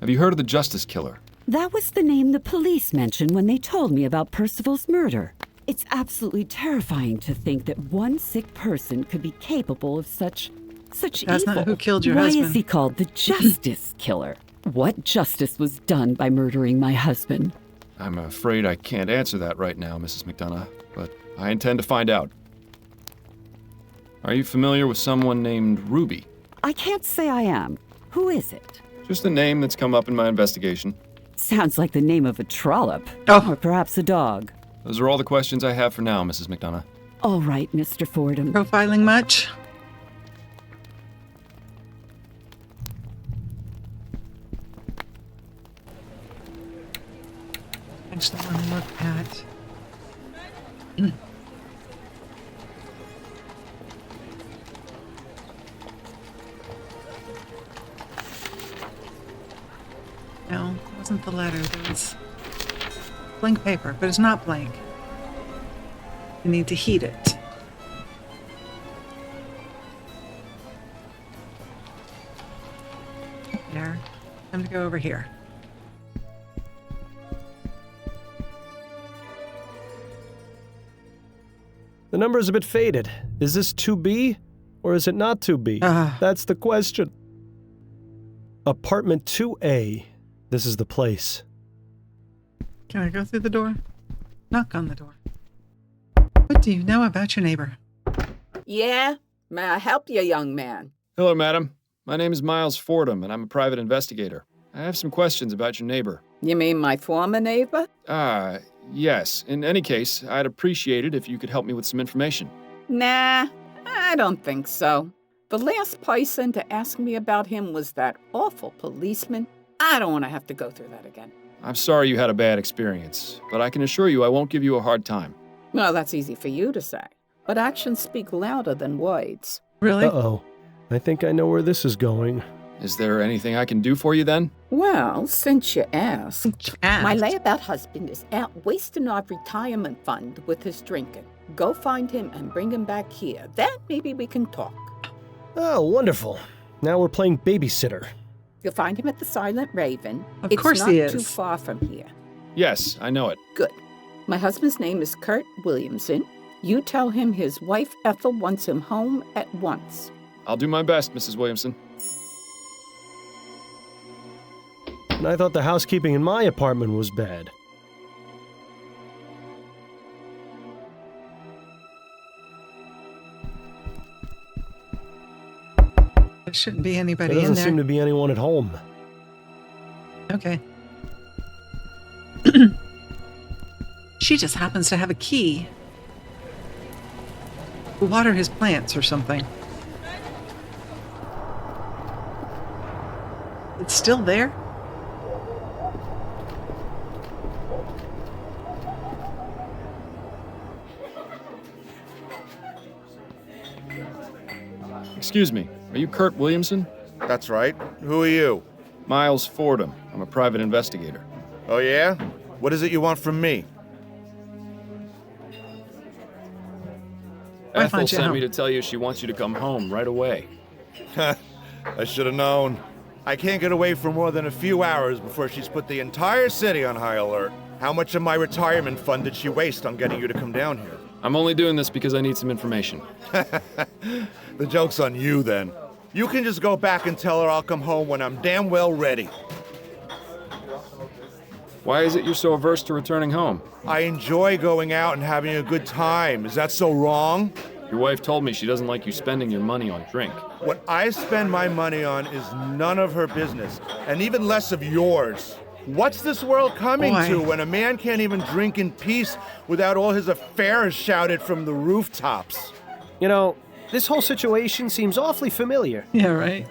Have you heard of the Justice Killer? That was the name the police mentioned when they told me about Percival's murder. It's absolutely terrifying to think that one sick person could be capable of such evil. That's not who killed your Why husband. Is he called the Justice Killer? What justice was done by murdering my husband? I'm afraid I can't answer that right now, Mrs. McDonough, but I intend to find out. Are you familiar with someone named Ruby? I can't say I am. Who is it? Just a name that's come up in my investigation. Sounds like the name of a trollop. Oh. Or perhaps a dog. Those are all the questions I have for now, Mrs. McDonough. All right, Mr. Fordham. Profiling much? I just want to look at... No, it wasn't the letter. There was blank paper, but it's not blank. You need to heat it. There. Time to go over here. The number's a bit faded. Is this 2B or is it not 2B? That's the question. Apartment 2A. This is the place. Can I go through the door? Knock on the door. What do you know about your neighbor? Yeah? May I help you, young man? Hello, madam. My name is Miles Fordham, and I'm a private investigator. I have some questions about your neighbor. You mean my former neighbor? Yes. In any case, I'd appreciate it if you could help me with some information. Nah, I don't think so. The last person to ask me about him was that awful policeman. I don't want to have to go through that again. I'm sorry you had a bad experience, but I can assure you I won't give you a hard time. Well, that's easy for you to say, but actions speak louder than words. Really? Uh-oh. I think I know where this is going. Is there anything I can do for you then? Well, since you asked, my layabout husband is out wasting our retirement fund with his drinking. Go find him and bring him back here. Then maybe we can talk. Oh, wonderful. Now we're playing babysitter. You'll find him at the Silent Raven. Of course he is. It's not too far from here. Yes, I know it. Good. My husband's name is Kurt Williamson. You tell him his wife Ethel wants him home at once. I'll do my best, Mrs. Williamson. And I thought the housekeeping in my apartment was bad. There shouldn't be anybody There in doesn't there. seem to be anyone at home. Okay. She just happens to have a key. Water his plants or something. It's still there? Excuse me, are you Kurt Williamson? That's right. Who are you? Miles Fordham. I'm a private investigator. Oh, yeah? What is it you want from me? Ethel sent me to tell you she wants you to come home right away. I should have known. I can't get away for more than a few hours before she's put the entire city on high alert. How much of my retirement fund did she waste on getting you to come down here? I'm only doing this because I need some information. The joke's on you, then. You can just go back and tell her I'll come home when I'm damn well ready. Why is it you're so averse to returning home? I enjoy going out and having a good time. Is that so wrong? Your wife told me she doesn't like you spending your money on drink. What I spend my money on is none of her business, and even less of yours. What's this world coming to when a man can't even drink in peace without all his affairs shouted from the rooftops? You know, this whole situation seems awfully familiar. Yeah, right.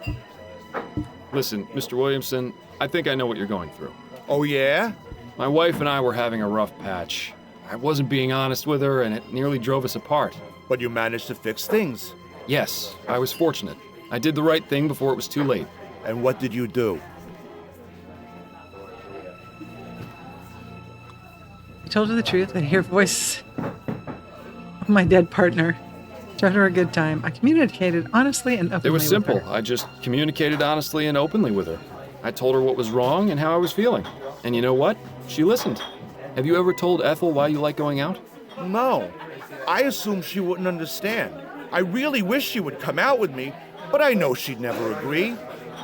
Listen, Mr. Williamson, I think I know what you're going through. Oh, yeah? My wife and I were having a rough patch. I wasn't being honest with her, and it nearly drove us apart. But you managed to fix things. Yes, I was fortunate. I did the right thing before it was too late. And what did you do? I told her the truth. I hear voice of my dead partner. Showed her a good time. I communicated honestly and openly. It was simple. with her. I just communicated honestly and openly with her. I told her what was wrong and how I was feeling. And you know what? She listened. Have you ever told Ethel why you like going out? No. I assumed she wouldn't understand. I really wish she would come out with me, but I know she'd never agree.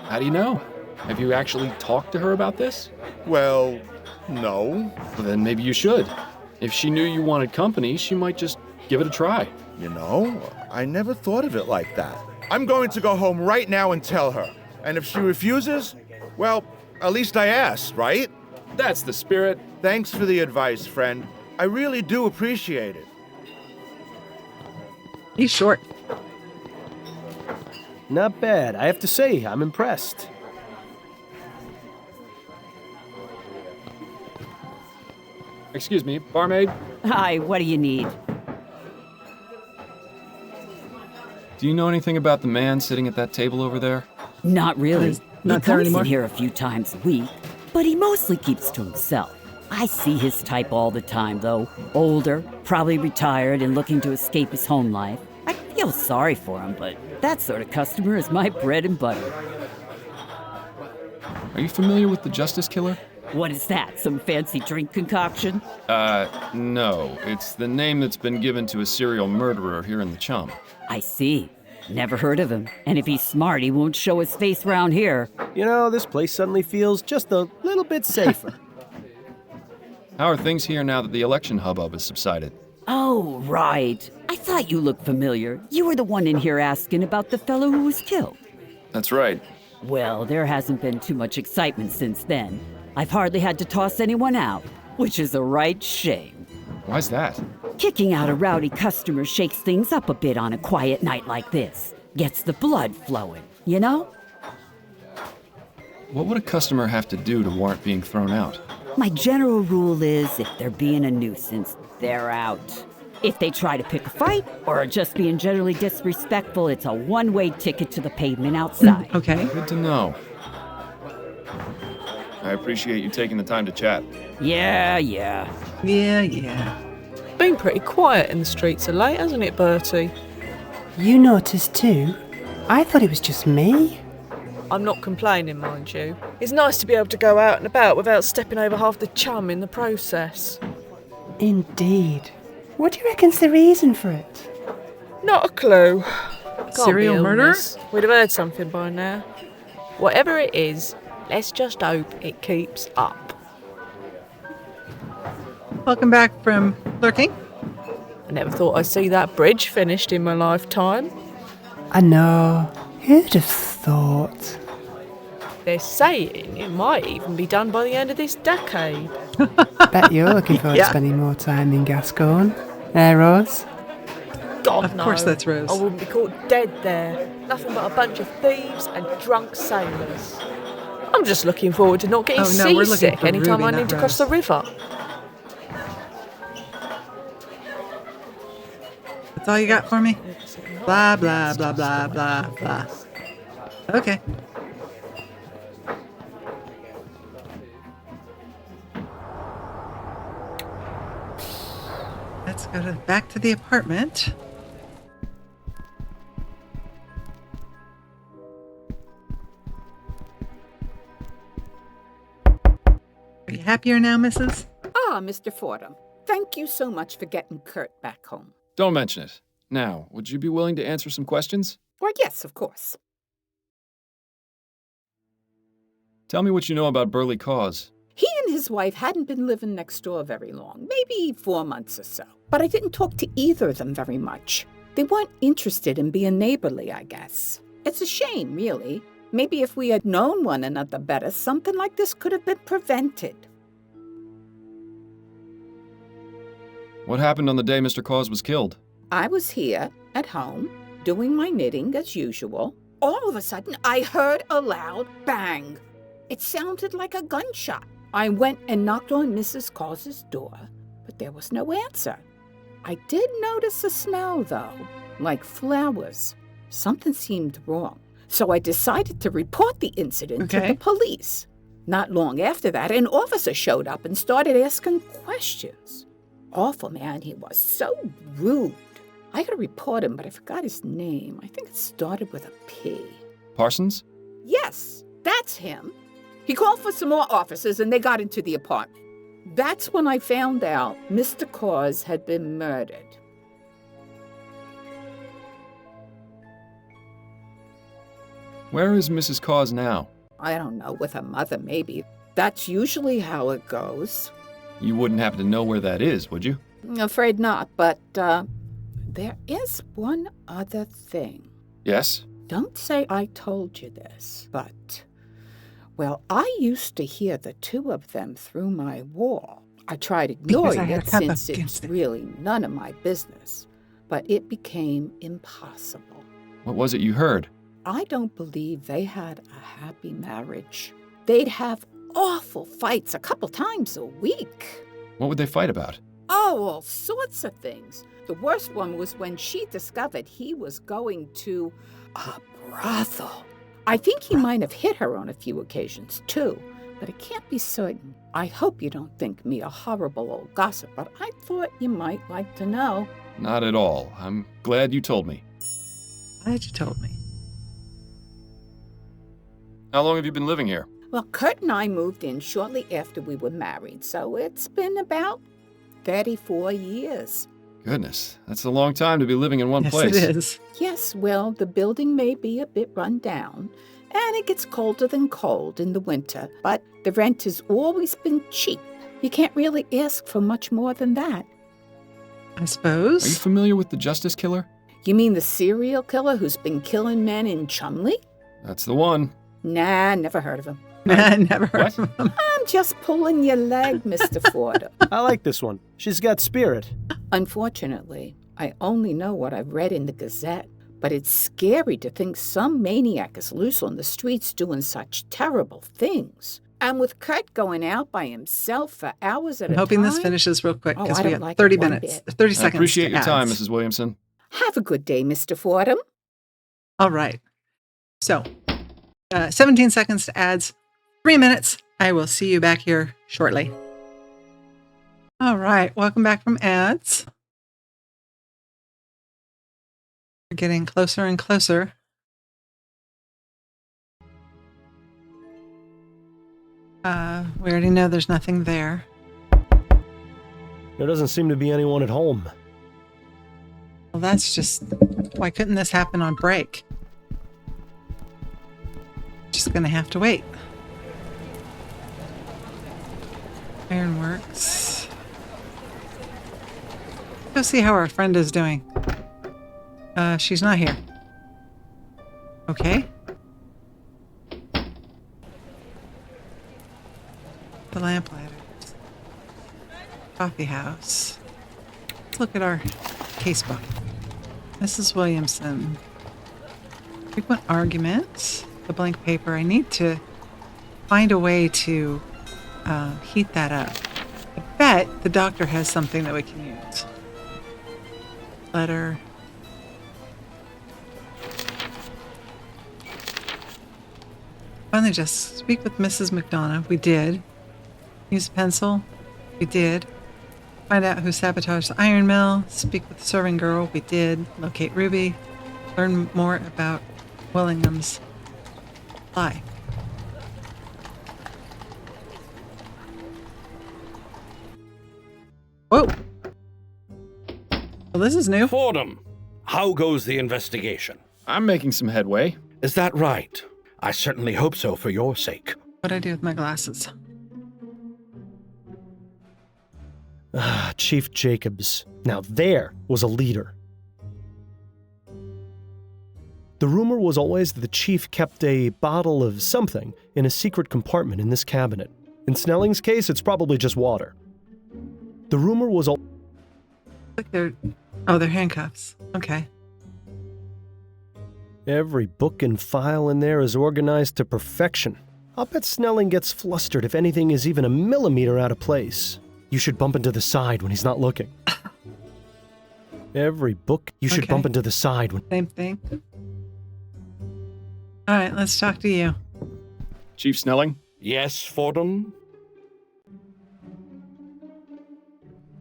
How do you know? Have you actually talked to her about this? Well, no. Well, then maybe you should. If she knew you wanted company, she might just give it a try. You know, I never thought of it like that. I'm going to go home right now and tell her. And if she refuses, well, at least I asked, right? That's the spirit. Thanks for the advice, friend. I really do appreciate it. He's short. Not bad. I have to say, I'm impressed. Excuse me, barmaid? Hi, what do you need? Do you know anything about the man sitting at that table over there? Not really. Not he there comes anymore? in here a few times a week, but he mostly keeps to himself. I see his type all the time, though. Older, probably retired and looking to escape his home life. I feel sorry for him, but that sort of customer is my bread and butter. Are you familiar with the Justice Killer? What is that, some fancy drink concoction? No. It's the name that's been given to a serial murderer here in the Chum. I see. Never heard of him. And if he's smart, he won't show his face around here. You know, this place suddenly feels just a little bit safer. How are things here now that the election hubbub has subsided? Oh, right. I thought you looked familiar. You were the one in here asking about the fellow who was killed. That's right. Well, there hasn't been too much excitement since then. I've hardly had to toss anyone out, which is a right shame. Why's that? Kicking out a rowdy customer shakes things up a bit on a quiet night like this. Gets the blood flowing, you know? What would a customer have to do to warrant being thrown out? My general rule is if they're being a nuisance, they're out. If they try to pick a fight or are just being generally disrespectful, it's a one-way ticket to the pavement outside. Okay. Good to know. I appreciate you taking the time to chat. Yeah. Yeah. Been pretty quiet in the streets of late, hasn't it, Bertie? You noticed too? I thought it was just me. I'm not complaining, mind you. It's nice to be able to go out and about without stepping over half the chum in the process. Indeed. What do you reckon's the reason for it? Not a clue. Can't Serial be murder? illness. We'd have heard something by now. Whatever it is, let's just hope it keeps up. Welcome back from lurking. I never thought I'd see that bridge finished in my lifetime. I know. Who'd have thought? They're saying it might even be done by the end of this decade. Bet you're looking forward to spending more time in Gascoigne. Eh, Rose? God, Of no. course that's Rose. I wouldn't be caught dead there. Nothing but a bunch of thieves and drunk sailors. I'm just looking forward to not getting Oh, no, we're looking seasick for anytime Ruby, I not need to cross the Rose. river. That's all you got for me? Blah, blah, blah, blah, blah, blah. Okay. Let's go back to the apartment. happier now, Mrs.? Ah, Mr. Fordham, thank you so much for getting Kurt back home. Don't mention it. Now, would you be willing to answer some questions? Why, yes, of course. Tell me what you know about Burley Cause. He and his wife hadn't been living next door very long, maybe 4 months or so. But I didn't talk to either of them very much. They weren't interested in being neighborly, I guess. It's a shame, really. Maybe if we had known one another better, something like this could have been prevented. What happened on the day Mr. Cause was killed? I was here, at home, doing my knitting as usual. All of a sudden, I heard a loud bang. It sounded like a gunshot. I went and knocked on Mrs. Cause's door, but there was no answer. I did notice a smell, though, like flowers. Something seemed wrong, so I decided to report the incident to the police. Not long after that, an officer showed up and started asking questions. Awful man he was, so rude. I gotta report him, but I forgot his name. I think it started with a P. Parsons? Yes, that's him. He called for some more officers and they got into the apartment. That's when I found out Mr. Cause had been murdered. Where is Mrs. Cause now? I don't know, with her mother maybe. That's usually how it goes. You wouldn't happen to know where that is, would you? Afraid not, but there is one other thing. Yes? Don't say I told you this, but, well, I used to hear the two of them through my wall. I tried ignoring it since it's really none of my business, but it became impossible. What was it you heard? I don't believe they had a happy marriage. They'd have awful fights a couple times a week. What would they fight about? Oh, all sorts of things. The worst one was when she discovered he was going to a brothel. I think he might have hit her on a few occasions, too, but I can't be certain. I hope you don't think me a horrible old gossip, but I thought you might like to know. Not at all. I'm glad you told me. Glad you told me. How long have you been living here? Well, Kurt and I moved in shortly after we were married, so it's been about 34 years. Goodness, that's a long time to be living in one place. Yes, it is. Yes, well, the building may be a bit run down, and it gets colder than cold in the winter, but the rent has always been cheap. You can't really ask for much more than that. I suppose. Are you familiar with the Justice Killer? You mean the serial killer who's been killing men in Chumley? That's the one. Nah, never heard of him. Never heard of him. I'm just pulling your leg, Mr. Fordham. I like this one. She's got spirit. Unfortunately, I only know what I've read in the Gazette, but it's scary to think some maniac is loose on the streets doing such terrible things. And with Kurt going out by himself for hours at a time... I'm hoping this finishes real quick because we got like 30 minutes, 30 seconds. I appreciate your ads. time, Mrs. Williamson. Have a good day, Mr. Fordham. All right. So, 17 seconds to ads, 3 minutes. I will see you back here shortly. All right. Welcome back from ads. We're getting closer and closer. We already know there's nothing there. There doesn't seem to be anyone at home. Well, that's just... Why couldn't this happen on break? Just gonna have to wait. Ironworks. Go see how our friend is doing. She's not here. Okay. The Lamplight. Coffee house. Let's look at our casebook. Mrs. Williamson. Frequent arguments. The blank paper. I need to find a way to heat that up. I bet the doctor has something that we can use. Letter. Finally, just speak with Mrs. McDonough. We did. Use a pencil. We did. Find out who sabotaged the iron mill. Speak with the serving girl. We did. Locate Ruby. Learn more about Willingham's lie. Whoa. Well, this is new. Fordham, how goes the investigation? I'm making some headway. Is that right? I certainly hope so for your sake. What'd I do with my glasses? Chief Jacobs. Now there was a leader. The rumor was always that the chief kept a bottle of something in a secret compartment in this cabinet. In Snelling's case, it's probably just water. The rumor was Like they're handcuffs. Okay. Every book and file in there is organized to perfection. I'll bet Snelling gets flustered if anything is even a millimeter out of place. You should bump into the side when he's not looking. Every book, you should bump into the side when... Same thing. All right, let's talk to you. Chief Snelling? Yes, Fordham?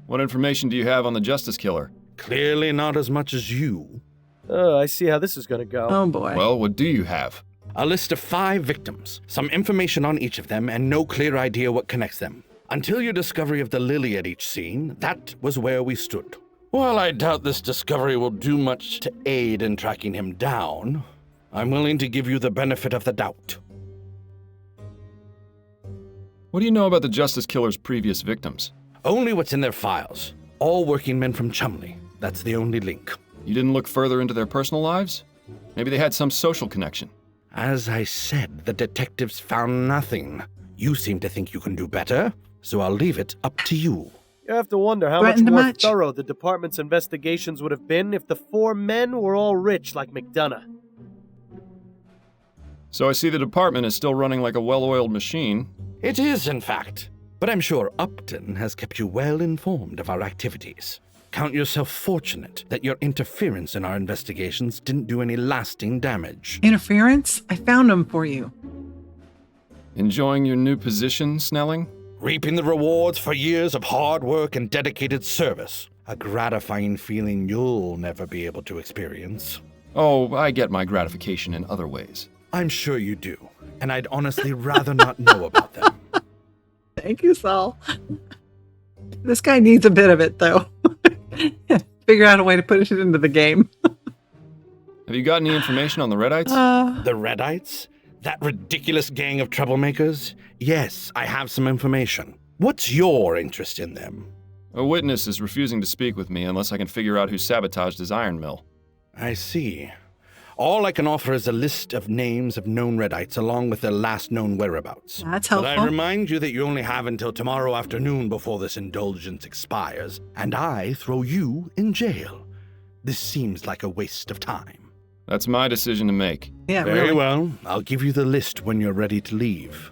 What information do you have on the Justice Killer? Clearly not as much as you. I see how this is gonna go. Oh, boy. Well, what do you have? A list of 5 victims, some information on each of them, and no clear idea what connects them. Until your discovery of the lily at each scene, that was where we stood. While I doubt this discovery will do much to aid in tracking him down, I'm willing to give you the benefit of the doubt. What do you know about the Justice Killer's previous victims? Only what's in their files. All working men from Chumley. That's the only link. You didn't look further into their personal lives? Maybe they had some social connection. As I said, the detectives found nothing. You seem to think you can do better, so I'll leave it up to you. You have to wonder how much more thorough the department's investigations would have been if the 4 men were all rich like McDonough. So I see the department is still running like a well-oiled machine. It is, in fact. But I'm sure Upton has kept you well informed of our activities. Count yourself fortunate that your interference in our investigations didn't do any lasting damage. Interference? I found them for you. Enjoying your new position, Snelling? Reaping the rewards for years of hard work and dedicated service. A gratifying feeling you'll never be able to experience. Oh, I get my gratification in other ways. I'm sure you do, and I'd honestly rather not know about them. Thank you, Saul. This guy needs a bit of it, though. Figure out a way to put it into the game. Have you got any information on the Redites? The Redites? That ridiculous gang of troublemakers? Yes, I have some information. What's your interest in them? A witness is refusing to speak with me unless I can figure out who sabotaged his iron mill. I see. All I can offer is a list of names of known Redites along with their last known whereabouts. That's helpful. But I remind you that you only have until tomorrow afternoon before this indulgence expires, and I throw you in jail. This seems like a waste of time. That's my decision to make. Yeah, Very really. well. I'll give you the list when you're ready to leave.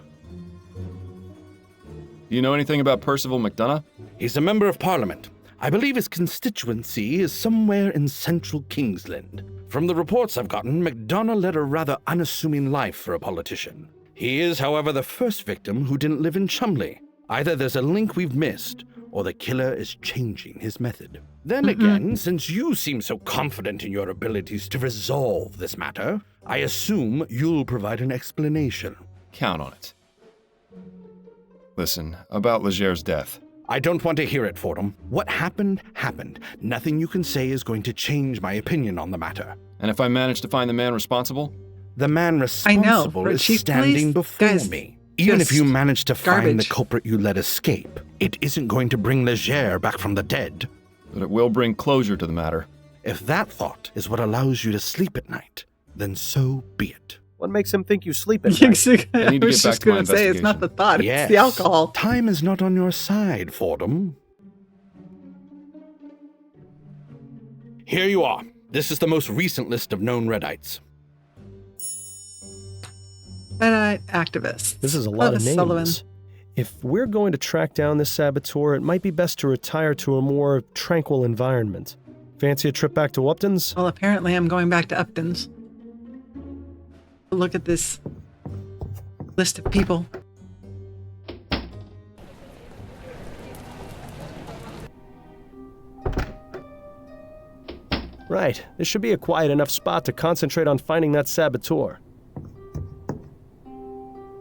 Do you know anything about Percival McDonough? He's a member of Parliament. I believe his constituency is somewhere in central Kingsland. From the reports I've gotten, McDonough led a rather unassuming life for a politician. He is, however, the first victim who didn't live in Chumley. Either there's a link we've missed, or the killer is changing his method. Then again, since you seem so confident in your abilities to resolve this matter, I assume you'll provide an explanation. Count on it. Listen, about Leger's death. I don't want to hear it, Fordham. What happened, happened. Nothing you can say is going to change my opinion on the matter. And if I manage to find the man responsible? The man responsible is standing before me. Even if you manage to find the culprit you let escape, it isn't going to bring Leger back from the dead. But it will bring closure to the matter. If that thought is what allows you to sleep at night, then so be it. What makes him think you sleep at night? I need to get back to my investigation. It's not the thought, Yes, it's the alcohol. Time is not on your side, Fordham. Here you are. This is the most recent list of known Redites. Redite activists. This is a lot of names. Sullivan. If we're going to track down this saboteur, it might be best to retire to a more tranquil environment. Fancy a trip back to Upton's? Well, apparently I'm going back to Upton's. Look at this list of people. Right. This should be a quiet enough spot to concentrate on finding that saboteur.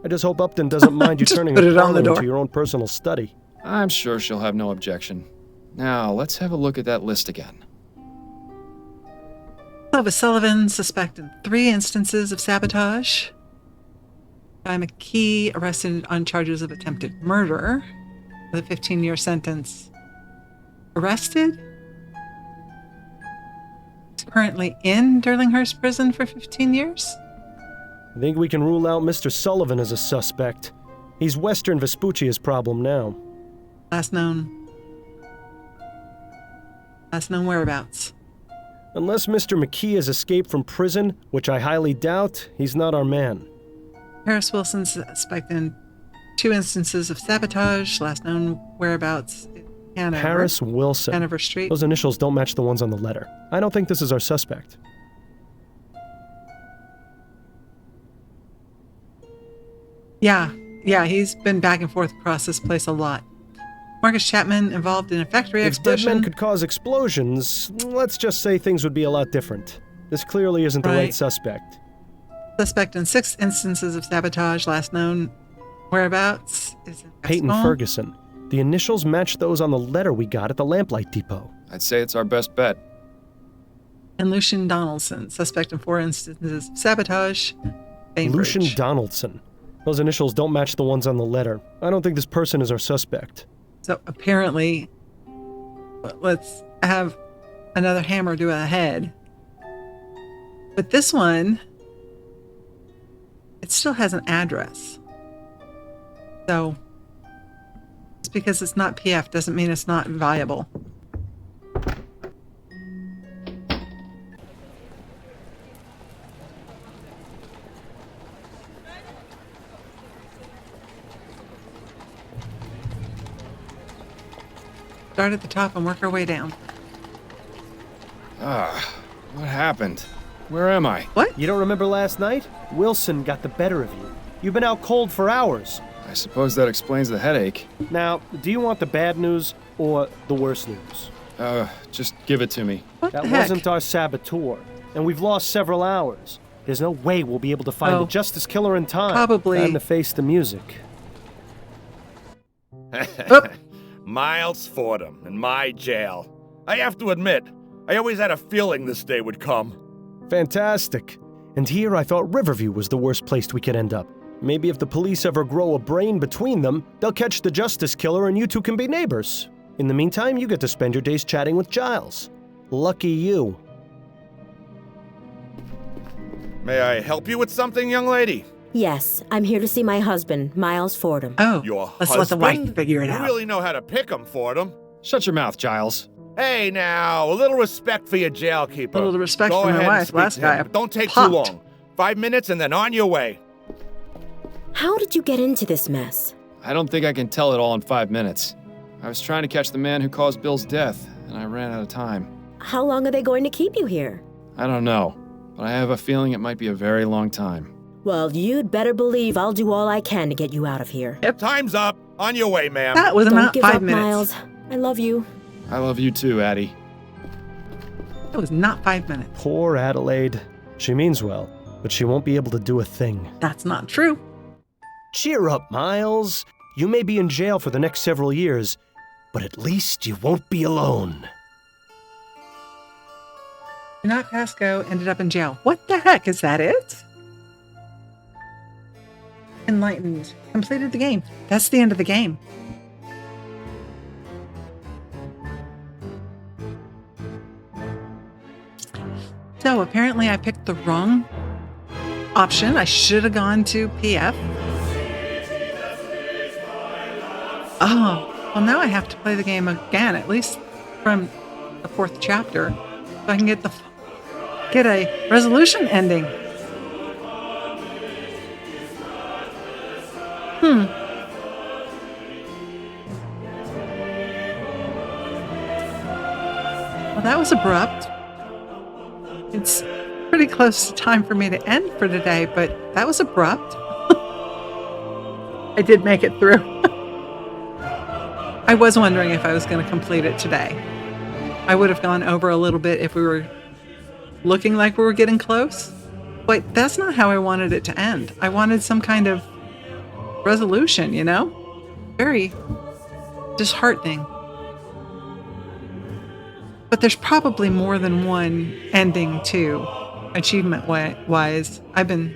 I just hope Upton doesn't mind you turning put the it on the parlor door. into your own personal study. I'm sure she'll have no objection. Now, let's have a look at that list again. Clovis Sullivan suspected 3 instances of sabotage. Guy McKee arrested on charges of attempted murder with a 15-year sentence. Arrested? He's currently in Darlinghurst prison for 15 years? I think we can rule out Mr. Sullivan as a suspect. He's Western Vespuccia's problem now. Last known whereabouts. Unless Mr. McKee has escaped from prison, which I highly doubt, he's not our man. Harris Wilson suspected in 2 instances of sabotage. Last known whereabouts, Hanover. Harris Wilson. Hanover Street. Those initials don't match the ones on the letter. I don't think this is our suspect. Yeah, he's been back and forth across this place a lot. Marcus Chapman involved in a factory explosion. If dead men could cause explosions, let's just say things would be a lot different. This clearly isn't the right suspect. Suspect in 6 instances of sabotage. Last known whereabouts is Peyton Ferguson. The initials match those on the letter we got at the Lamplight Depot. I'd say it's our best bet. And Lucian Donaldson, suspect in 4 instances of sabotage. Bainbridge. Lucian Donaldson. Those initials don't match the ones on the letter. I don't think this person is our suspect. So apparently, let's have another hammer do a head. But this one, it still has an address. So, just because it's not PF doesn't mean it's not viable. Start at the top and work our way down. What happened? Where am I? What? You don't remember last night? Wilson got the better of you. You've been out cold for hours. I suppose that explains the headache. Now, do you want the bad news or the worse news? Just give it to me. That wasn't our saboteur, and we've lost several hours. There's no way we'll be able to find the Justice Killer in time. Probably. Time to face the music. Miles Fordham in my jail. I have to admit, I always had a feeling this day would come. Fantastic. And here I thought Riverview was the worst place we could end up. Maybe if the police ever grow a brain between them, they'll catch the Justice Killer and you two can be neighbors. In the meantime, you get to spend your days chatting with Giles. Lucky you. May I help you with something, young lady? Yes, I'm here to see my husband, Miles Fordham. Oh, Your let's husband? let the wife figure it You out. really know how to pick 'em, Fordham. Shut your mouth, Giles. Hey now, a little respect for your jailkeeper. A little respect Go for my ahead and wife. speak Last to guy him, but don't take popped. too long. 5 minutes and then on your way. How did you get into this mess? I don't think I can tell it all in 5 minutes. I was trying to catch the man who caused Bill's death, and I ran out of time. How long are they going to keep you here? I don't know, but I have a feeling it might be a very long time. Well, you'd better believe I'll do all I can to get you out of here. Yep. Time's up. On your way, ma'am. That was Don't not give 5 up, minutes. Miles. I love you. I love you too, Addie. That was not 5 minutes. Poor Adelaide. She means well, but she won't be able to do a thing. That's not true. Cheer up, Miles. You may be in jail for the next several years, but at least you won't be alone. Not Pasco ended up in jail. What the heck? Is that it? Enlightened. Completed the game. That's the end of the game. So apparently I picked the wrong option. I should have gone to PF. Oh, well now I have to play the game again, at least from the 4th chapter, so I can get a resolution ending. Well, that was abrupt. It's pretty close to time for me to end for today, but that was abrupt. I did make it through. I was wondering if I was going to complete it today. I would have gone over a little bit if we were looking like we were getting close. But that's not how I wanted it to end. I wanted some kind of resolution, you know? Very disheartening. But there's probably more than one ending too, achievement-wise. I've been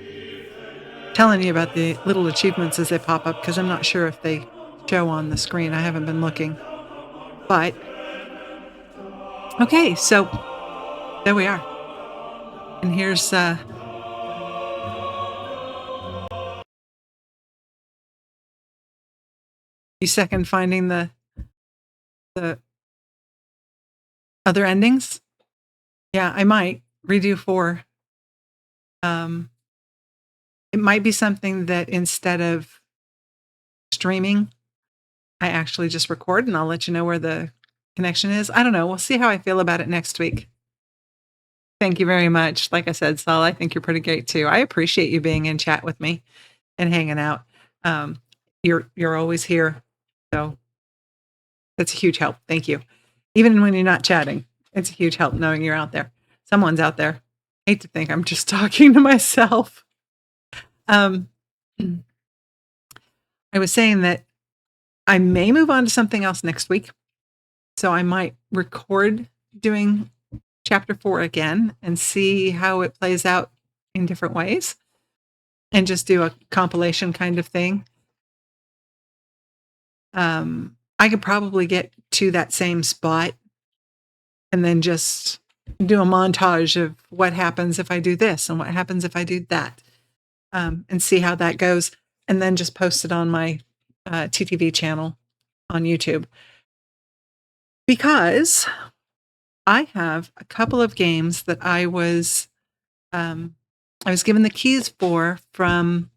telling you about the little achievements as they pop up because I'm not sure if they show on the screen. I haven't been looking. But, okay, so there we are. And here's you second finding the other endings? Yeah, I might redo 4. It might be something that instead of streaming, I actually just record and I'll let you know where the connection is. I don't know. We'll see how I feel about it next week. Thank you very much. Like I said, Saul, I think you're pretty great too. I appreciate you being in chat with me and hanging out. You're always here. So that's a huge help. Thank you. Even when you're not chatting, it's a huge help knowing you're out there. Someone's out there. I hate to think I'm just talking to myself. I was saying that I may move on to something else next week. So I might record doing chapter 4 again and see how it plays out in different ways and just do a compilation kind of thing. I could probably get to that same spot and then just do a montage of what happens if I do this and what happens if I do that, and see how that goes, and then just post it on my TTV channel on YouTube. Because I have a couple of games that I was given the keys for from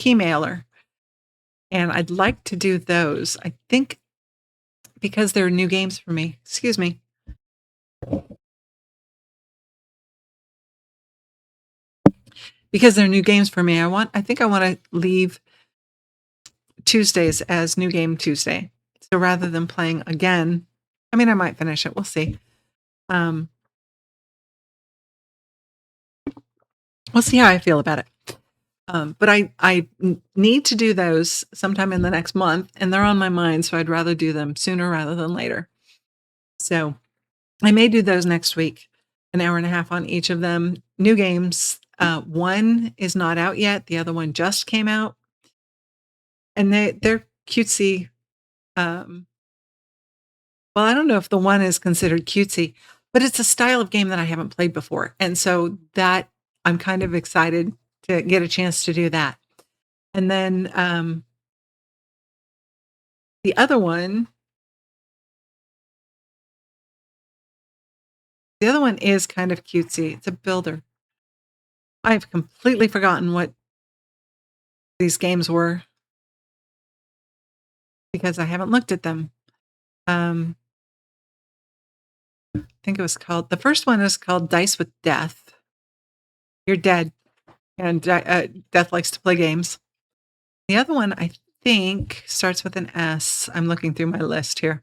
Keymailer, and I'd like to do those. I think because they're new games for me. Excuse me. Because they're new games for me, I think I want to leave Tuesdays as New Game Tuesday. So rather than playing again, I mean, I might finish it. We'll see. We'll see how I feel about it. But I need to do those sometime in the next month, and they're on my mind, so I'd rather do them sooner rather than later. So I may do those next week, an hour and a half on each of them. New games. One is not out yet. The other one just came out. And they're cutesy. Well, I don't know if the one is considered cutesy, but it's a style of game that I haven't played before. And so that I'm kind of excited to get a chance to do that. And then the other one is kind of cutesy. It's a builder. I've completely forgotten what these games were because I haven't looked at them. I think it was called, the first one is called Dice with Death. You're dead, and Death likes to play games. The other one, I think, starts with an S. I'm looking through my list here.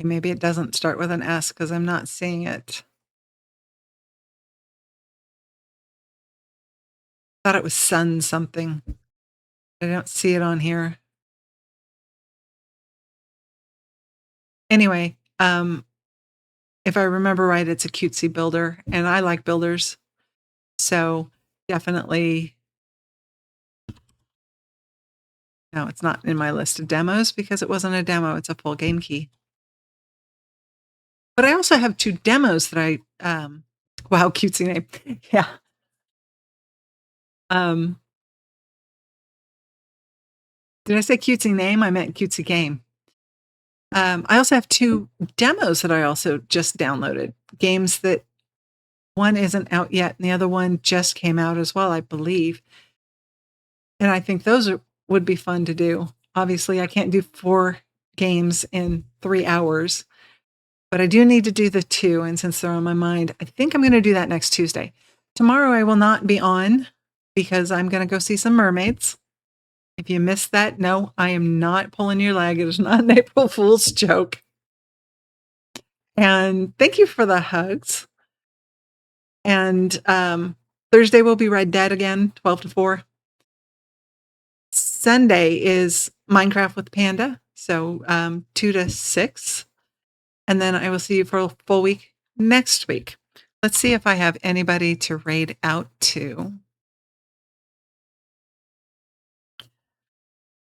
Maybe it doesn't start with an S because I'm not seeing it. I thought it was Sun something. I don't see it on here. Anyway, if I remember right, it's a cutesy builder, and I like builders. So definitely, no, it's not in my list of demos because it wasn't a demo. It's a full game key. But I also have 2 demos that I, wow, cutesy name. Yeah. Did I say cutesy name? I meant cutesy game. I also have 2 demos that I also just downloaded. Games that one isn't out yet, and the other one just came out as well, I believe. And I think those would be fun to do. Obviously, I can't do 4 games in 3 hours, but I do need to do the 2. And since they're on my mind, I think I'm going to do that next Tuesday. Tomorrow, I will not be on because I'm going to go see some mermaids. If you missed that, no, I am not pulling your leg. It is not an April Fool's joke. And thank you for the hugs. And Thursday we'll be Red Dead again, 12 to 4. Sunday is Minecraft with Panda, so 2 to 6. And then I will see you for a full week next week. Let's see if I have anybody to raid out to.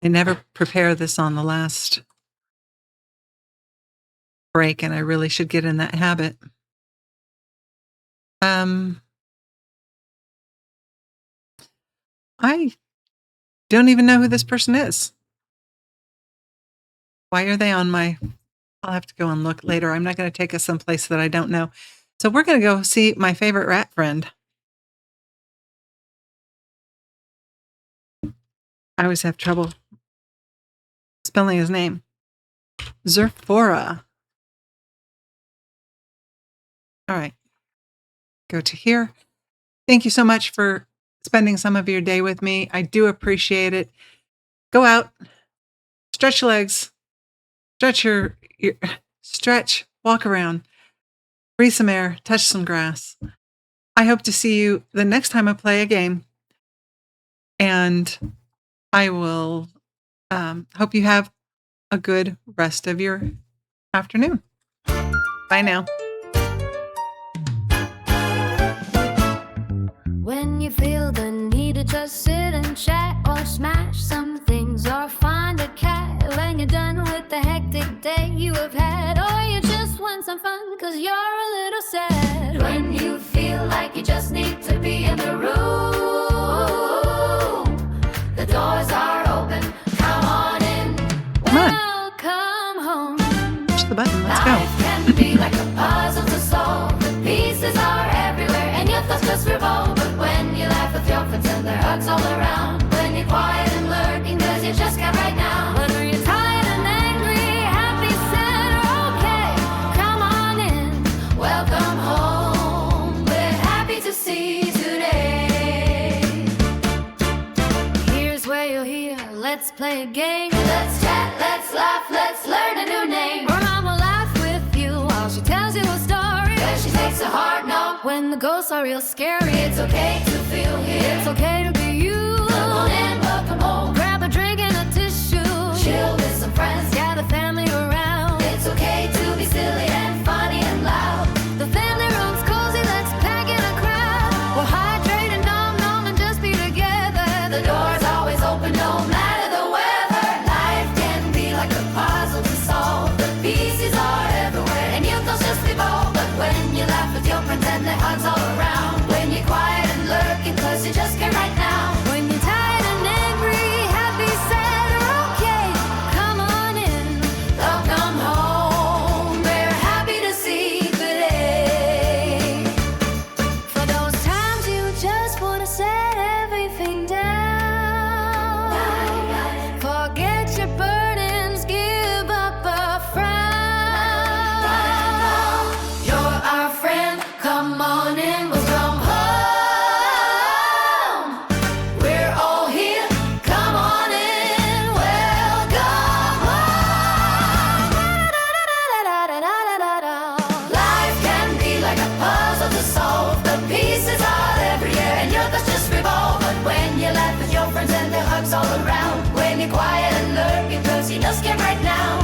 I never prepare this on the last break, and I really should get in that habit. I don't even know who this person is. Why are they on my... I'll have to go and look later. I'm not going to take us someplace that I don't know. So we're going to go see my favorite rat friend. I always have trouble spelling his name. Zerphora. All right. Go to here. Thank you so much for spending some of your day with me. I do appreciate it. Go out, stretch your legs, stretch, walk around, breathe some air, touch some grass. I hope to see you the next time I play a game. And I will hope you have a good rest of your afternoon. Bye now. When you feel the need to just sit and chat or smash some things or find a cat, when you're done with the hectic day you have had, or you just want some fun cause you're a little sad, when you feel like you just need to be in the room, the doors are open, come on in, welcome home. Push the button, let's go. Life can be like a puzzle to solve, the pieces are everywhere and your thoughts just revolve. When you laugh with your friends and their hugs all around, when you're quiet and lurking cause you just can't right now, whether you're tired and angry, happy, sad, or okay, come on in, welcome home, we're happy to see you today. Here's where you'll hear, let's play a game, let's chat, let's laugh, let's learn a new name. Or Mom will laugh with you while she tells you a story, cause she takes a hard knock when the ghosts are real scary. It's okay to feel here, it's okay to be you. Come on in, welcome home, grab a drink and a tissue, chill with some friends, gather family around. It's okay to be silly and funny and loud. The family room's cozy, let's pack in a crowd. We'll hydrate and nom and just be together. The door's always open no matter the weather. Life can be like a puzzle to solve, the pieces are everywhere and you thoughts just evolve. But when you laugh with your friends and their hugs all around, when you're quiet and lurking cause you just can't right now, when you're tired and angry, happy, sad, or okay, come on in, welcome home, we're happy to see you today. For those times you just want to set everything down, forget your burdens, give up a frown. You're our friend, come on in, we'll come home. We're all here, come on in, welcome home. Life can be like a puzzle to solve, the pieces are everywhere and your thoughts just revolve. But when you laugh with your friends and their hugs all around, when you're quiet and lurking cause you just can't right now,